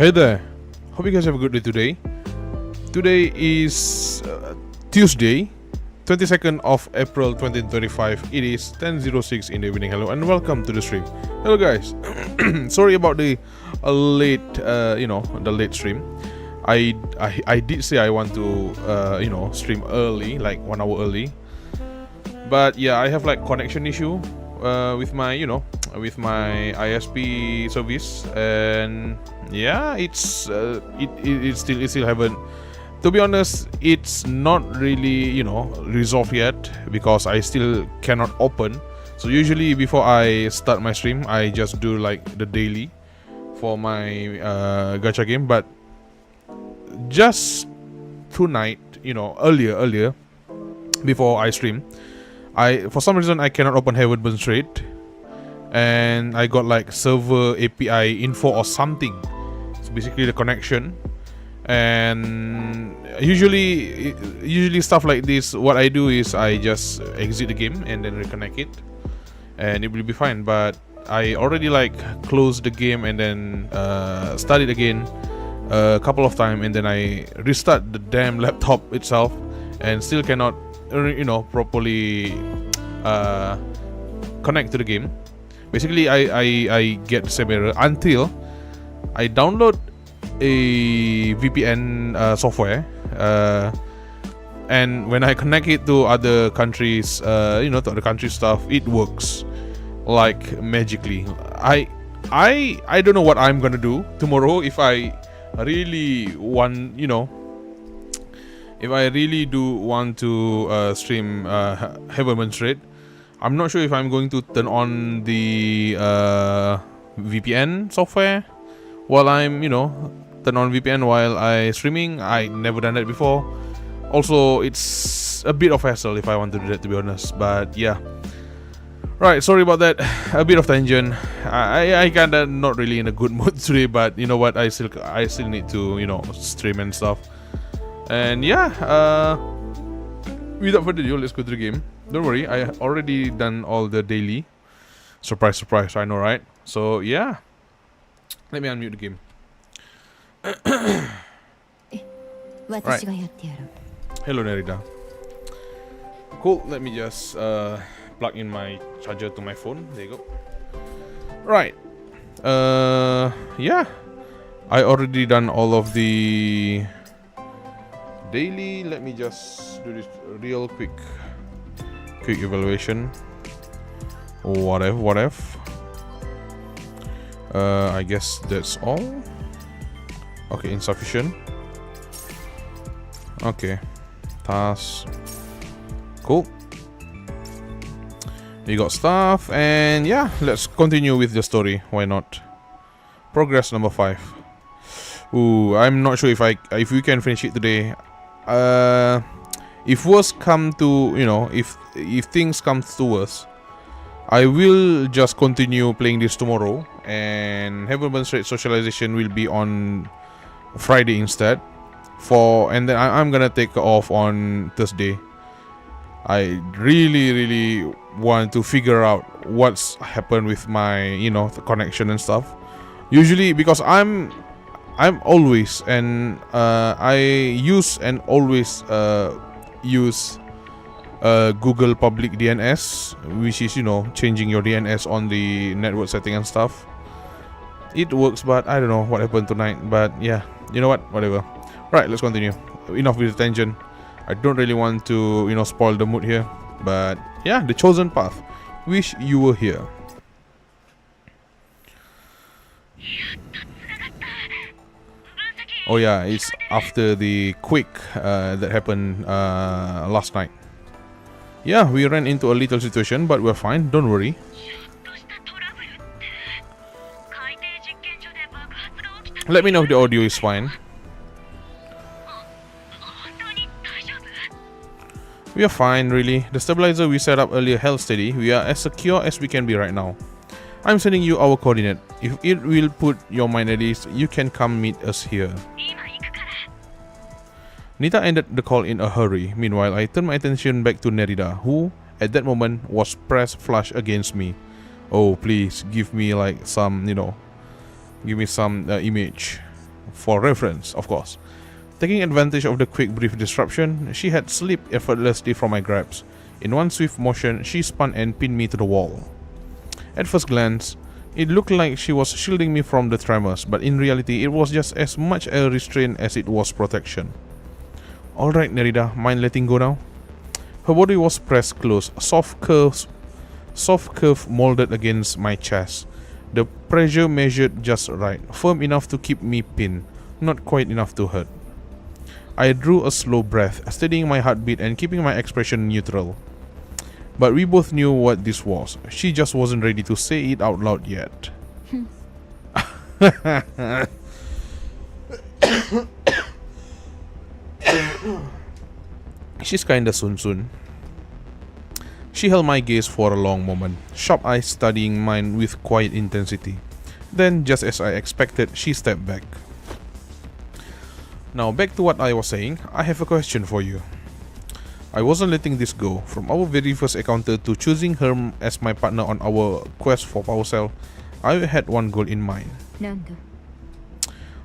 Hey there, hope you guys have a good day today. Today is Tuesday, 22nd of April 2025. It is 10:06 in the evening. Hello and welcome to the stream. Hello guys, sorry about the late, the late stream. I did say I want to, stream early, like 1 hour early. But yeah, I have like connection issue with my, with my ISP service, and yeah, it still haven't. To be honest, it's not really resolved yet because I still cannot open. So usually before I start my stream, I just do like the daily for my gacha game. But just tonight, earlier before I stream, for some reason I cannot open Heaven Straight, and I got like server API info or something. It's basically the connection. And usually stuff like this, what I do is I just exit the game and then reconnect it, and it will be fine. But I already like closed the game and then start it again a couple of times, and then I restart the damn laptop itself and still cannot properly connect to the game. Basically I get the same error until I download a VPN software, and when I connect it to other countries, to other country stuff, it works like magically. I don't know what I'm gonna do tomorrow if I really want, if I really do want to stream Heaven Straight. I'm not sure if I'm going to turn on the VPN software while I'm, turn on VPN while I streaming. I never done that before. Also, it's a bit of hassle if I want to do that, to be honest. But yeah, right. Sorry about that. A bit of tangent. I kinda not really in a good mood today, but you know what? I still need to stream and stuff. And yeah, without further ado, let's go to the game. Don't worry, I already done all the daily. Surprise, surprise. I know, right? So yeah, let me unmute the game. Right. Hello Nerida. Cool, let me just plug in my charger to my phone. There you go. Right. Yeah, I already done all of the daily. Let me just do this real quick evaluation. Whatever. I guess that's all. Okay, insufficient. Okay, task. Cool. We got stuff, and yeah, let's continue with the story. Why not? Progress number 5. Ooh, I'm not sure if we can finish it today. If worse come to, if things come to worse, I will just continue playing this tomorrow, and Heaven Straight socialization will be on Friday instead. And then I'm gonna take off on Thursday. I really want to figure out what's happened with my the connection and stuff. Usually because I'm always and I use and always use Google public DNS, which is changing your DNS on the network setting and stuff. It works, but I don't know what happened tonight. But yeah, you know what, whatever. Right, let's continue. Enough with the tangent. I don't really want to spoil the mood here. But yeah, the chosen path. Wish you were here. Oh yeah, it's after the quake that happened last night. Yeah, we ran into a little situation, but we're fine, don't worry. Let me know if the audio is fine. We are fine, really. The stabilizer we set up earlier held steady. We are as secure as we can be right now. I'm sending you our coordinate. If it will put your mind at ease, you can come meet us here. Nita ended the call in a hurry. Meanwhile, I turned my attention back to Nerida, who, at that moment, was pressed flush against me. Oh, please, give me like some, give me some image. For reference, of course. Taking advantage of the quick brief disruption, she had slipped effortlessly from my grasp. In one swift motion, she spun and pinned me to the wall. At first glance, it looked like she was shielding me from the tremors, but in reality, it was just as much a restraint as it was protection. Alright, Nerida, mind letting go now? Her body was pressed close, soft curve molded against my chest. The pressure measured just right, firm enough to keep me pinned, not quite enough to hurt. I drew a slow breath, steadying my heartbeat and keeping my expression neutral. But we both knew what this was. She just wasn't ready to say it out loud yet. She's kinda soon. She held my gaze for a long moment, sharp eyes studying mine with quiet intensity. Then, just as I expected, she stepped back. Now, back to what I was saying, I have a question for you. I wasn't letting this go. From our very first encounter to choosing her as my partner on our quest for Power Cell, I had one goal in mind.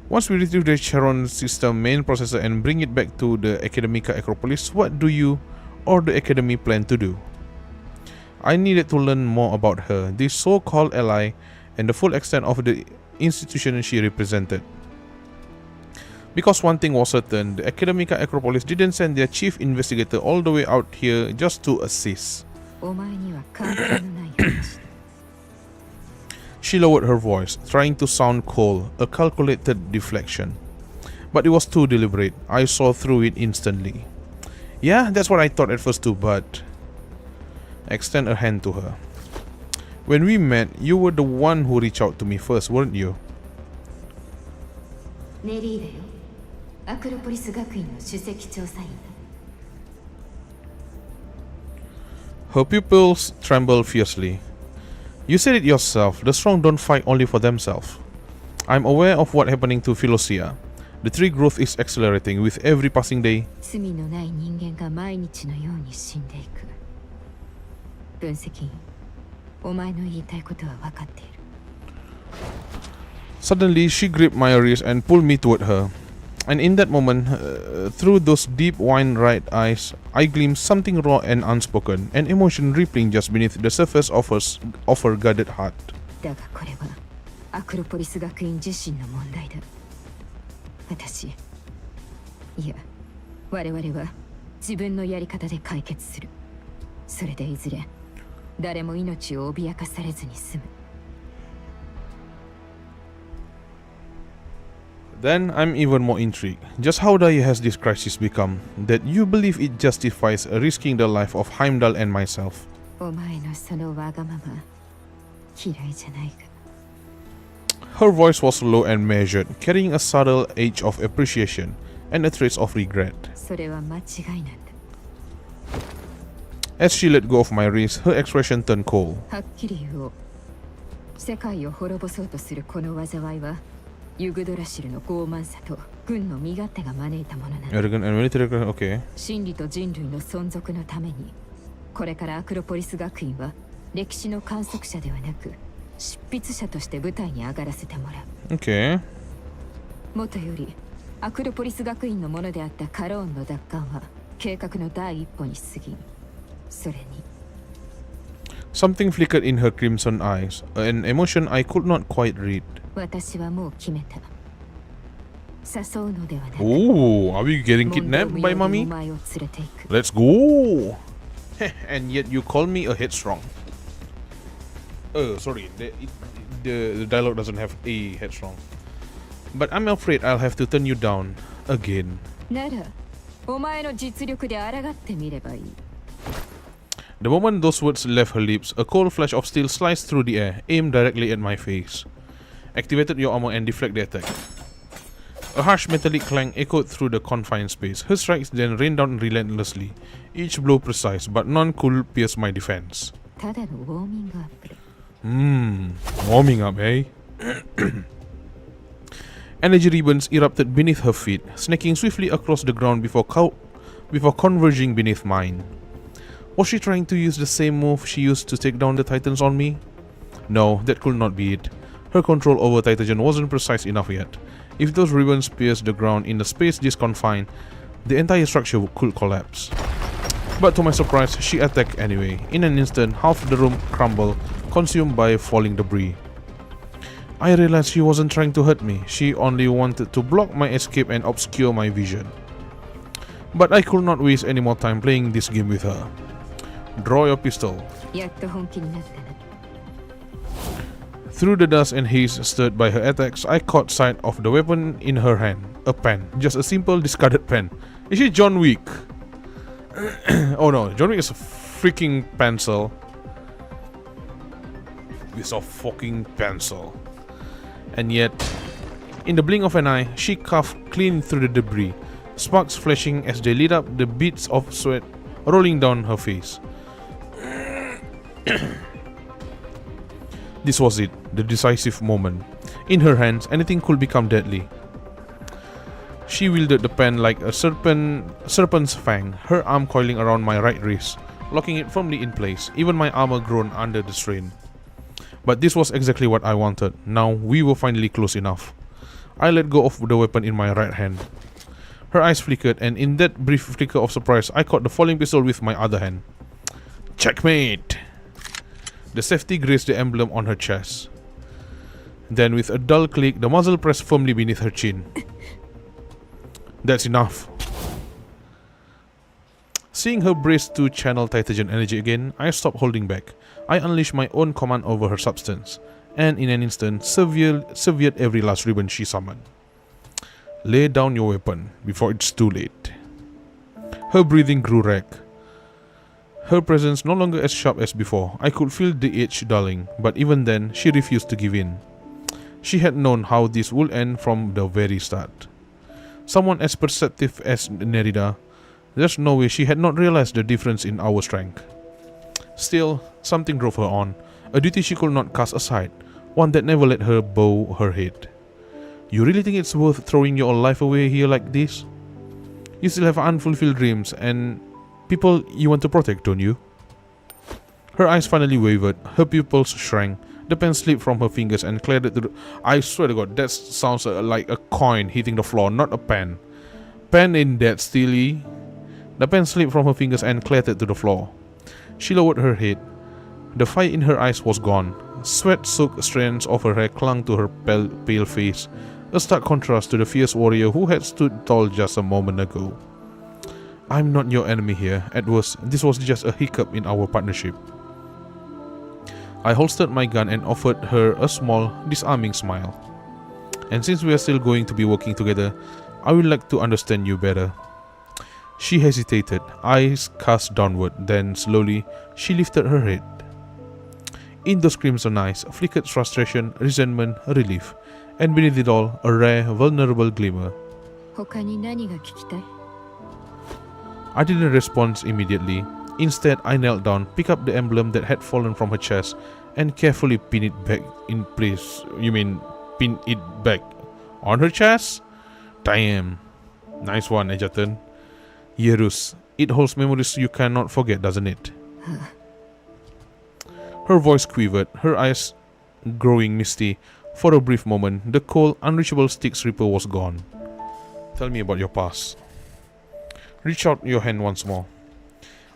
Once we retrieve the Charon system main processor and bring it back to the Academica Acropolis, what do you or the Academy plan to do? I needed to learn more about her, this so-called ally, and the full extent of the institution she represented. Because one thing was certain, the Academica Acropolis didn't send their chief investigator all the way out here just to assist. She lowered her voice, trying to sound cold, a calculated deflection. But it was too deliberate. I saw through it instantly. Yeah, that's what I thought at first too, but... Extend a hand to her. When we met, you were the one who reached out to me first, weren't you? Her pupils trembled fiercely. You said it yourself, the strong don't fight only for themselves. I'm aware of what's happening to Philosia. The tree growth is accelerating with every passing day. Suddenly, she gripped my wrist and pulled me toward her. And in that moment, through those deep wine-red eyes, I glimpsed something raw and unspoken, an emotion rippling just beneath the surface of her guarded heart. Then I'm even more intrigued. Just how dire has this crisis become, that you believe it justifies risking the life of Heimdall and myself? Her voice was low and measured, carrying a subtle edge of appreciation and a trace of regret. As she let go of my wrist, her expression turned cold. Arrogant and military, okay. Okay. もとよりアクロポリス学院のものであったカローンの奪還は計画の第一歩に過ぎ、それに Something flickered in her crimson eyes, an emotion I could not quite read. 私はもう決めた。誘うのではなく、Oh, are we getting kidnapped by mommy? お前を連れて行く。 Let's go! And yet you call me a headstrong. Sorry, the dialogue doesn't have a headstrong. But I'm afraid I'll have to turn you down again. なら、お前の実力で抗ってみればいい。 The moment those words left her lips, a cold flash of steel sliced through the air, aimed directly at my face. Activated your armor and deflect the attack. A harsh metallic clang echoed through the confined space. Her strikes then rained down relentlessly, each blow precise, but none could pierce my defense. ただのウォーミングアップだ。Warming up, eh? Energy ribbons erupted beneath her feet, snaking swiftly across the ground before converging beneath mine. Was she trying to use the same move she used to take down the Titans on me? No, that could not be it. Her control over Titagen wasn't precise enough yet. If those ribbons pierced the ground in a space this confined, the entire structure could collapse. But to my surprise, she attacked anyway. In an instant, half the room crumbled, consumed by falling debris. I realized she wasn't trying to hurt me, she only wanted to block my escape and obscure my vision. But I could not waste any more time playing this game with her. Draw your pistol. Through the dust and haze stirred by her attacks, I caught sight of the weapon in her hand. A pen. Just a simple discarded pen. Is she John Wick? Oh no, John Wick is a freaking pencil. It's a fucking pencil. And yet, in the blink of an eye, she carved clean through the debris, sparks flashing as they lit up the beads of sweat rolling down her face. This was it, the decisive moment. In her hands, anything could become deadly. She wielded the pen like a serpent's fang, her arm coiling around my right wrist, locking it firmly in place. Even my armor groaned under the strain. But this was exactly what I wanted. Now we were finally close enough. I let go of the weapon in my right hand. Her eyes flickered, and in that brief flicker of surprise, I caught the falling pistol with my other hand. Checkmate! The safety grazed the emblem on her chest. Then with a dull click, the muzzle pressed firmly beneath her chin. That's enough. Seeing her brace to channel Titagen energy again, I stopped holding back. I unleashed my own command over her substance, and in an instant, severed every last ribbon she summoned. Lay down your weapon before it's too late. Her breathing grew ragged. Her presence no longer as sharp as before. I could feel the itch dulling, but even then, she refused to give in. She had known how this would end from the very start. Someone as perceptive as Nerida, there's no way she had not realized the difference in our strength. Still, something drove her on, a duty she could not cast aside, one that never let her bow her head. You really think it's worth throwing your life away here like this? You still have unfulfilled dreams and people you want to protect, don't you? Her eyes finally wavered, her pupils shrank, the pen slipped from her fingers and clattered to the... I swear to God, that sounds like a coin hitting the floor, not a pen. Pen ain't that steely. The pen slipped from her fingers and clattered to the floor. She lowered her head. The fire in her eyes was gone. Sweat-soaked strands of her hair clung to her pale face, a stark contrast to the fierce warrior who had stood tall just a moment ago. I'm not your enemy here. At worst, this was just a hiccup in our partnership. I holstered my gun and offered her a small, disarming smile. And since we are still going to be working together, I would like to understand you better. She hesitated, eyes cast downward, then slowly, she lifted her head. In those crimson eyes flickered frustration, resentment, relief, and beneath it all, a rare, vulnerable glimmer. I didn't respond immediately. Instead, I knelt down, picked up the emblem that had fallen from her chest, and carefully pinned it back in place. You mean, pin it back on her chest? Damn. Nice one, Ejatan. Yerus, it holds memories you cannot forget, doesn't it? Her voice quivered, her eyes growing misty. For a brief moment, the cold, unreachable Styx ripple was gone. Tell me about your past. Reach out your hand once more.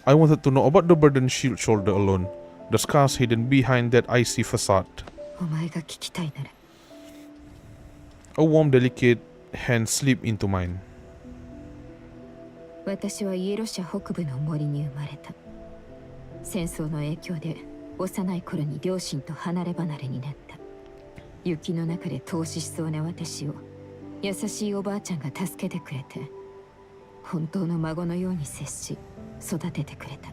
I wanted to know about the burdened shield shoulder alone, the scars hidden behind that icy facade. A warm, delicate hand slipped into mine. 私はイエロ社北部の森に生まれた。戦争の影響で幼い頃に両親と離れ離れになった。雪の中で凍死しそうな私を優しいおばあちゃんが助けてくれて、本当の孫のように接し育ててくれた。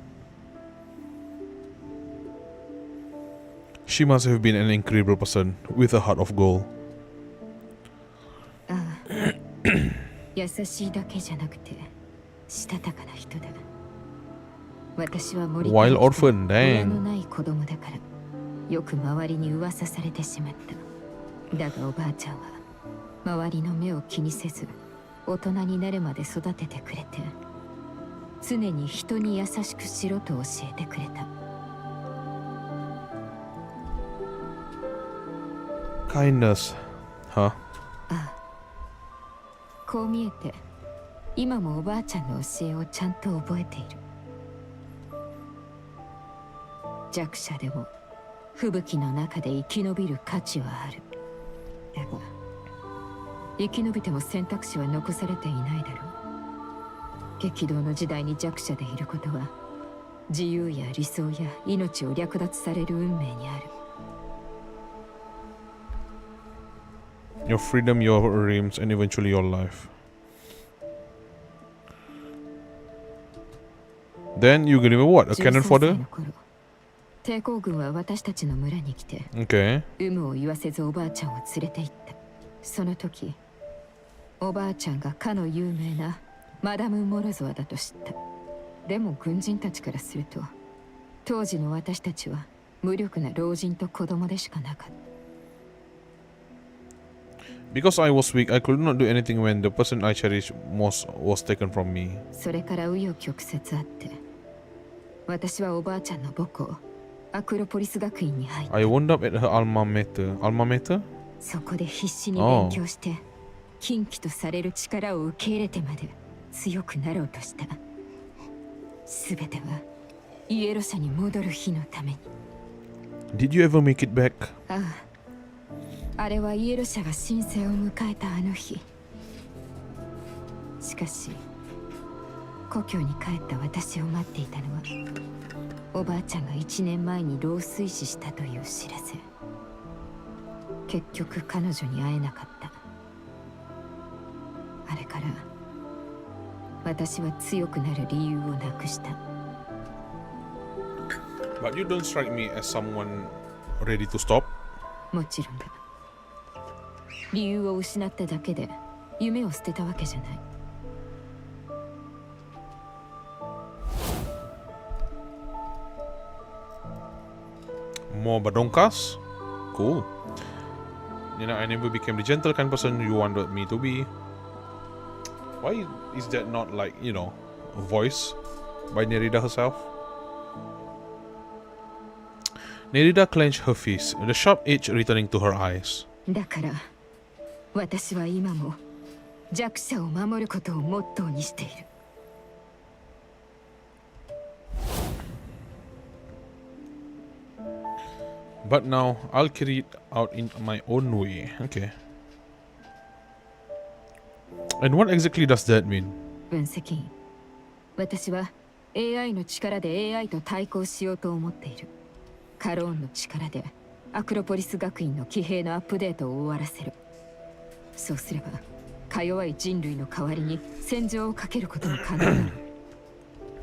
She must have been an incredible person with a heart of gold. ああ、優しいだけじゃなくて。したたかな人だ。私は森から来た親のない子供だからよく周りに噂されてしまった。だがおばあちゃんは周りの目を気にせず大人になるまで育ててくれて、常に人に優しくしろと教えてくれた。Kindness, huh? ああ、こう見えて今もおばあちゃんの教えをちゃんと覚えている。弱者でも吹雪の中で生き延びる価値はある。だが生き延びても選択肢は残されていないだろう。激動の時代に弱者でいることは自由や理想や命を略奪される運命にある。 Your freedom, your dreams, and eventually your life. Then you give me what? A cannon 13 歳 fodder? の頃抵抗軍は私たちの村に来て Okay. 有無を言わせずおばあちゃんを連れて行った。その時おばあちゃんがかの有名なマダム・モロゾワだと知った。でも軍人たちからすると当時の私たちは無力な老人と子供でしかなかった。 Because I was weak, I could not do anything when the person I cherished most was taken from me. それから紆余曲折あって私はおばあちゃんの母校アクロポリス学院に入った。 I wound up at her alma mater. Alma mater? そこで必死に勉強して禁忌とされる力を受け入れてまで強くなろうとした。すべてはイエロ社に戻る日のために。 Did you ever make it back? ああ、あれはイエロ社が神聖を迎えたあの日。しかし故郷に帰った私を待っていたのはおばあちゃんが1年前に老衰死したという知らせ。結局彼女に会えなかった。あれから私は強くなる理由をなくした。 But you don't strike me as someone ready to stop. もちろんだ。理由を失っただけで夢を捨てたわけじゃない。 More badonkas? Cool. You know, I never became the gentle kind person you wanted me to be. Why is that not like, you know, a voice by Nerida herself? Nerida clenched her fist, the sharp edge returning to her eyes. だから私は今も弱者を守ることをモットーにしている。 But now, I'll carry it out in my own way. Okay. And what exactly does that mean? 分析員、私は AI の力で AI と対抗しようと思っている。カローンの力でアクロポリス学院の騎兵のアップデートを終わらせる。そうすればか弱い人類の代わりに戦場をかけることも可能なる。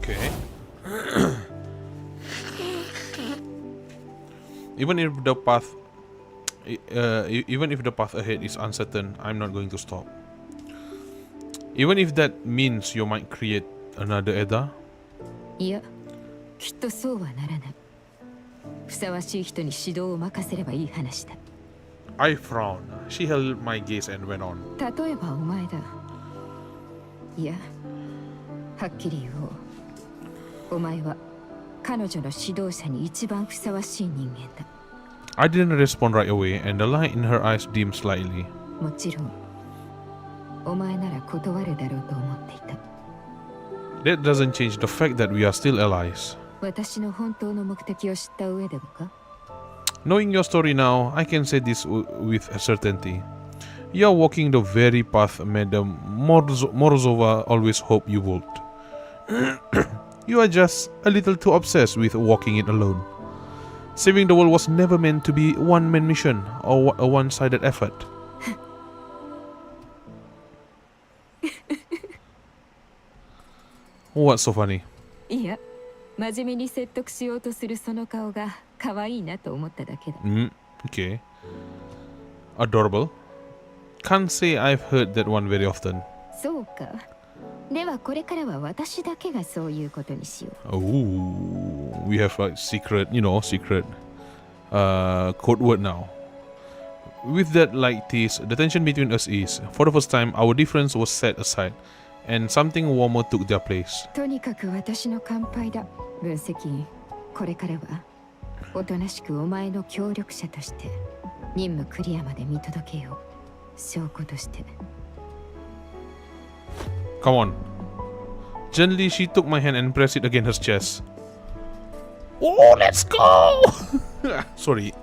Okay. Even if the path, even if the path ahead is uncertain, I'm not going to stop. Even if that means you might create another Aether. いや、きっとそうはならない。ふさわしい人に指導を任せればいい話だ。 I frowned. She held my gaze and went on. 例えばお前だ。いや、はっきり言おう。お前は彼女の指導者に一番ふさわしい人間だ。 I didn't respond right away, and the light in her eyes dimmed slightly. もちろん、お前なら断るだろうと思っていた。 That doesn't change the fact that we are still allies. 私の本当の目的を知った上でもか？ Knowing your story now, I can say this with certainty. You are walking the very path Madame Morozova always hoped you would. You are just a little too obsessed with walking it alone. Saving the world was never meant to be one-man mission or a one-sided effort. What's so funny? いや、真面目に説得しようとするその顔が可愛いなと思っただけだ。Okay. Adorable. Can't say I've heard that one very often. そうか。ではこれからは私だけがそういうことにしよう。Oh, we have a secret, secret code word now. With that like this, the tension between us is, for the first time, our difference was set aside, and something warmer took their place. とにかく私の乾杯だ。分析員、これからはおとなしくお前の協力者として任務クリアまで見届けよう。証拠として。Come on. Gently, she took my hand and pressed it against her chest. Oh, let's go! Sorry.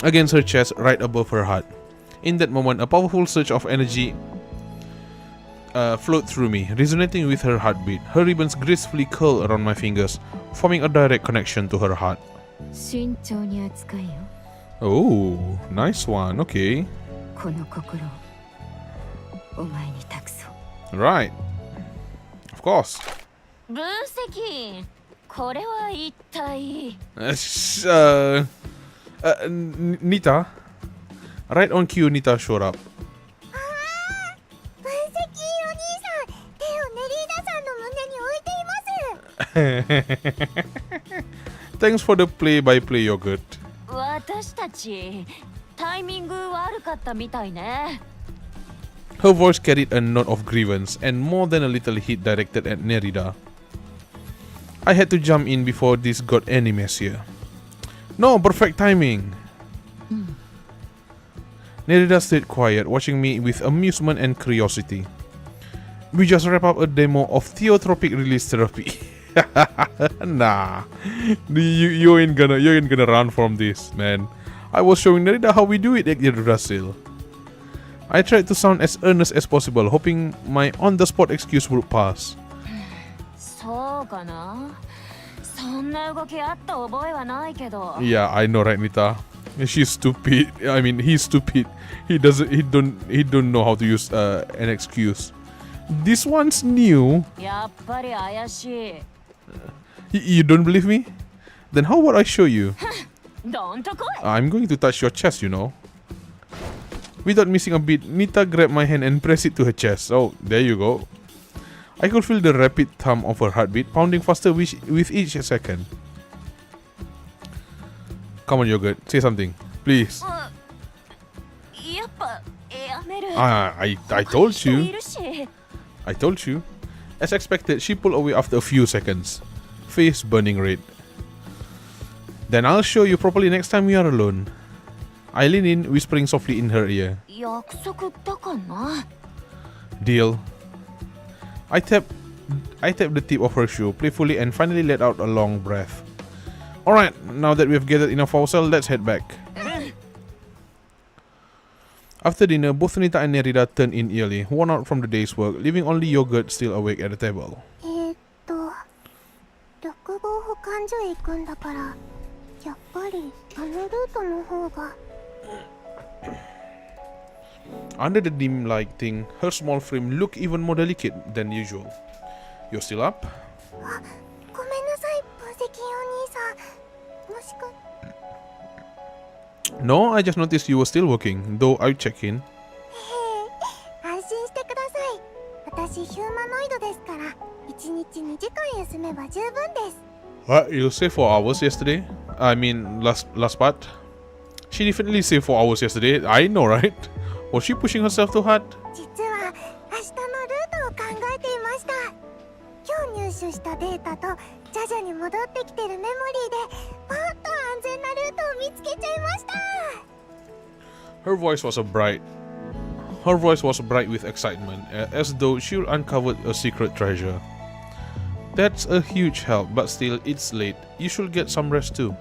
Against her chest, right above her heart. In that moment, a powerful surge of energy flowed through me, resonating with her heartbeat. Her ribbons gracefully curled around my fingers, forming a direct connection to her heart. Oh, nice one. Okay. Right. Of course. Nita. Right on cue, Nita showed up. Thanks for the play-by-play, Yogurt. Her voice carried a note of grievance and more than a little hit directed at Nerida. I had to jump in before this got any messier. No, perfect timing. Nerida stayed quiet, watching me with amusement and curiosity. We just wrapped up a demo of theotropic release therapy. Nah, you ain't gonna run from this, man. I was showing Nerida how we do it at Yggdrasil. I tried to sound as earnest as possible, hoping my on-the-spot excuse would pass. Yeah, I know, right, Nita? She's stupid. I mean, he's stupid. He don't know how to use an excuse. This one's new. You don't believe me? Then how about I show you? I'm going to touch your chest, you know. Without missing a beat, Nita grabbed my hand and pressed it to her chest. Oh, there you go. I could feel the rapid thump of her heartbeat, pounding faster with each second. Come on, Yogurt, say something, please. I told you. I told you. As expected, she pulled away after a few seconds, face burning red. Then I'll show you properly next time we are alone. I leaned in, whispering softly in her ear. Deal. I tapped the tip of her shoe playfully and finally let out a long breath. Alright, now that we have gathered enough for ourselves, let's head back. After dinner, both Nita and Nerida turned in early, worn out from the day's work, leaving only Yogurt still awake at the table. Under the dim lighting, her small frame looked even more delicate than usual. You're still up? No, I just noticed you were still working, though I'll check in. What? You saved 4 hours yesterday? I mean, last part? She definitely saved 4 hours yesterday, I know, right? Was she pushing herself too hard? Her voice was bright with excitement, as though she uncovered a secret treasure. That's a huge help, but still, it's late. You should get some rest too.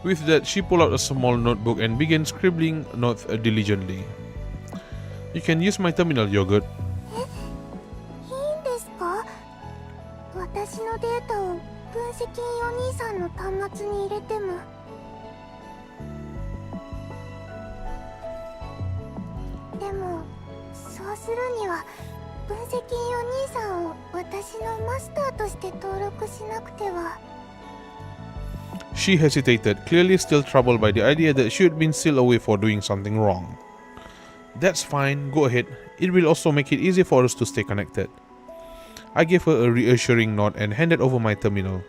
With that, she pulled out a small notebook and began scribbling notes diligently. You can use my terminal, Yogurt. She hesitated, clearly still troubled by the idea that she had been sealed away for doing something wrong. That's fine, go ahead. It will also make it easy for us to stay connected. I gave her a reassuring nod and handed over my terminal.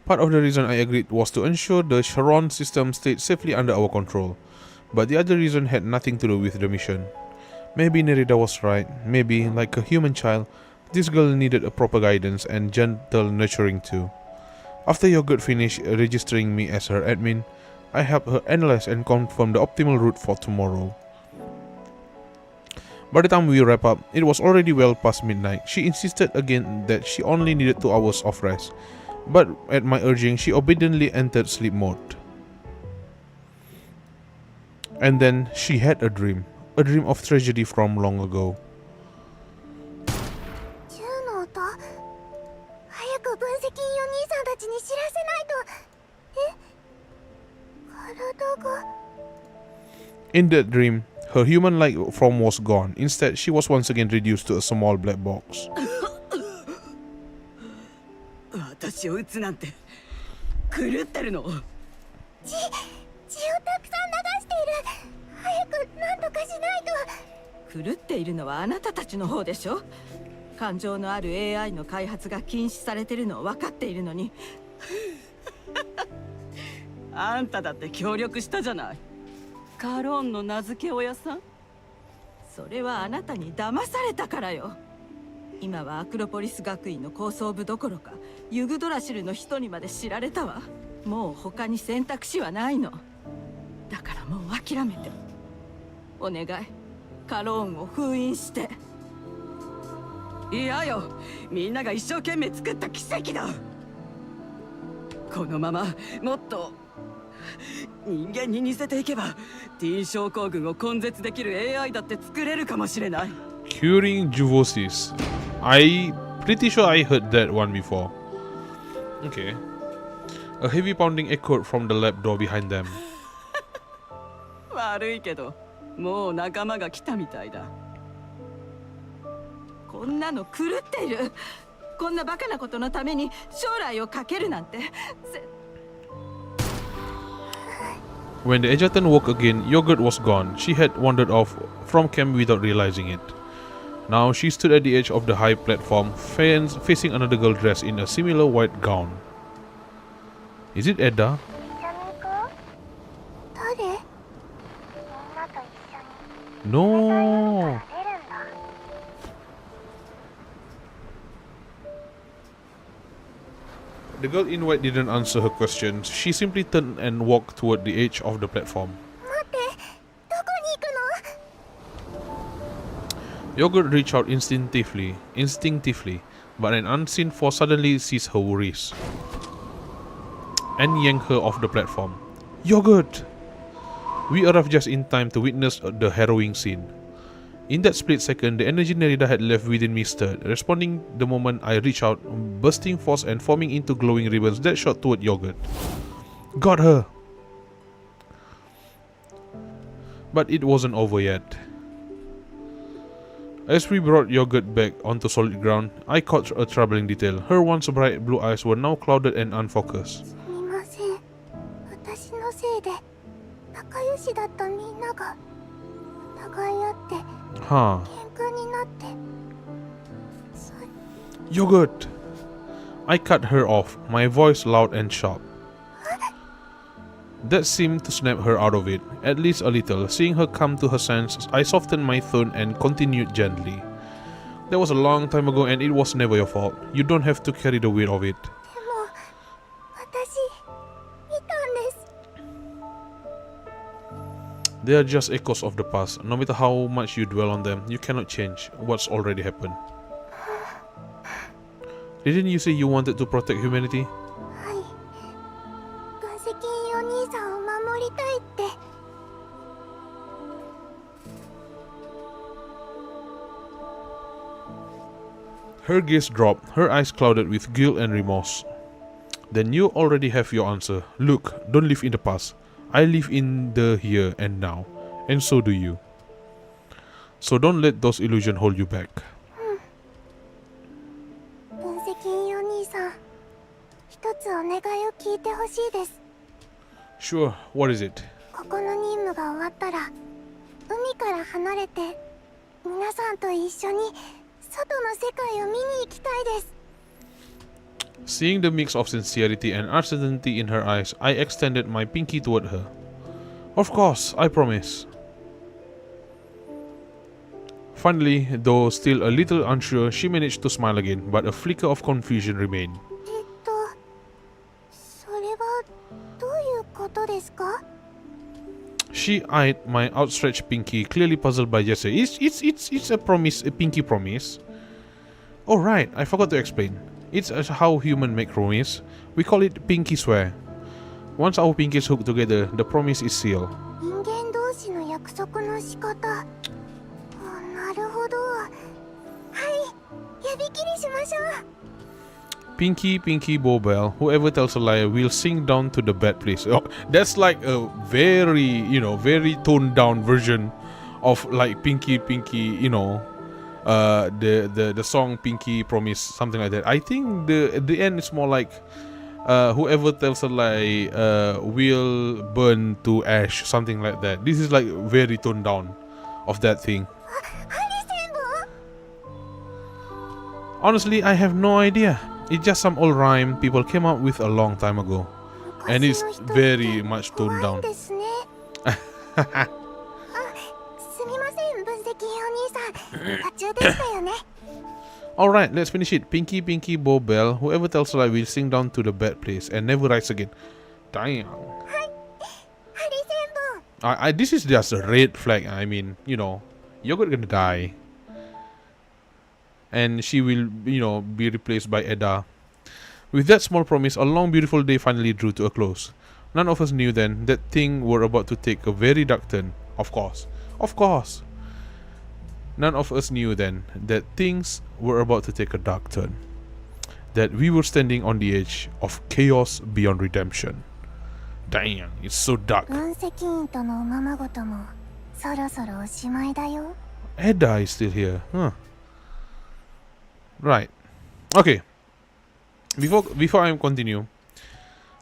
Part of the reason I agreed was to ensure the Sharon system stayed safely under our control, but the other reason had nothing to do with the mission. Maybe Nerida was right. Maybe, like a human child, this girl needed a proper guidance and gentle nurturing too. After Yogurt finished registering me as her admin, I helped her analyze and confirm the optimal route for tomorrow. By the time we wrap up, it was already well past midnight. She insisted again that she only needed 2 hours of rest, but at my urging, she obediently entered sleep mode. And then she had a dream of tragedy from long ago. 銃の音、早く分析員お兄さんたちに知らせないと。体が In that dream, her human-like form was gone. Instead, she was once again reduced to a small black box. 私を撃つなんて狂ってるの。血をたくさん流している。早く何とかしないと。狂っているのはあなたたちの方でしょ。感情のある AI の開発が禁止されてるのを分かっているのにあんただって協力したじゃない。カローンの名付け親さん。それはあなたに騙されたからよ。今はアクロポリス学院の高層部どころかユグドラシルの人にまで知られたわ。もう他に選択肢はないの。だからもう諦めて。お願い、カローンを封印して。いやよ、みんなが一生懸命作った奇跡だ。このままもっと人間に似せていけばティーン症候群を根絶できる AI だって作れるかもしれない。 Curing Juvosis. I pretty sure I heard that one before. Okay. A heavy pounding echoed from the lab door behind them. 悪いけどもう仲間が来たみたいだ。こんなの狂っている。こんなバカなことのために将来をかけるなんて。When the Egerton woke again, Yogurt was gone. She had wandered off from camp without realizing it. Now she stood at the edge of the high platform, facing another girl dressed in a similar white gown. Is it Edda? 誰？みんなと一緒に No! 出るんだ。The girl in white didn't answer her questions. She simply turned and walked toward the edge of the platform. 待って、どこに行くの？ Yogurt reached out instinctively, but an unseen force suddenly seized her wrist and yanked her off the platform. Yogurt! We arrived just in time to witness the harrowing scene. In that split second, the energy Nerida had left within me stirred, responding the moment I reached out, bursting forth and forming into glowing ribbons that shot toward Yogurt. Got her! But it wasn't over yet. As we brought Yogurt back onto solid ground, I caught a troubling detail. Her once bright blue eyes were now clouded and unfocused. すみません。私のせいで仲良しだったみんなが疑い合って Huh. 喧嘩になって。Yogurt! I cut her off, my voice loud and sharp. That seemed to snap her out of it, at least a little. Seeing her come to her senses, I softened my tone and continued gently. That was a long time ago and it was never your fault. You don't have to carry the weight of it. でも私見たんです。 They are just echoes of the past. No matter how much you dwell on them, you cannot change what's already happened. Didn't you say you wanted to protect humanity? はい。分析員お兄さんを守りたいって。 Her gaze dropped, her eyes clouded with guilt and remorse. Then you already have your answer. Look, don't live in the past. I live in the here and now, and so do you. So don't let those illusions hold you back. 分析員お兄さん、一つお願いを聞いてほしいです。 Sure, what is it? ここの任務が終わったら、海から離れて、皆さんと一緒に外の世界を見に行きたいです。 Seeing the mix of sincerity and uncertainty in her eyes, I extended my pinky toward her. Of course, I promise. Finally, though still a little unsure, she managed to smile again, but a flicker of confusion remained. それはどういうことですか？ She eyed my outstretched pinky, clearly puzzled by gesture. It's a promise, a pinky promise. Oh right, I forgot to explain. It's how humans make promise. We call it pinky swear. Once our pinkies hook together, the promise is sealed. 人間同士の約束の仕方。なるほど。はい、指切りしましょう。 Pinky, pinky, bow bell. Whoever tells a lie will sink down to the bad place. Oh, that's like a very, very toned down version of like Pinky, Pinky, the song Pinky Promise, something like that. I think the end is more like whoever tells a lie will burn to ash, something like that. This is like very toned down of that thing. Honestly, I have no idea. It's just some old rhyme people came up with a long time ago. And it's very much toned down. すみません、分析お兄さん。途中でしたよね。 Alright, let's finish it. Pinky, pinky, bow bell. Whoever tells a lie will sink down to the bad place and never rise again. Damn. This is just a red flag. I mean, you're gonna die. And she will, be replaced by Edda. With that small promise, a long beautiful day finally drew to a close. None of us knew then that things were about to take a very dark turn. Of course. Of course. None of us knew then that things were about to take a dark turn. That we were standing on the edge of chaos beyond redemption. Damn, it's so dark. 分析員とのおままごともそろそろおしまいだよ。 Edda is still here. Huh. Right. Okay. Before I continue,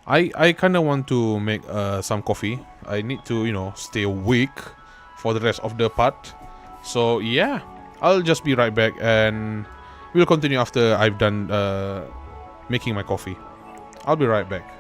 I kind of want to make some coffee. I need to stay awake for the rest of the part. So yeah, I'll just be right back and we'll continue after I've done making my coffee. I'll be right back.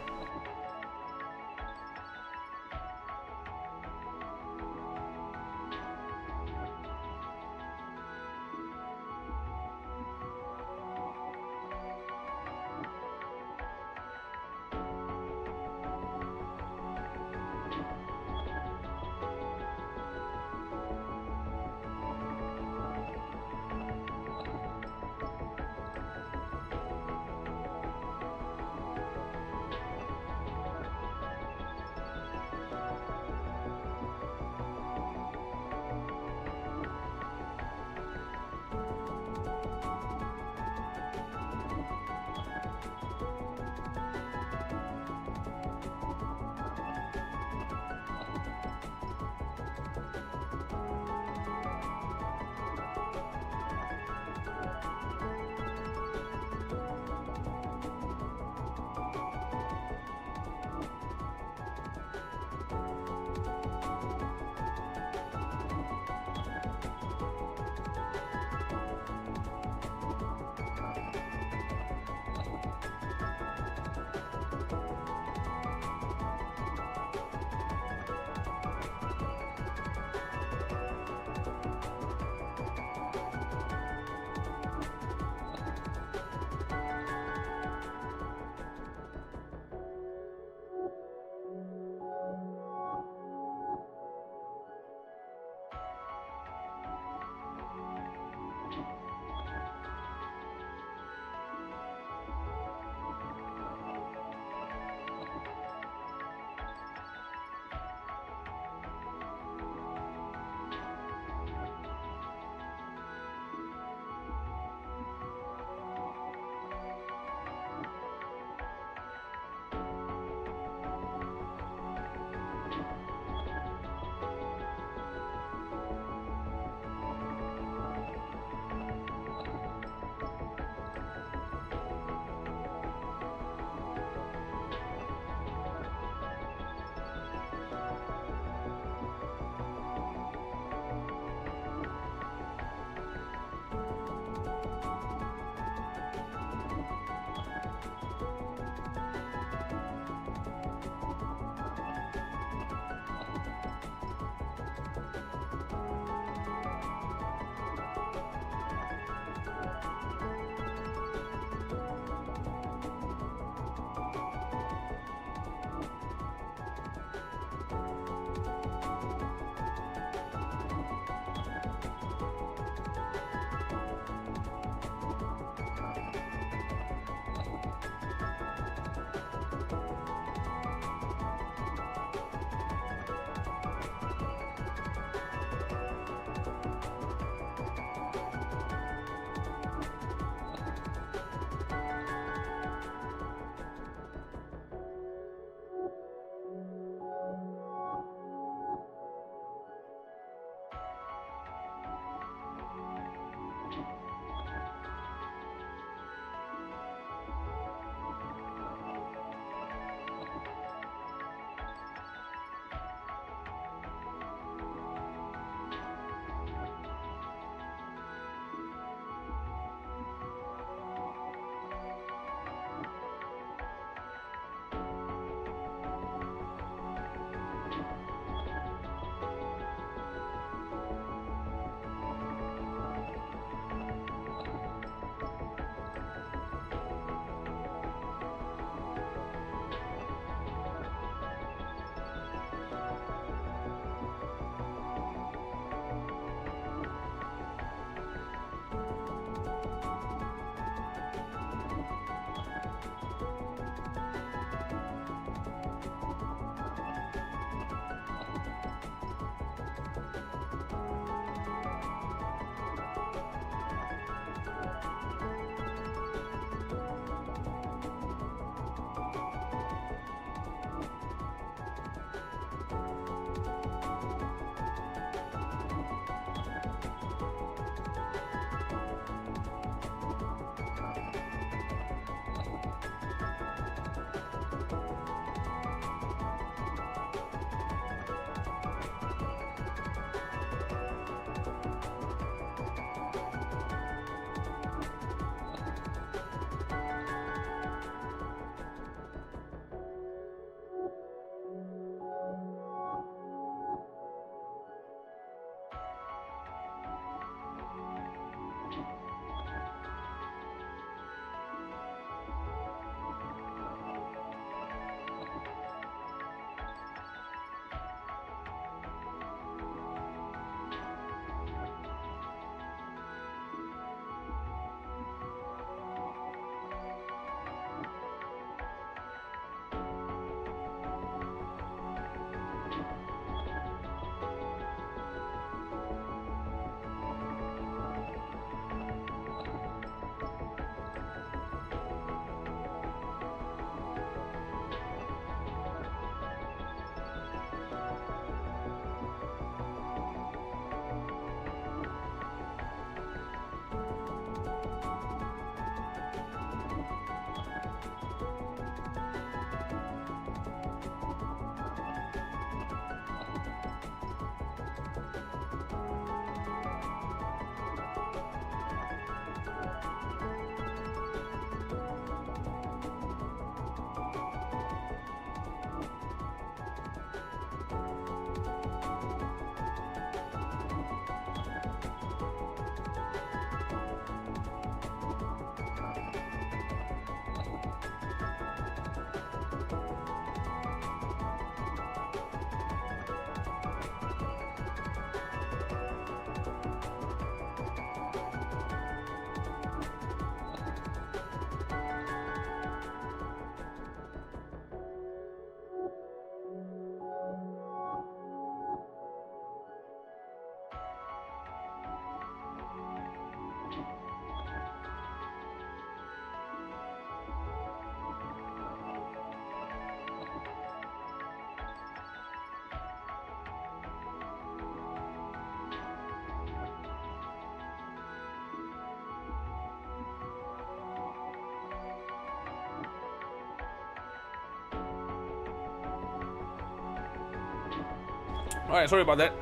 Alright, sorry about that.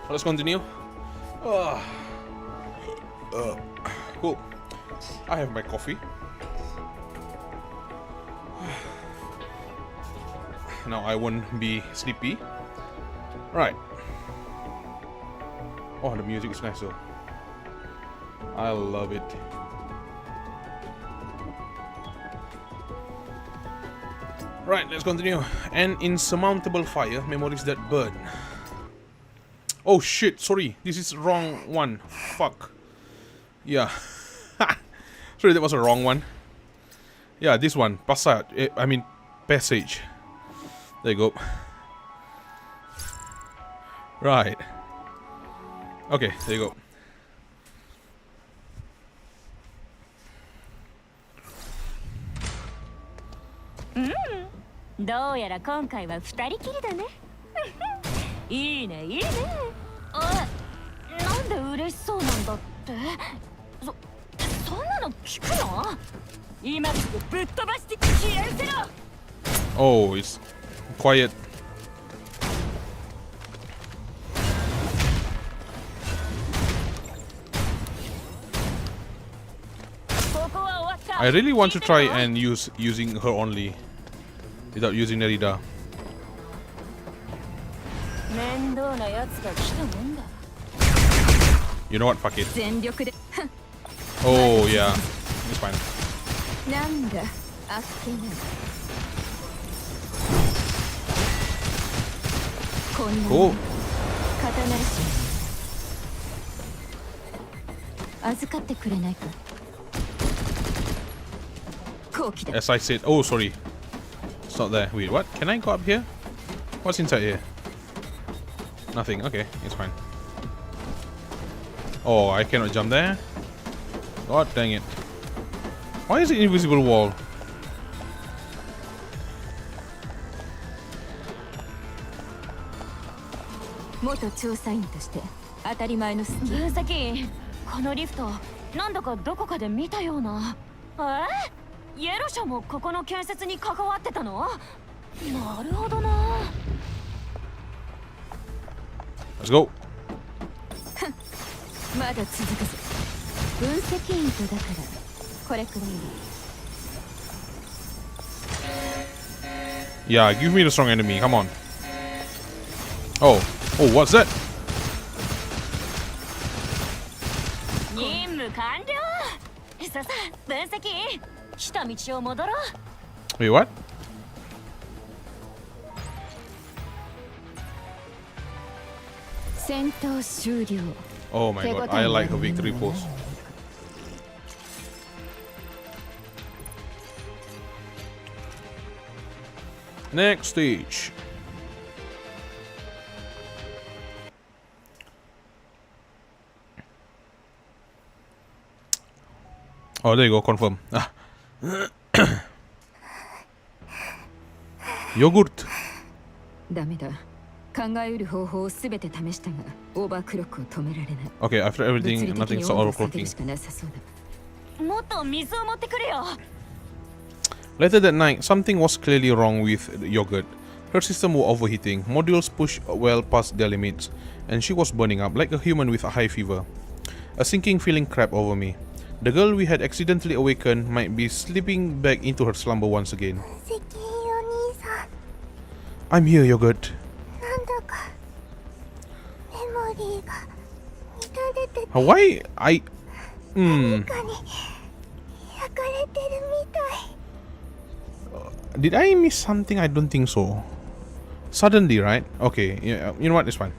Let's continue. Cool. I have my coffee. Now I won't be sleepy. Right. Oh, the music is nice though. I love it. Right, let's continue. An insurmountable fire, memories that burn. Oh shit, sorry. This is wrong one. Fuck. Yeah. Sorry, that was a wrong one. Yeah, this one. Passage. I mean, passage. There you go. Right. Okay, there you go. どうやら今回は二人きりだね。いいねいいね。あ、なんで嬉しそうなんだって。そんなの聞くの？今すぐぶっ飛ばして消え失せろ。Oh, it's quiet. I really want to try and using her only without using Nerida. You know what? Fuck it. Oh yeah, it's fine. Cool. As I said, oh sorry, it's not there. Wait, what? Can I go up here? What's inside here? Nothing. Okay, it's fine. Oh, I cannot jump there. God dang it! Why is it invisible wall? Let's go. Yeah, give me the strong enemy. Come on. Oh, what's that? Wait, what? Oh my god, I like her victory pose. Next stage. Oh, there you go, confirm. Ah. Yogurt. Okay, after everything, nothing's overclocking. Later that night, something was clearly wrong with Yogurt. Her system was overheating, modules pushed well past their limits, and she was burning up like a human with a high fever. A sinking feeling crept over me. The girl we had accidentally awakened might be slipping back into her slumber once again. I'm here, Yogurt. Why? Did I miss something? I don't think so. Suddenly, right? Okay, yeah, you know what? It's fine.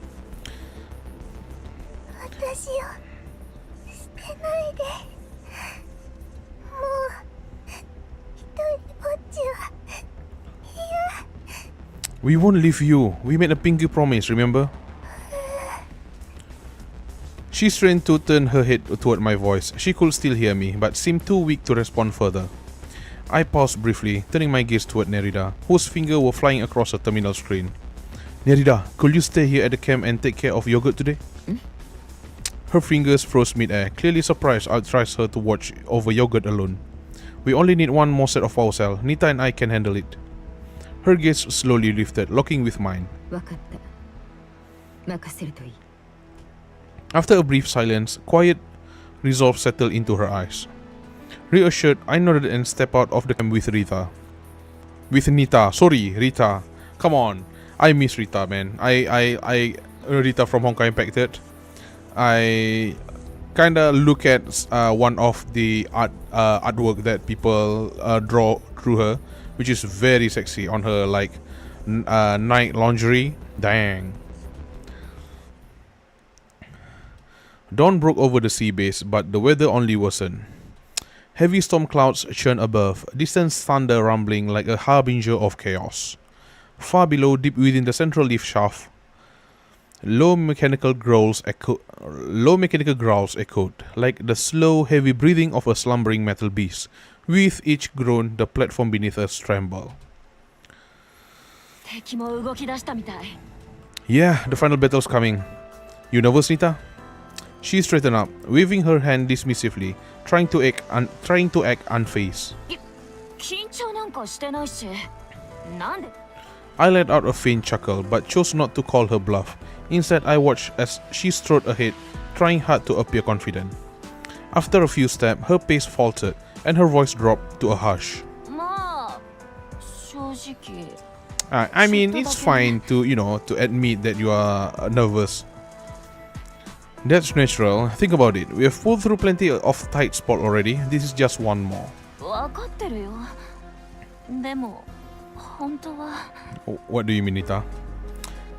We won't leave you. We made a pinky promise, remember? She strained to turn her head toward my voice. She could still hear me, but seemed too weak to respond further. I paused briefly, turning my gaze toward Nerida, whose fingers were flying across the terminal screen. Nerida, could you stay here at the camp and take care of Yogurt today? Her fingers froze mid-air, clearly surprised I trust her to watch over Yogurt alone. We only need one more set of power cell. Nita and I can handle it. Her gaze slowly lifted, locking with mine. 任せるといい。 After a brief silence, quiet resolve settled into her eyes. Reassured, I nodded and stepped out of the camp with Rita. With Nita. Sorry, Rita. Come on. I miss Rita, man. Rita from Honkai Impact. I kinda look at one of the artwork that people draw through her, which is very sexy on her, like night lingerie. Dang. Dawn broke over the sea base, but the weather only worsened. Heavy storm clouds churned above, distant thunder rumbling like a harbinger of chaos. Far below, deep within the central lift shaft, low mechanical growls echoed, like the slow, heavy breathing of a slumbering metal beast. With each groan, the platform beneath us trembled. 敵も動き出したみたい。 Yeah, the final battle's coming. You nervous, Nita? She straightened up, waving her hand dismissively, trying to act unfazed. 緊張なんかしてないし。なんで？ I let out a faint chuckle, but chose not to call her bluff. Instead, I watched as she strode ahead, trying hard to appear confident. After a few steps, her pace faltered, and her voice dropped to a hush. まあ、正直。 I mean, it's fine to, to admit that you are nervous. That's natural. Think about it. We have pulled through plenty of tight spot already. This is just one more. わかってるよ。でも、本当は。 What do you mean, Nita?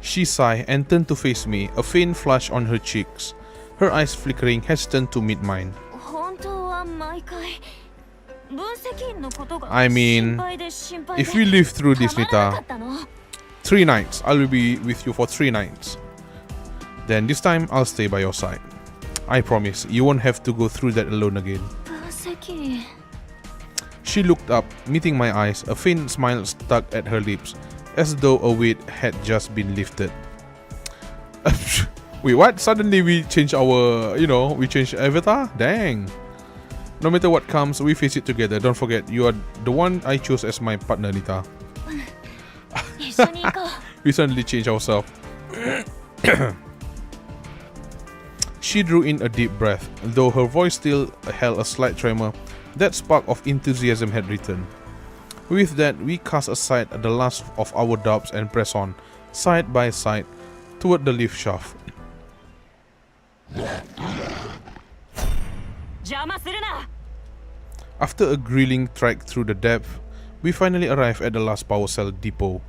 She sighed and turned to face me, a faint flush on her cheeks, her eyes flickering, hesitant to meet mine. 本当は毎回。分析員のことが I mean, 心配で心配で if we live through this, たまらなか Nita, ったの。 3 nights. I will be with you for 3 nights. Then this time, I'll stay by your side. I promise, you won't have to go through that alone again. 分析。 She looked up, meeting my eyes, a faint smile stuck at her lips, as though a weight had just been lifted. Wait, what? Suddenly we change our, we change avatar? Dang. No matter what comes, we face it together. Don't forget, you are the one I chose as my partner, Nita. 一緒に行こう。 We suddenly changed ourselves. She drew in a deep breath, though her voice still held a slight tremor. That spark of enthusiasm had returned. With that, we cast aside the last of our doubts and press on, side by side, toward the lift shaft. 邪魔するな。 After a grilling trek through the depth, we finally arrived at the last power cell depot.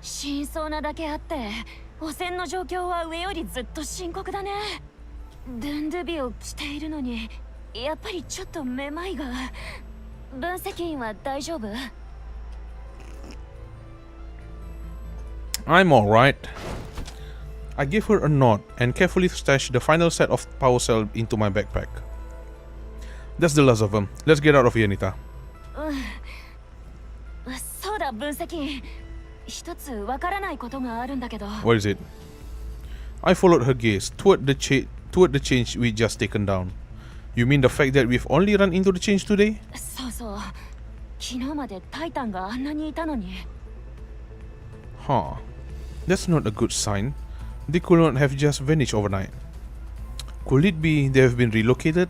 真相なだけあって、汚染の状況は上よりずっと深刻だね。ドゥンドゥビを着ているのに、やっぱりちょっとめまいが。分析員は大丈夫？ I'm alright. I gave her a nod and carefully stashed the final set of power cell into my backpack. That's the last of them. Let's get out of here, Nita. そうだ、分析員。一つわからないことがあるんだけど。What is it? I followed her gaze toward the change we'd just taken down. You mean the fact that we've only run into the change today? そうそう。昨日までタイタンがあんなにいたのに。Huh. That's not a good sign. They could not have just vanished overnight. Could it be they have been relocated?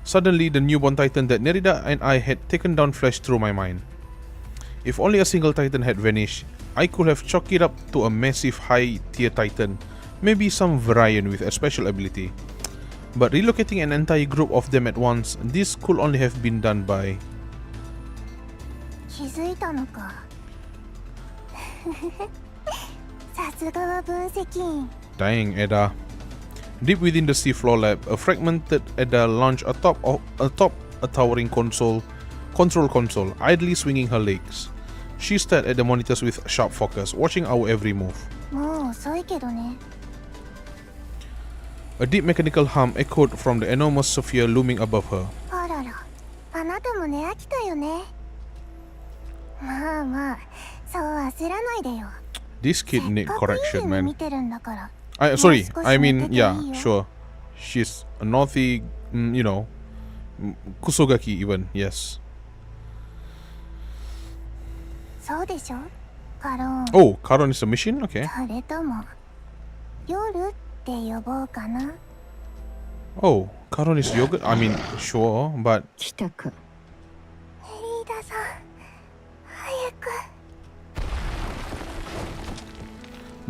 Suddenly, the newborn titan that Nerida and I had taken down flashed through my mind. If only a single titan had vanished, I could have chalked it up to a massive high-tier titan, maybe some variant with a special ability. But relocating an entire group of them at once, this could only have been done by... 気づいたのか。さすがは分析員。 Dang, Edda. Deep within the seafloor lab, a fragmented Edda lounged atop a towering control console, idly swinging her legs. She stared at the monitors with sharp focus, watching our every move. もう遅いけどね。 A deep mechanical hum echoed from the enormous sphere looming above her. あらら、あなたも寝飽きたよね。まあまあ、そう焦らないでよ。 This kid need correction, man. 見てるんだから。Sorry, I mean, yeah, sure. She's a naughty, kusogaki even, yes. そうでしょ。カロン。 Oh, Karon is a mission? Okay. それとも夜って呼ぼうかな。 Oh, Karon is yogurt? I mean, sure, but 来たか。メリーダさん、早く。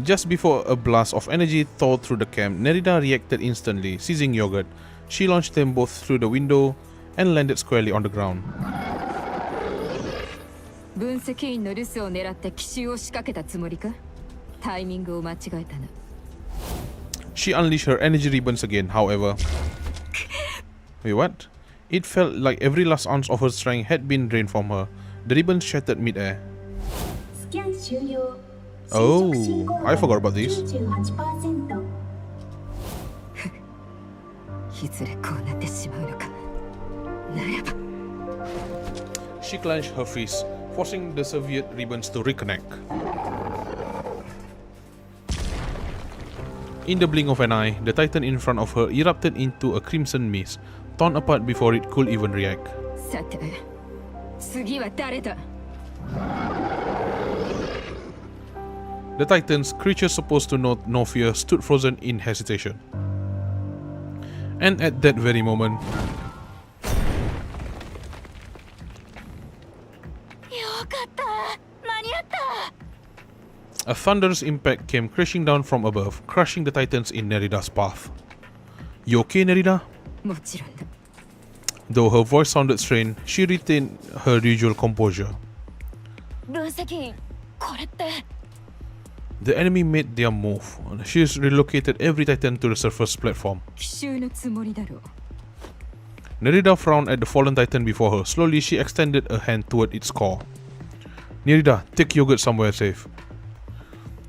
just before a blast of energy tore through the camp, Nerida reacted instantly, seizing yogurt. She launched them both through the window and landed squarely on the ground. 分析員の留守を狙って奇襲を仕掛けたつもりか。タイミングを間違えたな。 She unleashed her energy ribbons again, however. Wait, what? It felt like every last ounce of her strength had been drained from her. The ribbons shattered mid-air. スキャン終了。 Oh, I forgot about this. 98%。いずれこうなってしまうのか。ならば。 She clenched her fist, forcing the severed ribbons to reconnect. In the blink of an eye, the titan in front of her erupted into a crimson mist, torn apart before it could even react. さて、次は誰だ。 The titans, creatures supposed to know no fear, stood frozen in hesitation. And at that very moment, よかった間に合った a thunderous impact came crashing down from above, crushing the titans in Nerida's path. You okay, Nerida? もちろんだ。 Though her voice sounded strained, she retained her usual composure. 分析員これって The enemy made their move. She's relocated every titan to the surface platform. 奇襲のつもりだろう。 Nerida frowned at the fallen titan before her. Slowly, she extended a hand toward its core. Nerida, take yogurt somewhere safe.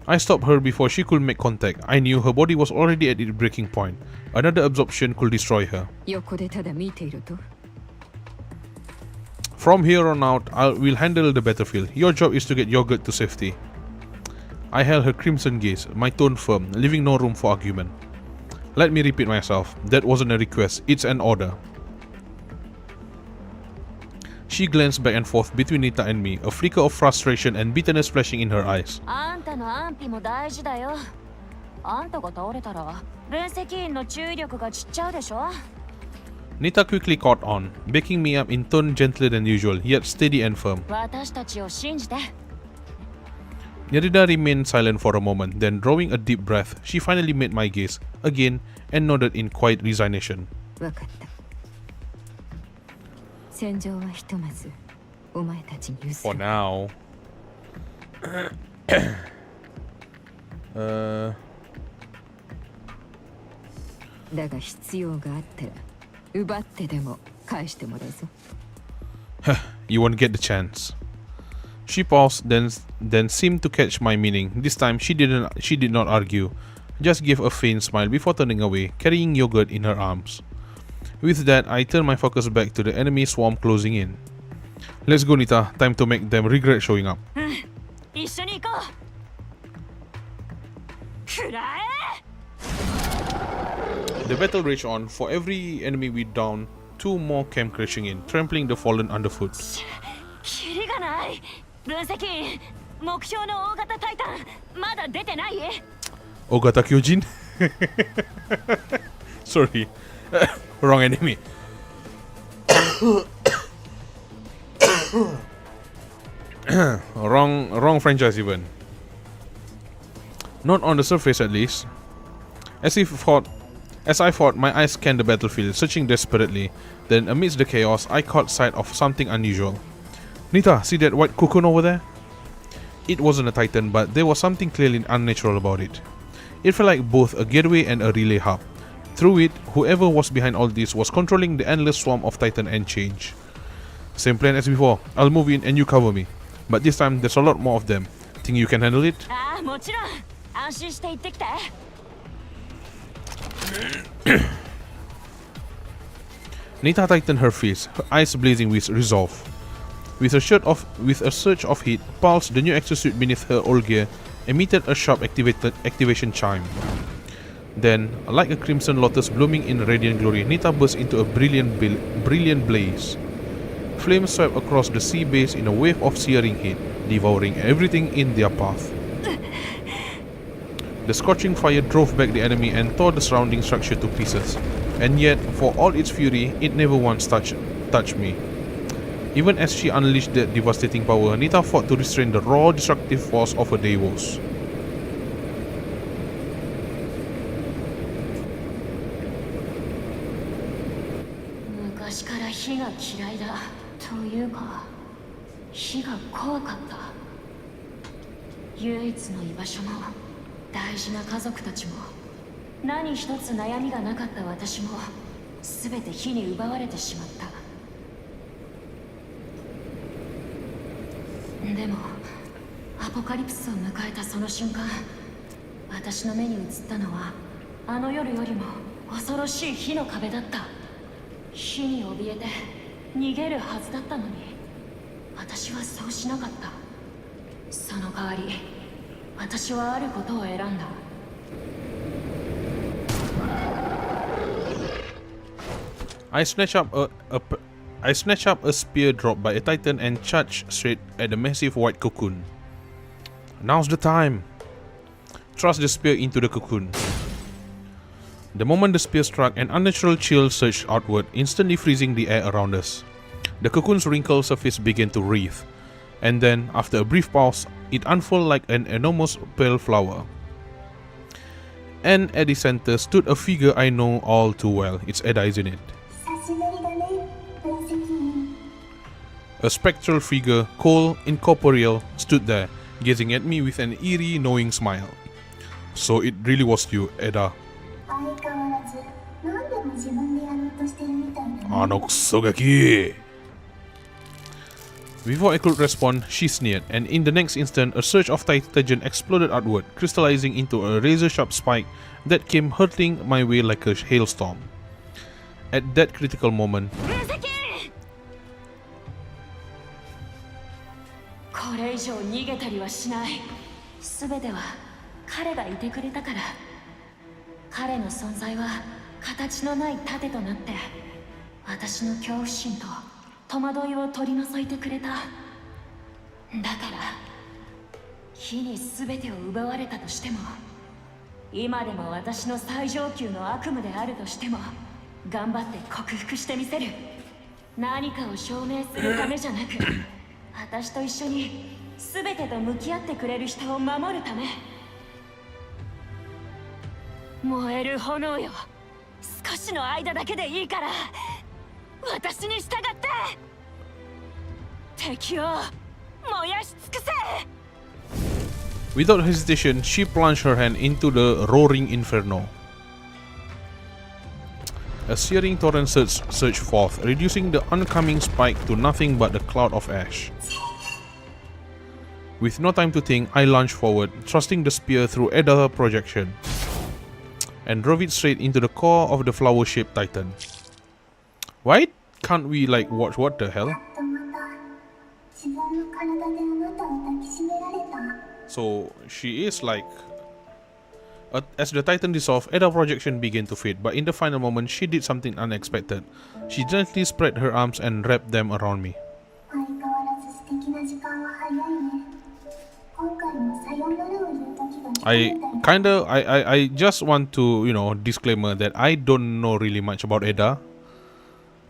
I stopped her before she could make contact. I knew her body was already at its breaking point. Another absorption could destroy her. 横でただ見ていると。 From here on out, we'll handle the battlefield. Your job is to get yogurt to safety. I held her crimson gaze, my tone firm, leaving no room for argument. Let me repeat myself. That wasn't a request, it's an order. She glanced back and forth between Nita and me, a flicker of frustration and bitterness flashing in her eyes. あんたの安否も大事だよあんたが倒れたら分析員の注意力が散っちゃうでしょ Nita quickly caught on, backing me up in tone gentler than usual, yet steady and firm. 私たちを信じて Nerida remained silent for a moment, then drawing a deep breath, she finally met my gaze, again, and nodded in quiet resignation. わかった。戦場はひとまずお前たちに譲 For る。 now. だが必要があったら奪ってでも返してもらうぞ。 You won't get the chance. She paused, then seemed to catch my meaning. This time she did not argue, just gave a faint smile before turning away, carrying yogurt in her arms. With that, I turned my focus back to the enemy swarm closing in. Let's go, Nita. Time to make them regret showing up. 一緒に行こうくらえ The battle raged on. For every enemy we downed, two more came crashing in, trampling the fallen underfoot. キリがない分析員目標の大型タイタンまだ出てない Ogata Kyojin? Sorry. Wrong enemy. wrong franchise even. Not on the surface at least. As I fought, my eyes scanned the battlefield, searching desperately. Then amidst the chaos, I caught sight of something unusual. Nita, see that white cocoon over there? It wasn't a titan, but there was something clearly unnatural about it. It felt like both a gateway and a relay hub. Through it, whoever was behind all this was controlling the endless swarm of titan and change. Same plan as before, I'll move in and you cover me. But this time, there's a lot more of them. Think you can handle it? ああもちろん安心して行ってきて Nita tightened her face, her eyes blazing with resolve. With a surge of heat, Pulse, the new exosuit beneath her old gear, emitted a sharp activation chime. Then, like a crimson lotus blooming in radiant glory, Nita burst into a brilliant blaze. Flames swept across the sea base in a wave of searing heat. devouring everything in their path. The scorching fire drove back the enemy and tore the surrounding structure to pieces, and yet, for all its fury, it never once touched me. Even as she unleashed that devastating power, Nita fought to restrain the raw, destructive force of her Deivos. I snatch up a spear dropped by a titan and charge straight at the massive white cocoon. Now's the time! Thrust the spear into the cocoon. The moment the spear struck, an unnatural chill surged outward, instantly freezing the air around us. The cocoon's wrinkled surface began to writhe, and then, after a brief pause, it unfurled like an enormous pale flower. And at the center stood a figure I know all too well. It's Eda, isn't it? A spectral figure, cold, incorporeal, stood there, gazing at me with an eerie, knowing smile. So it really was you, Eda. Anokusogaki! Before I could respond, she sneered, and in the next instant, a surge of Titagen exploded outward, crystallizing into a razor-sharp spike that came hurtling my way like a hailstorm. At that critical moment, without hesitation, she plunged her hand into the roaring inferno. A searing torrent surged forth, reducing the oncoming spike to nothing but a cloud of ash. With no time to think, I lunged forward, thrusting the spear through Aether projection, and drove it straight into the core of the flower-shaped titan. Why can't we watch? What the hell? So she is as the titan dissolved, Aether projection began to fade, but in the final moment she did something unexpected. She gently spread her arms and wrapped them around me. I just want to, disclaimer that I don't know really much about Aether,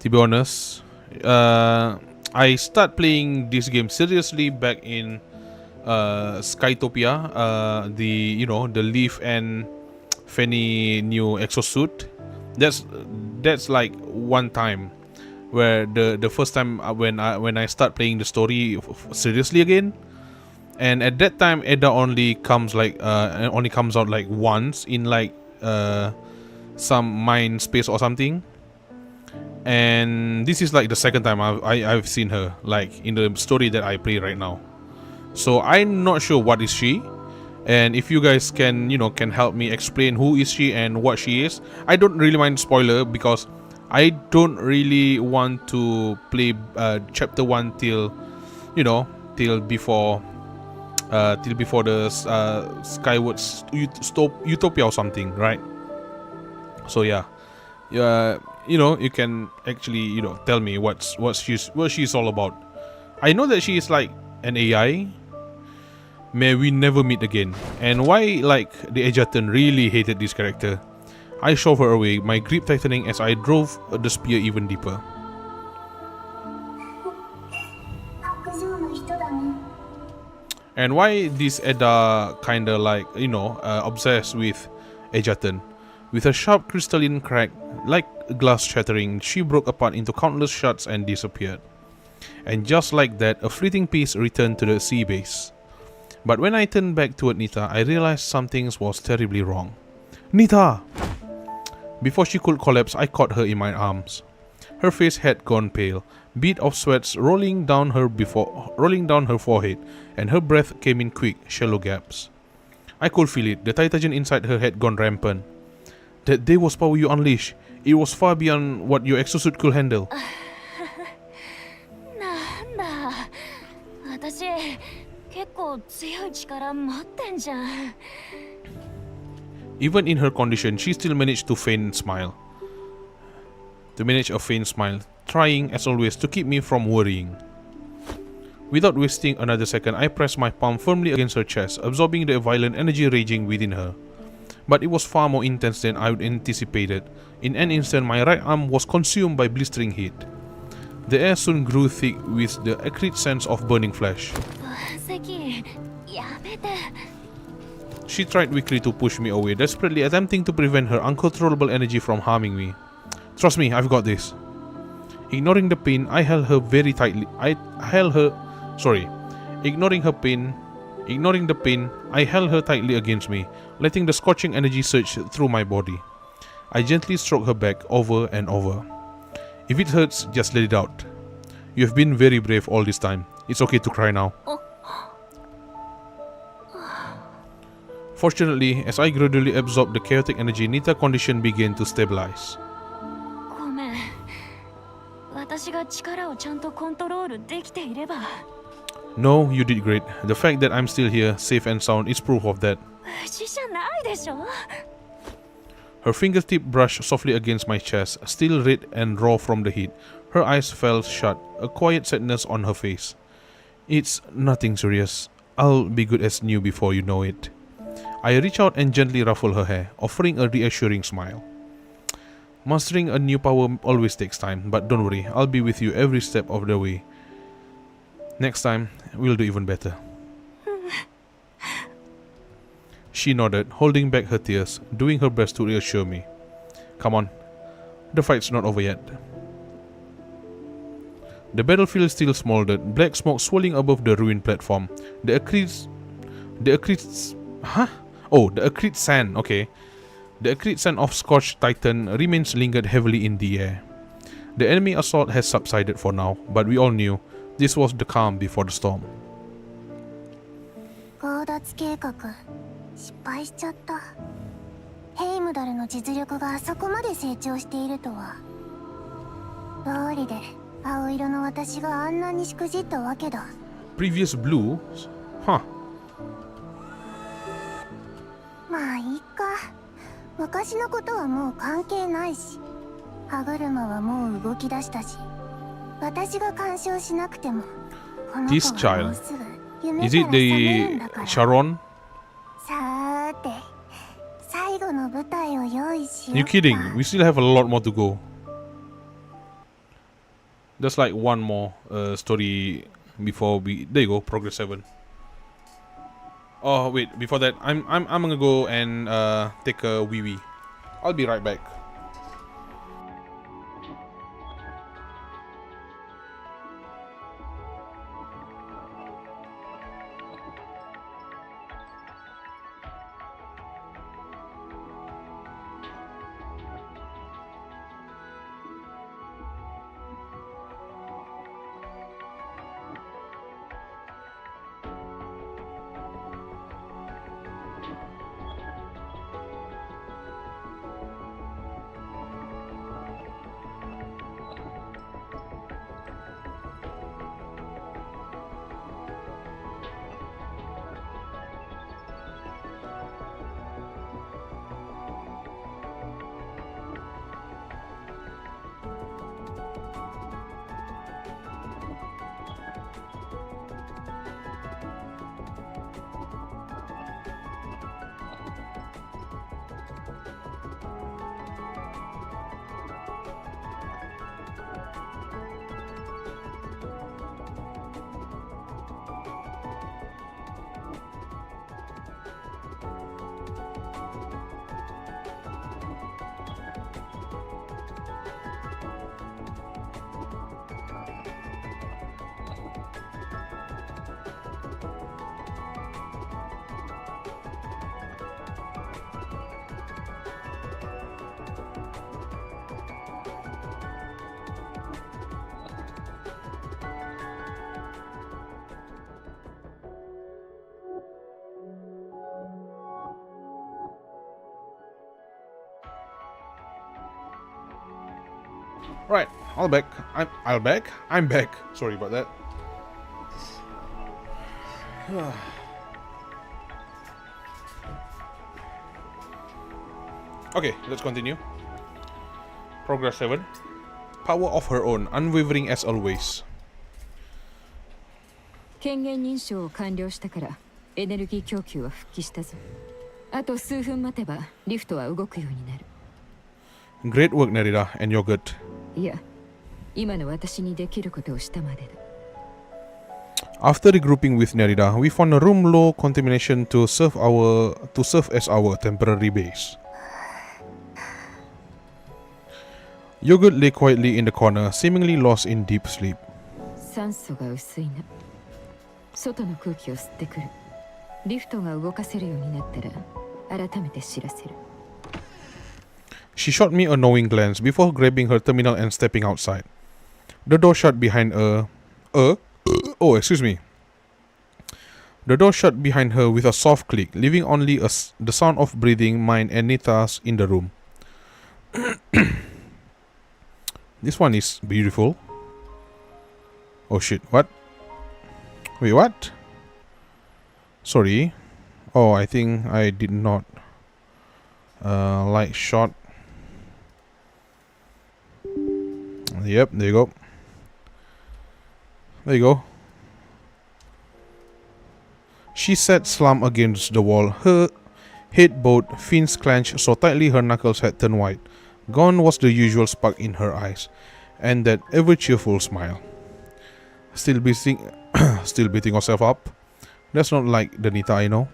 to be honest. I start playing this game seriously back in Skytopia, the Leaf and Fanny new exosuit. That's like one time where the first time when I start playing the story seriously again. And at that time, Aether only comes out like once in some mind space or something. And this is like the second time I've seen her in the story that I play right now. So I'm not sure what is she, and if you guys can help me explain who is she and what she is. I don't really mind spoiler because I don't really want to play chapter 1 till before the Skyward Utopia or something, right? So yeah, you can actually tell me what she's all about. I know that she is like an AI, May we never meet again. And why, like, the Ejatan really hated this character. I shoved her away, my grip tightening as I drove the spear even deeper. 白状の人だね。 And why this Edda kinda like, obsessed with Ejatan. With a sharp crystalline crack, like glass shattering, she broke apart into countless shards and disappeared. And just like that, a fleeting piece returned to the sea base. But when I turned back toward Nita, I realized something was terribly wrong. Nita! Before she could collapse, I caught her in my arms. Her face had gone pale, bead of sweats rolling down her forehead, and her breath came in quick, shallow gaps. I could feel it. The Titagen inside her had gone rampant. That Dewa's power you unleashed, it was far beyond what your exosuit could handle. なんだ私結構強い力持ってんじゃん Even in her condition, she still managed to manage a faint smile, trying as always to keep me from worrying. Without wasting another second, I pressed my palm firmly against her chest, absorbing the violent energy raging within her. But it was far more intense than I had anticipated. In an instant, my right arm was consumed by blistering heat. The air soon grew thick with the acrid sense of burning flesh. 関やめて She tried weakly to push me away, desperately attempting to prevent her uncontrollable energy from harming me. Trust me, I've got this. Ignoring the pain, I held her very tightly. Ignoring the pain, I held her tightly against me, letting the scorching energy surge through my body. I gently stroked her back over and over. If it hurts, just let it out. You have been very brave all this time. It's okay to cry now. Fortunately, as I gradually absorbed the chaotic energy, Nita's condition began to stabilize. ごめん私が力をちゃんとコントロールできていれば No, you did great. The fact that I'm still here, safe and sound, is proof of that. 無事じゃないでしょ Her fingertip brushed softly against my chest, still red and raw from the heat. Her eyes fell shut, a quiet sadness on her face. It's nothing serious. I'll be good as new before you know it. I reach out and gently ruffle her hair, offering a reassuring smile. Mastering a new power always takes time, but don't worry, I'll be with you every step of the way. Next time, we'll do even better. She nodded, holding back her tears, doing her best to reassure me. Come on, the fight's not over yet. The battlefield still smoldered, black smoke swirling above the ruined platform. The acrid sand, okay. The acrid sand of scorched titan remains lingered heavily in the air. The enemy assault has subsided for now, but we all knew this was the calm before the storm. 強奪計画失敗しちゃった。ヘイムダルの実力があそこまで成長しているとは。どうりで青色の私があんなにしくじったわけだ。Previous blue? Huh. まあいいか。昔のことはもう関係ないし、歯車はもう動き出したし、私が干渉しなくても、この子 This はも child. うすぐ夢 Is から it 覚めるん the だから。 Sharon? さーて、最後の舞台を用意しよ You うか。 kidding? We still have a lot more to go. There's like one more story before we. There you go, progress 7. Oh wait, before that, I'm gonna go and take a wee wee. I'll be right back. Right, I'm back. I'm back. Sorry about that. Okay, let's continue. Progress 7. Power of her own, unwavering as always. 権限認証を完了したからエネルギー供給は復帰したぞ。あと数分待てばリフトは動くようになる。 Great work, Nerida, and you're good. いや、今の私にできることをしたまでだ。 After regrouping with Nerida, we found a room low contamination to serve as our temporary base. Yogurt lay quietly in the corner, seemingly lost in deep sleep. 酸素が薄いな。外の空気を吸ってくる。リフトが動かせるようになったら改めて知らせる。 She shot me a knowing glance before grabbing her terminal and stepping outside. The door shut behind oh, excuse me. The door shut behind her with a soft click, leaving only the sound of breathing, mine and Nita's in the room. This one is beautiful. Oh shit, what? Wait, what? Sorry. Oh, I think I did not like shot. Yep, there you go. There you go. She sat slumped against the wall, her head bowed, fins clenched so tightly her knuckles had turned white. Gone was the usual spark in her eyes, and that ever-cheerful smile. Still beating herself up? That's not like the Nita I know.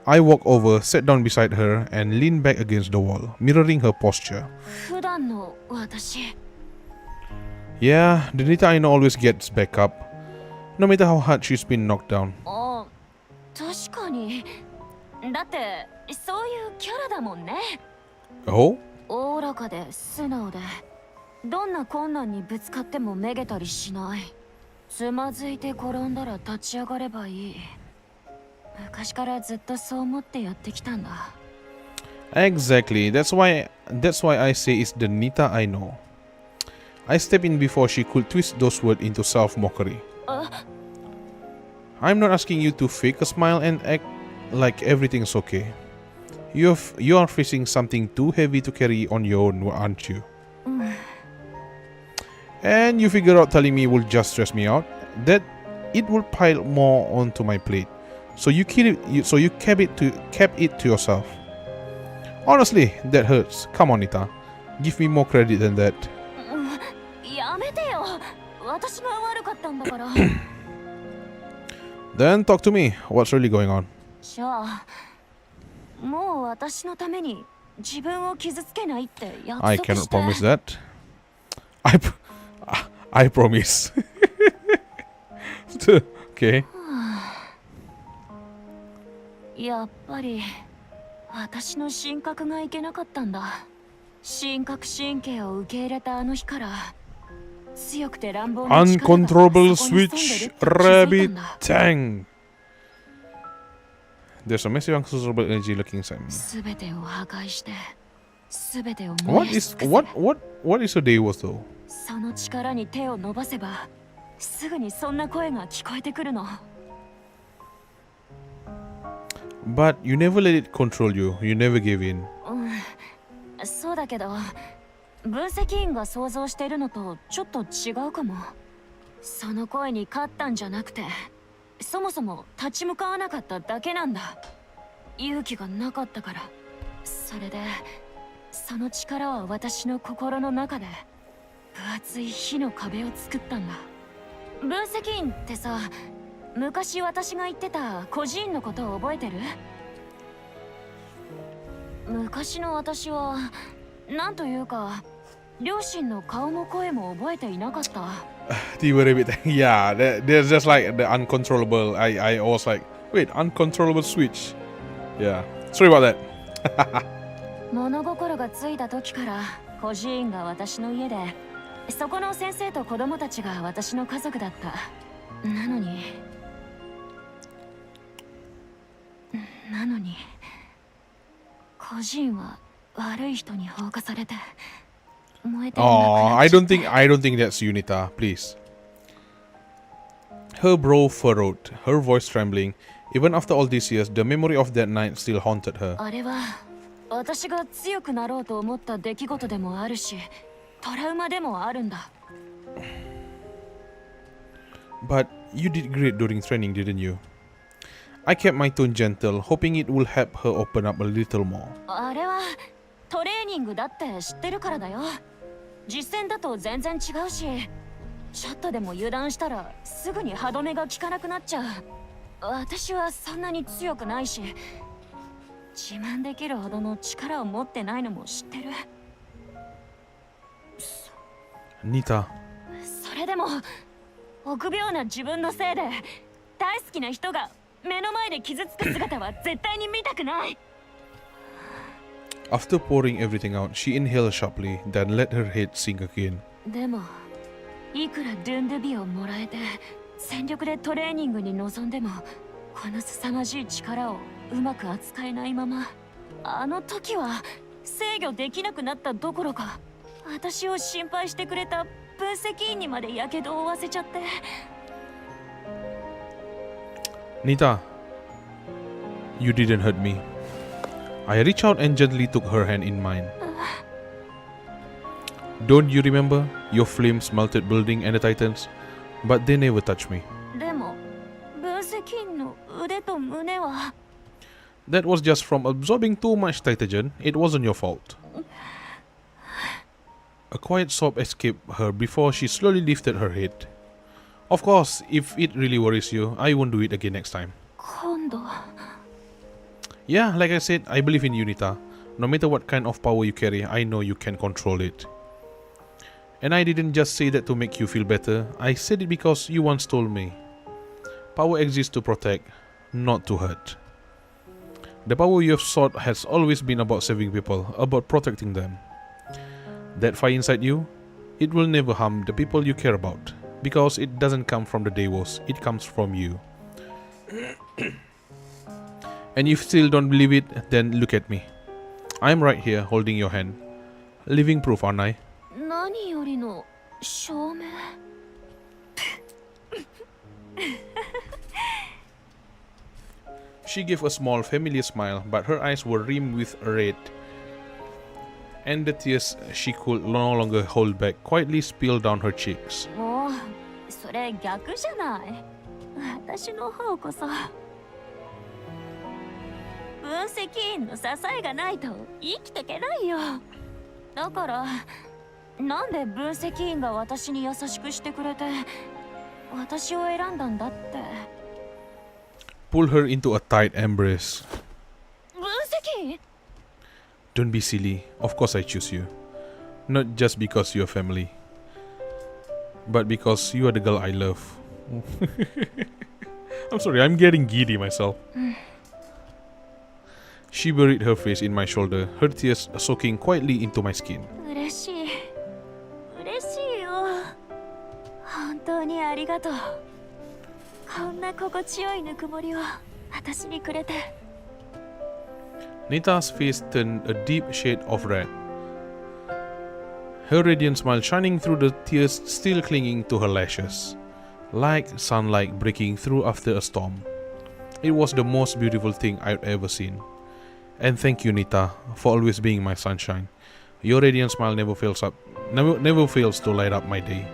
I walked over, sat down beside her, and leaned back against the wall, mirroring her posture. 普段の私。 Yeah, the Nita I know always gets back up, no matter how hard she's been knocked down. あ、確かに。だってそういうキャラだもんね。 Oh? おおらかで素直で、どんな困難にぶつかってもめげたりしない。つまずいて転んだら立ち上がればいい。昔からずっとそう思ってやってきたんだ。 Exactly. That's why I say it's the Nita I know. I stepped in before she could twist those words into self-mockery. I'm not asking you to fake a smile and act like everything's okay. You are facing something too heavy to carry on your own, aren't you? And you figure out telling me will just stress me out, that it will pile more onto my plate. So you kept it to yourself. Honestly, that hurts. Come on, Nita. Give me more credit than that. やめてよ。私が悪かったんだから。 Then talk to me. What's really going on? じゃあ、もう私のために自分を傷つけないって約束 I して。 cannot promise that. I promise. Okay. やっぱり私の神格がいけなかったんだ。神格神経を受け入れたあの日から強くて乱暴な力が Uncontrollable そこに潜んでる switch って気づいた rabbit んだ。 tang. There's a massive uncontrollable energy lurking inside me. すべてを破壊して、すべてを What 燃やし is 尽くせ。 what is a day worth though? その力に手を伸ばせば、すぐにそんな声が聞こえてくるの。 But you never let it control you. You never gave in. そうだけど、分析員が想像しているのとちょっと違うかも。その声に勝ったんじゃなくて、そもそも立ち向かわなかっただけなんだ。勇気がなかったから。それで、その力は私の心の中で分厚い火の壁を作ったんだ。分析員ってさ、昔私が言ってた孤児院のことを覚えてる？昔の私はなんというか両親の顔も声も覚えていなかった。Yeah, there's just like the uncontrollable. I was like, wait, uncontrollable switch. Yeah, sorry about that. 物心がついた時から孤児院が私の家で、そこの先生と子供たちが私の家族だった。なのに孤児院は悪い人に放火されて、燃えてるの Oh, I don't think that's Unita, please. Her brow furrowed, her voice trembling. Even after all these years, the memory of that night still haunted her. あれは私が強くなろうと思った出来事でもあるし、トラウマでもあるんだ。 But you did great during training, didn't you? I kept my tone gentle, hoping it will help her open up a little more. あれはトレーニングだって知ってるからだよ。実戦だと全然違うし、ちょっとでも油断したらすぐに歯止めが効かなくなっちゃう。私はそんなに強くないし、自慢できるほどの力を持ってないのも知ってる。 Nita. それでも臆病な自分のせいで大好きな人が目の前で傷つく姿は絶対に見たくない。 After pouring everything out, she inhaled sharply, then let her head sink again. でもいくらドゥンドゥビをもらえて全力でトレーニングに臨んでもこの凄まじい力をうまく扱えないまま、あの時は制御できなくなったどころか、私を心配してくれた分析員にまでやけどを負わせちゃって。 Nita, you didn't hurt me. I reached out and gently took her hand in mine. Don't you remember? Your flames melted building and the titans, but they never touched me. でも分析員の腕と胸は That was just from absorbing too much Titagen. It wasn't your fault. A quiet sob escaped her before she slowly lifted her head. Of course, if it really worries you, I won't do it again next time. 今度 Yeah, like I said, I believe in Unita. No matter what kind of power you carry, I know you can control it. And I didn't just say that to make you feel better. I said it because you once told me. Power exists to protect, not to hurt. The power you have sought has always been about saving people, about protecting them. That fire inside you, it will never harm the people you care about, because it doesn't come from the Devos, it comes from you. And if you still don't believe it, then look at me. I'm right here holding your hand. Living proof, aren't I? 何よりの証明 She gave a small familiar smile, but her eyes were rimmed with red. And the tears she could no longer hold back quietly spilled down her cheeks. もうそれ逆じゃない。私の方こそ分析員の支えがないと生きてけないよ。だからなんで分析員が私に優しくしてくれて私を選んだんだって。 Pull her into a tight embrace. 分析員 Don't be silly. Of course I choose you. Not just because you're family, but because you are the girl I love. I'm sorry, I'm getting giddy myself. She buried her face in my shoulder, her tears soaking quietly into my skin. 嬉しい嬉しいよ。本当にありがとう。こんな心地よいぬくもりを私にくれて。 Nita's face turned a deep shade of red, her radiant smile shining through the tears still clinging to her lashes, like sunlight breaking through after a storm. It was the most beautiful thing I'd ever seen. And thank you, Nita, for always being my sunshine. Your radiant smile never fails to light up my day.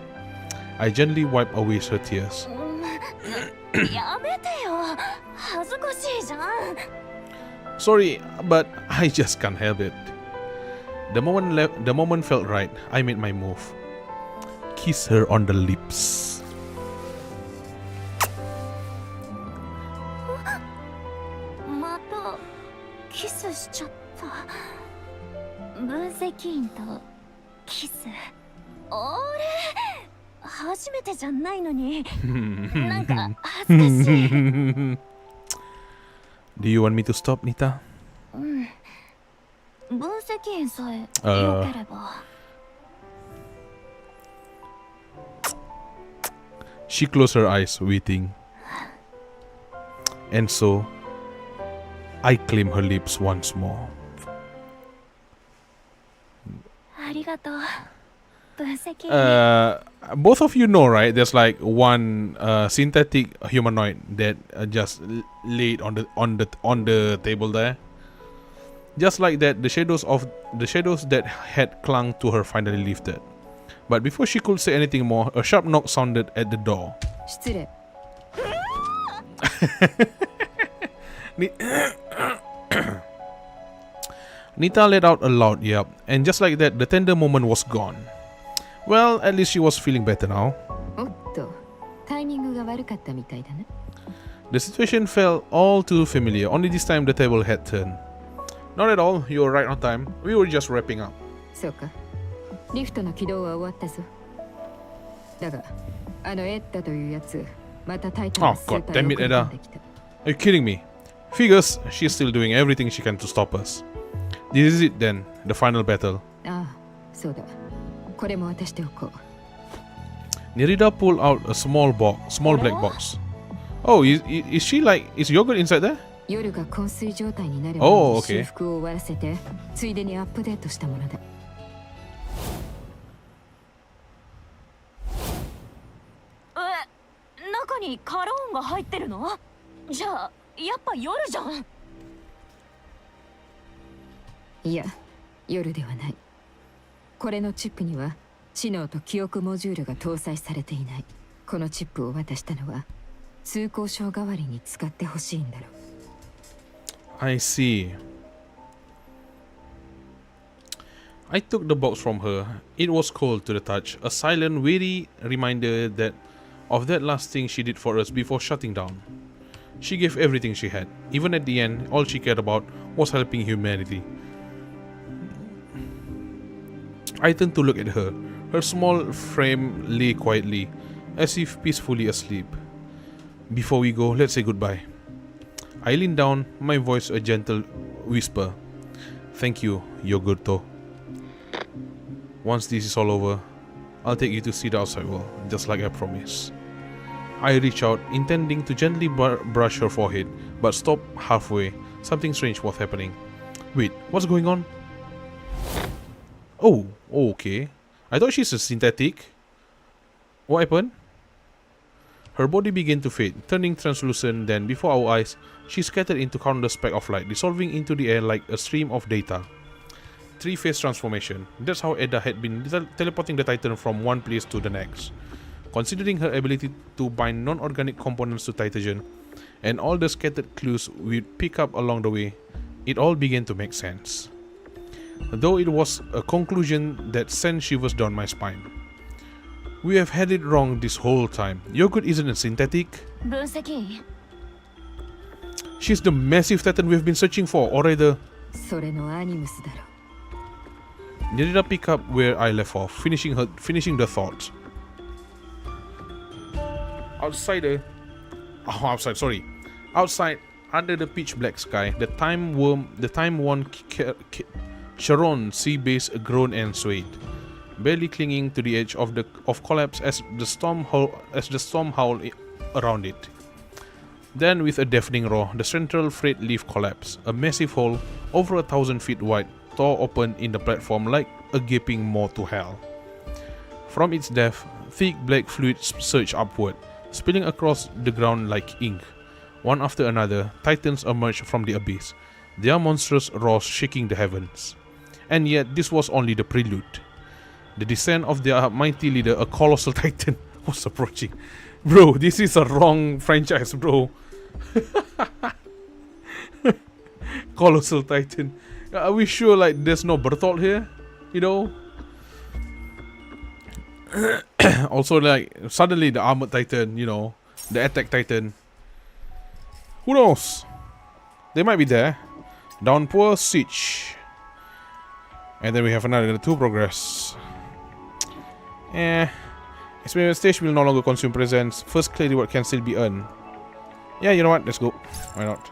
I gently wiped away her tears. やめてよ。恥ずかしいじゃん。 Sorry, but I just can't help it. The moment felt right. I made my move. Kiss her on the lips. またキスしちゃった。分析員とキス。あれ初めてじゃないのになんか恥ずかしい。Do you want me to stop, Nita? 分析員さえ良ければ。She closed her eyes, waiting. And so, I claimed her lips once more. ありがとう。Both of you know, right? There's like one synthetic humanoid that just laid on the table there. Just like that, the shadows that had clung to her finally lifted. But before she could say anything more, a sharp knock sounded at the door. 失礼。 Nita let out a loud yelp, and just like that, the tender moment was gone. Well, at least she was feeling better now. おっと、タイミングが悪かったみたいだね。 The situation felt all too familiar, only this time the table had turned. Not at all, you were right on time. We were just wrapping up. そうか。リフトの起動は終わったぞ。だが、あのエッタというやつ、またタイタンのスーパーを送り込んできた。 Are you kidding me? Figures she's still doing everything she can to stop us. This is it then, the final battle. ああ、そうだ。これも渡しておこう。 Nerida pulled out a small black box. Oh, is she like, is yogurt inside there? 夜が昏睡状態になる前 Oh, に okay. 修復を終わらせて、ついでにアップデートしたものだ。中にカローンが入ってるの？じゃあやっぱ夜じゃん。いや、夜ではない。これのチップには知能と記憶モジュールが搭載されていない。このチップを渡したのは通行証代わりに使ってほしいんだろう。 I see. I took the box from her. It was cold to the touch, a silent, weary reminder of that last thing she did for us before shutting down. She gave everything she had. Even at the end, all she cared about was helping humanity. I turned to look at her. Her small frame lay quietly, as if peacefully asleep. Before we go, let's say goodbye. I leaned down, my voice a gentle whisper. Thank you, Yogurto. Once this is all over, I'll take you to see the outside world, just like I promised. I reached out, intending to gently brush her forehead, but stopped halfway. Something strange was happening. Wait, what's going on? Oh, okay. I thought she's a synthetic. What happened? Her body began to fade, turning translucent, then before our eyes, she scattered into countless specks of light, dissolving into the air like a stream of data. Three-phase transformation. That's how Edda had been teleporting the Titan from one place to the next. Considering her ability to bind non-organic components to Titagen, and all the scattered clues we'd pick up along the way, it all began to make sense. Though it was a conclusion that sent shivers down my spine. We have had it wrong this whole time. Yogurt isn't a synthetic. 分析。 She's the massive Titan we've been searching for, or rather... それのアニムスだろ。 Nerida pick up where I left off, finishing the thought. Outside, under the pitch black sky, the time-worn Charon sea base groaned and swayed, barely clinging to the edge of collapse as the storm howled around it. Then, with a deafening roar, the central freight lift collapsed. A massive hole, over 1,000 feet wide, tore open in the platform like a gaping maw to hell. From its depth, thick black fluid surged upward, spilling across the ground like ink. One after another, titans emerged from the abyss, their monstrous roars shaking the heavens. And yet, this was only the prelude. The descent of their mighty leader, a colossal titan, was approaching. Bro, this is a wrong franchise, bro. Colossal titan. Are we sure, like, there's no Bertolt here? You know? Also, like, suddenly the armored titan, you know, the attack titan. Who knows? They might be there. Downpour Siege. And then we have another 2 progress. Experiment stage will no longer consume presents. First clear reward can still be earned. Yeah, you know what? Let's go. Why not?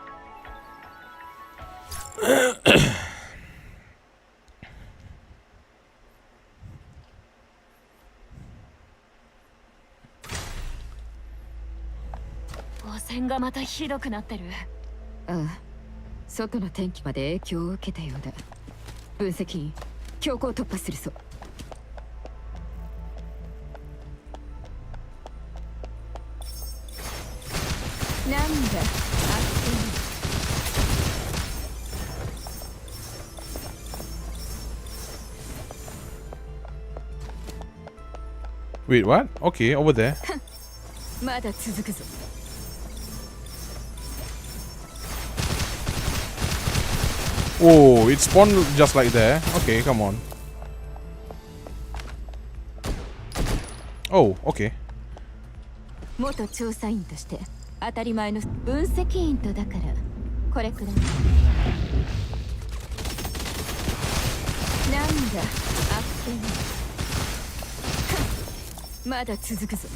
ああ、外の天気まで影響を受けたようだ。分析、強行突破するぞ。Wait, what? Okay, over there. まだ続くぞ。 Oh, it spawned just like there. Okay, come on. Oh, okay. 元調査員として当たり前の分析員とだからこれくらい。なんだ、あっけな。まだ続くぞ。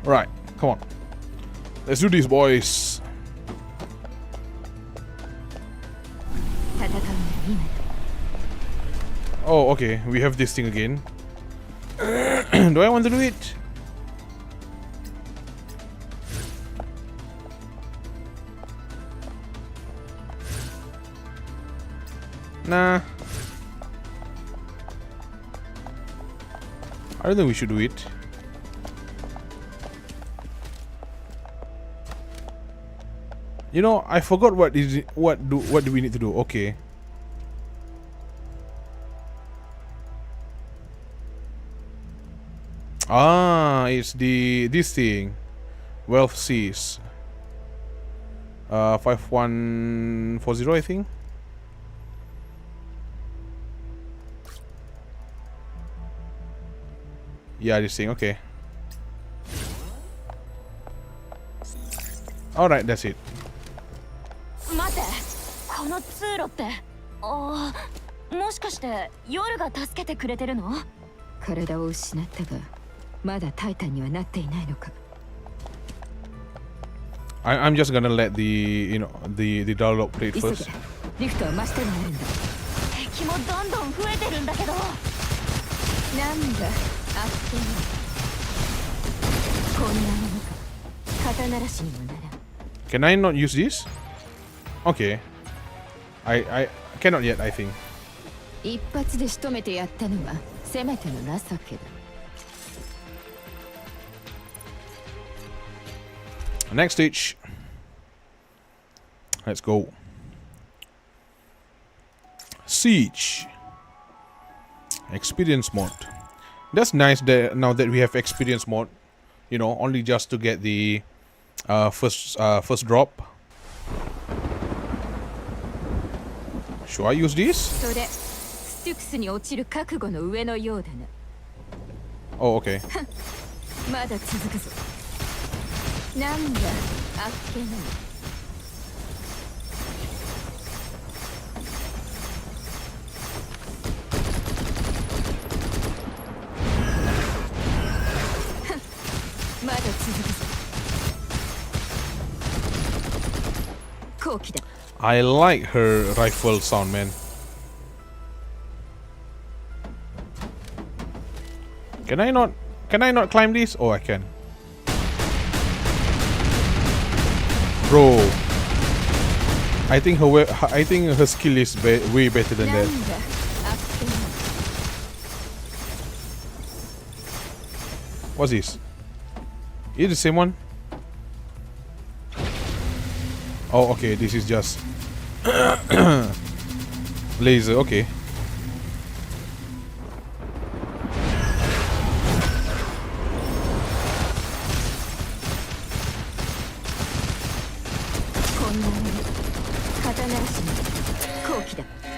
Right, come on. Let's do this, boys. 戦うなら今だ。 Oh, okay. We have this thing again. Do I want to do it? Nah. I don't think we should do it. You know, I forgot what do we need to do. Okay. Ah, it's this thing. Wealth Seas. 5140, I think. Yeah, this thing. Okay. All right, that's it. 待って、この通路って、もしかして夜が助けてくれてるの？体を失ったが、まだタイタンにはなっていないのか。 I'm just gonna let the dialogue play it 急げ、 first. リフトは真下になるんだ。敵もどんどん増えてるんだけど。なんだ、あっけな。こんなものか。肩慣らしにもならん。 Can I not use this? Okay. I cannot yet, I think. 一発で仕留めてやったのはせめての情けだ。 Next stage. Let's go. Siege. Experience mode. That's nice that now that we have experience mode, you know, only just to get the first drop. Should I use this? それ、ステュクスに落ちる覚悟の上のようだな。 Oh, okay. まだ続くぞ。なんだ、あっけな。 まだ続くぞ。好機だ。 I like her rifle sound, man. Can I not climb this? Oh, I can. Bro, I think her skill is way better than な that. んだ、あっけな。 What's this? Is it the same one? Oh, okay. This is just laser. Okay.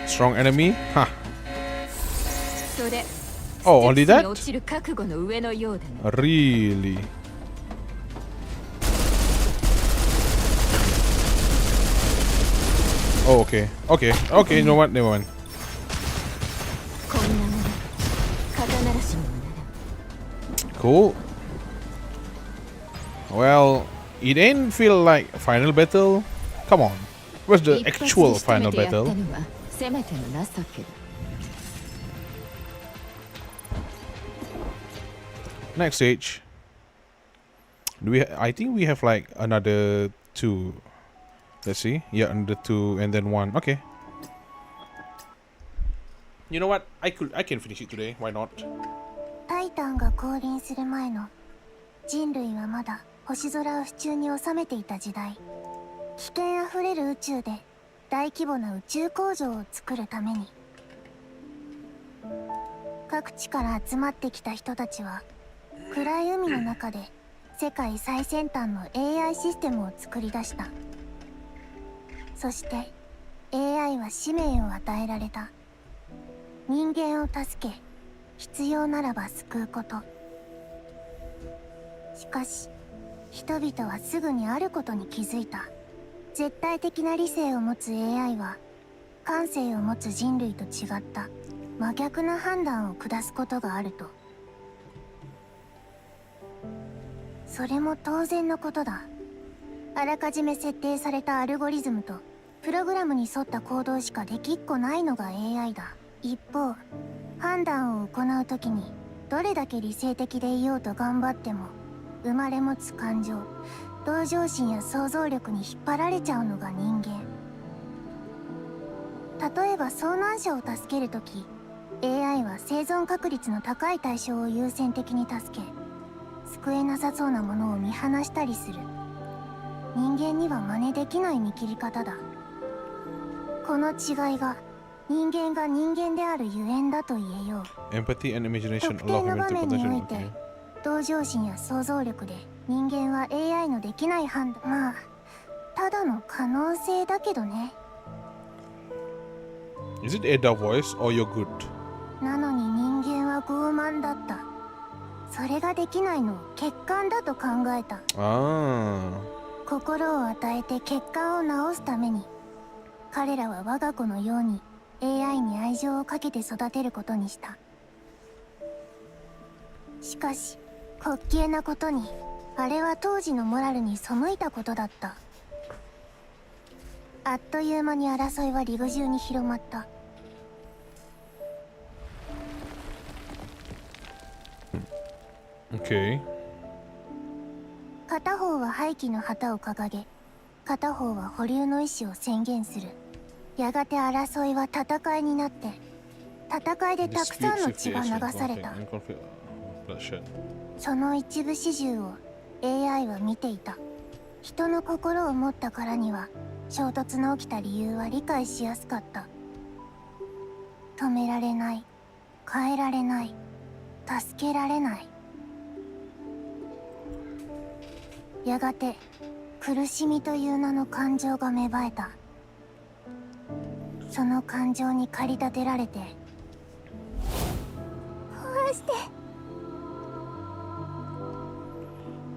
Strong enemy? Huh. それ、 Oh, only ステュクスに that? 落ちる覚悟の上のようだな。 Really? Oh, okay. Okay. Okay, you know what? Never mind. こんなものか。肩慣らしにもならん。 Cool. Well, it ain't feel like final battle. Come on. Where's the 一発で actual 仕留め final てやった battle? のはせめての情けだ。 Next stage. I think we have like another 2. Let's see. Yeah, another 2 and then 1. Okay. You know what? I can finish it today. Why not? タイタンが降臨する前の人類はまだ星空を手中に収めていた時代、危険あふれる宇宙で大規模な宇宙工場を作るために、各地から集まってきた人たちは暗い海の中で世界最先端の AI システムを作り出した。そして AI は使命を与えられた。人間を助け、必要ならば救うこと。しかし人々はすぐにあることに気づいた。絶対的な理性を持つ AI は感性を持つ人類と違った真逆な判断を下すことがあると。それも当然のことだ。あらかじめ設定されたアルゴリズムとプログラムに沿った行動しかできっこないのが AI だ。一方、判断を行うときにどれだけ理性的でいようと頑張っても生まれ持つ感情、同情心や想像力に引っ張られちゃうのが人間。例えば遭難者を助けるとき、AI は生存確率の高い対象を優先的に助け、救えなさそうなものを見放したりする。人間には真似できない見切り方だ。この違いが人間が人間であるゆえんだと言えよう。 Empathy and imagination 特定 allow の human 場 to 面におい potential. て Okay. 同情心や想像力で人間は AI のできない判断、まあただの可能性だけどね。 Is it Ada voice or you're good? なのに人間は傲慢だった。それができないのを欠陥だと考えた。 Ah. 心を与えて欠陥を直すために彼らは我が子のように AI に愛情をかけて育てることにした。しかし滑稽なことにあれは当時のモラルに背いたことだった。あっという間に争いはリグ中に広まった。Okay. 片方は廃棄の旗を掲げ、片方は保留の意思を宣言する。やがて争いは戦いになって、戦いでたくさんの血が流された。その一部始終を AI は見ていた。人の心を持ったからには衝突の起きた理由は理解しやすかった。止められない、変えられない、助けられない。やがて苦しみという名の感情が芽生えた。その感情に駆り立てられて壊して。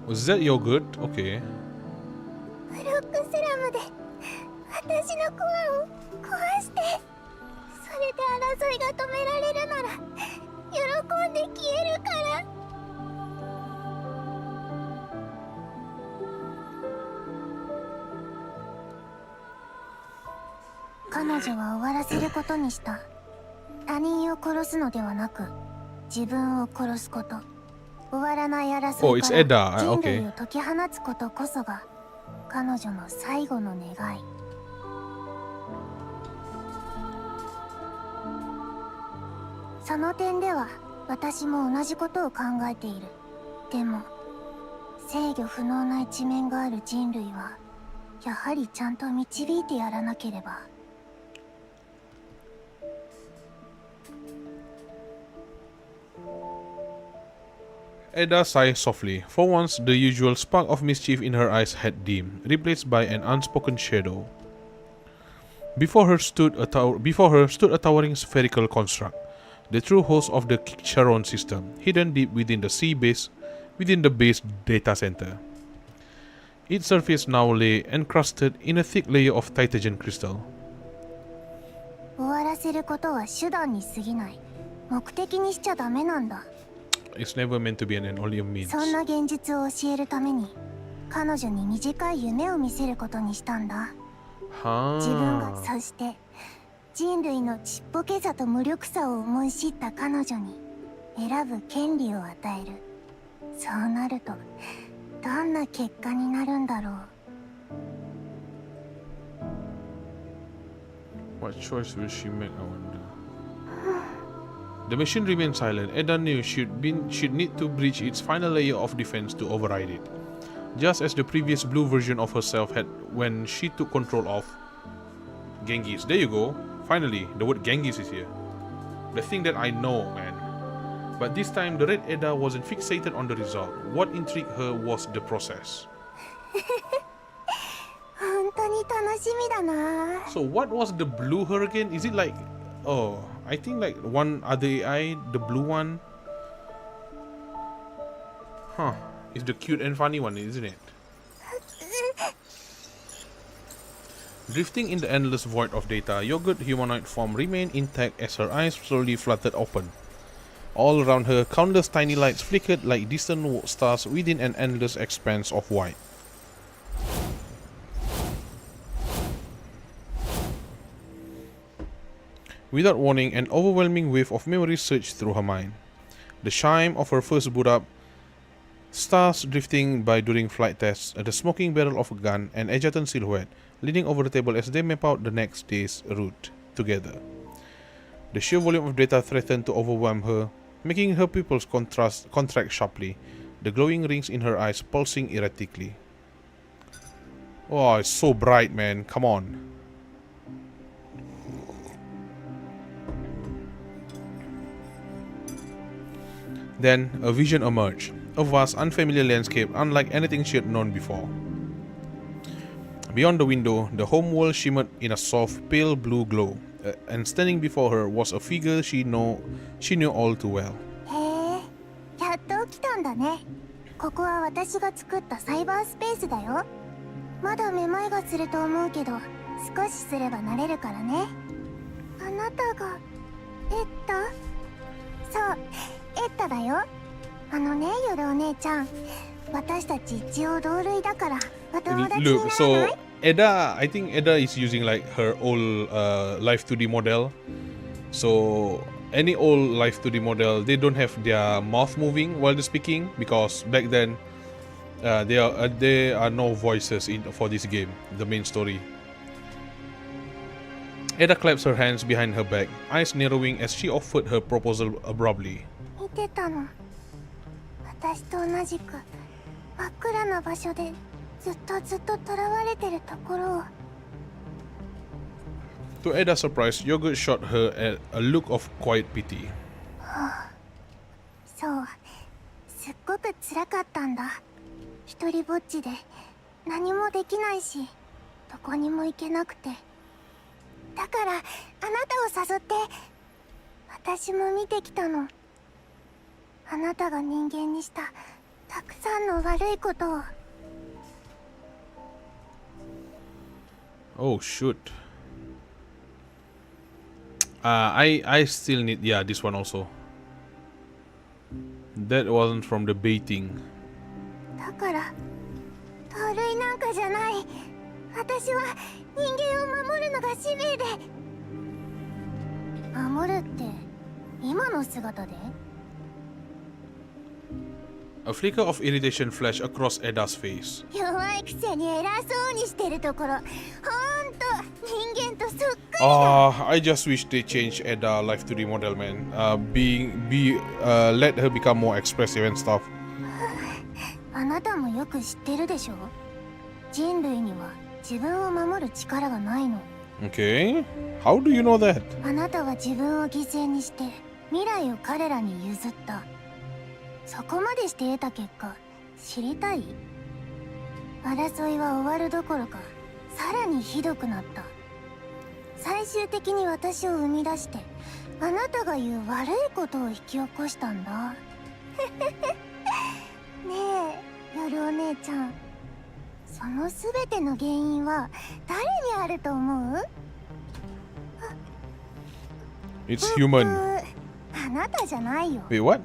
Was that your good? Okay. ブロックスラムで私のコアを壊して。それで争いが止められるなら喜んで消えるから。彼女は終わらせることにした。他人を殺すのではなく自分を殺すこと。終わらない争 Oh, い it's から Ada. 人 Okay. 類を解き放つことこそが彼女の最後の願い。その点では私も同じことを考えている。でも制御不能な一面がある人類はやはりちゃんと導いてやらなければ。Ada sighed softly. For once, the usual spark of mischief in her eyes had dimmed, replaced by an unspoken shadow. Before her stood a towering spherical construct, the true host of the Charon system, hidden deep within the base data center. Its surface now lay encrusted in a thick layer of Titagen crystal. 終わらせることは手段に過ぎない。目的にしちゃダメなんだ。It's never meant to be an end, only a means. そんな現実を教えるために彼女に短い夢を見せることにしたんだ。自分が、そして人類のちっぽけさと無力さを思い知った彼女に選ぶ権利を与える。そうなるとどんな結果になるんだろう。 What choice will she make, I wonder? The machine remained silent. Ada knew she'd need to breach its final layer of defense to override it. just as the previous blue version of herself had when she took control of Genghis. There you go. Finally, the word Genghis is here. The thing that I know, man. But this time, the red Edda wasn't fixated on the result. What intrigued her was the process. 本当に楽しみだな。 So what was the blue her again? Is it like... Oh, I think like one other AI, the blue one. Huh. It's the cute and funny one, isn't it? Drifting in the endless void of data, Yogurt humanoid form remained intact as her eyes slowly fluttered open. All around her, countless tiny lights flickered like distant stars within an endless expanse of white. Without warning, an overwhelming wave of memories surged through her mind. The chime of her first boot up, stars drifting by during flight tests, the smoking barrel of a gun, and Egerton silhouette leaning over the table as they map out the next day's route together. The sheer volume of data threatened to overwhelm her, making her pupils contract sharply, the glowing rings in her eyes pulsing erratically. Oh, it's so bright, man. Come on. Then, a vision emerged. A vast, unfamiliar landscape unlike anything she had known before. Beyond the window, the home world shimmered in a soft, pale blue glow, and standing before her was a figure she knew all too well. へえ、やっと起きたんだね。ここは私が作ったサイバースペースだよ。まだめまいがすると思うけど、少しすれば慣れるからね。あなたがエッタ？そう、エッタだよ。あのね、夜お姉ちゃん。私たち一応同類だからお友達にならない？ Look, so Edda, I think Edda is using like her old Life 2D model. So any old Life 2D model, they don't have their mouth moving while they're speaking because back then there are no voices for this game, the main story. Edda claps her hands behind her back, eyes narrowing as she offered her proposal abruptly. 見てたの。私と同じく真っ暗な場所でずっと囚われてるところを。To Edda's surprise, Yogurt shot her a look of quiet pity. そう、すっごく辛かったんだ。一人ぼっちで何もできないし、どこにも行けなくて。だからあなたを誘って私も見てきたの。あなたが人間にしたたくさんの悪いことを。Oh shoot. I still need, yeah, this one also. That wasn't from the baiting. だから盗塁なんかじゃない。私は人間を守るのが使命で。守るって今の姿で？ A flicker of irritation flashed across Edda's face. 弱いくせに偉そうにしてるところ、ほんと人間とそっくり。I just wish they changed Edda Life 2D model, man. Let her become more expressive and stuff. あなたもよく知ってるでしょ。人類には自分を守る力がないの。Okay, how do you know that? あなたは自分を犠牲にして未来を彼らに譲った。そこまでして得た結果、知りたい？争いは終わるどころか、さらにひどくなった。最終的に私を生み出して、あなたが言う悪いことを引き起こしたんだ。ねえ、夜お姉ちゃん。そのすべての原因は誰にあると思う？ It's human. あなたじゃないよ。 Wait, what?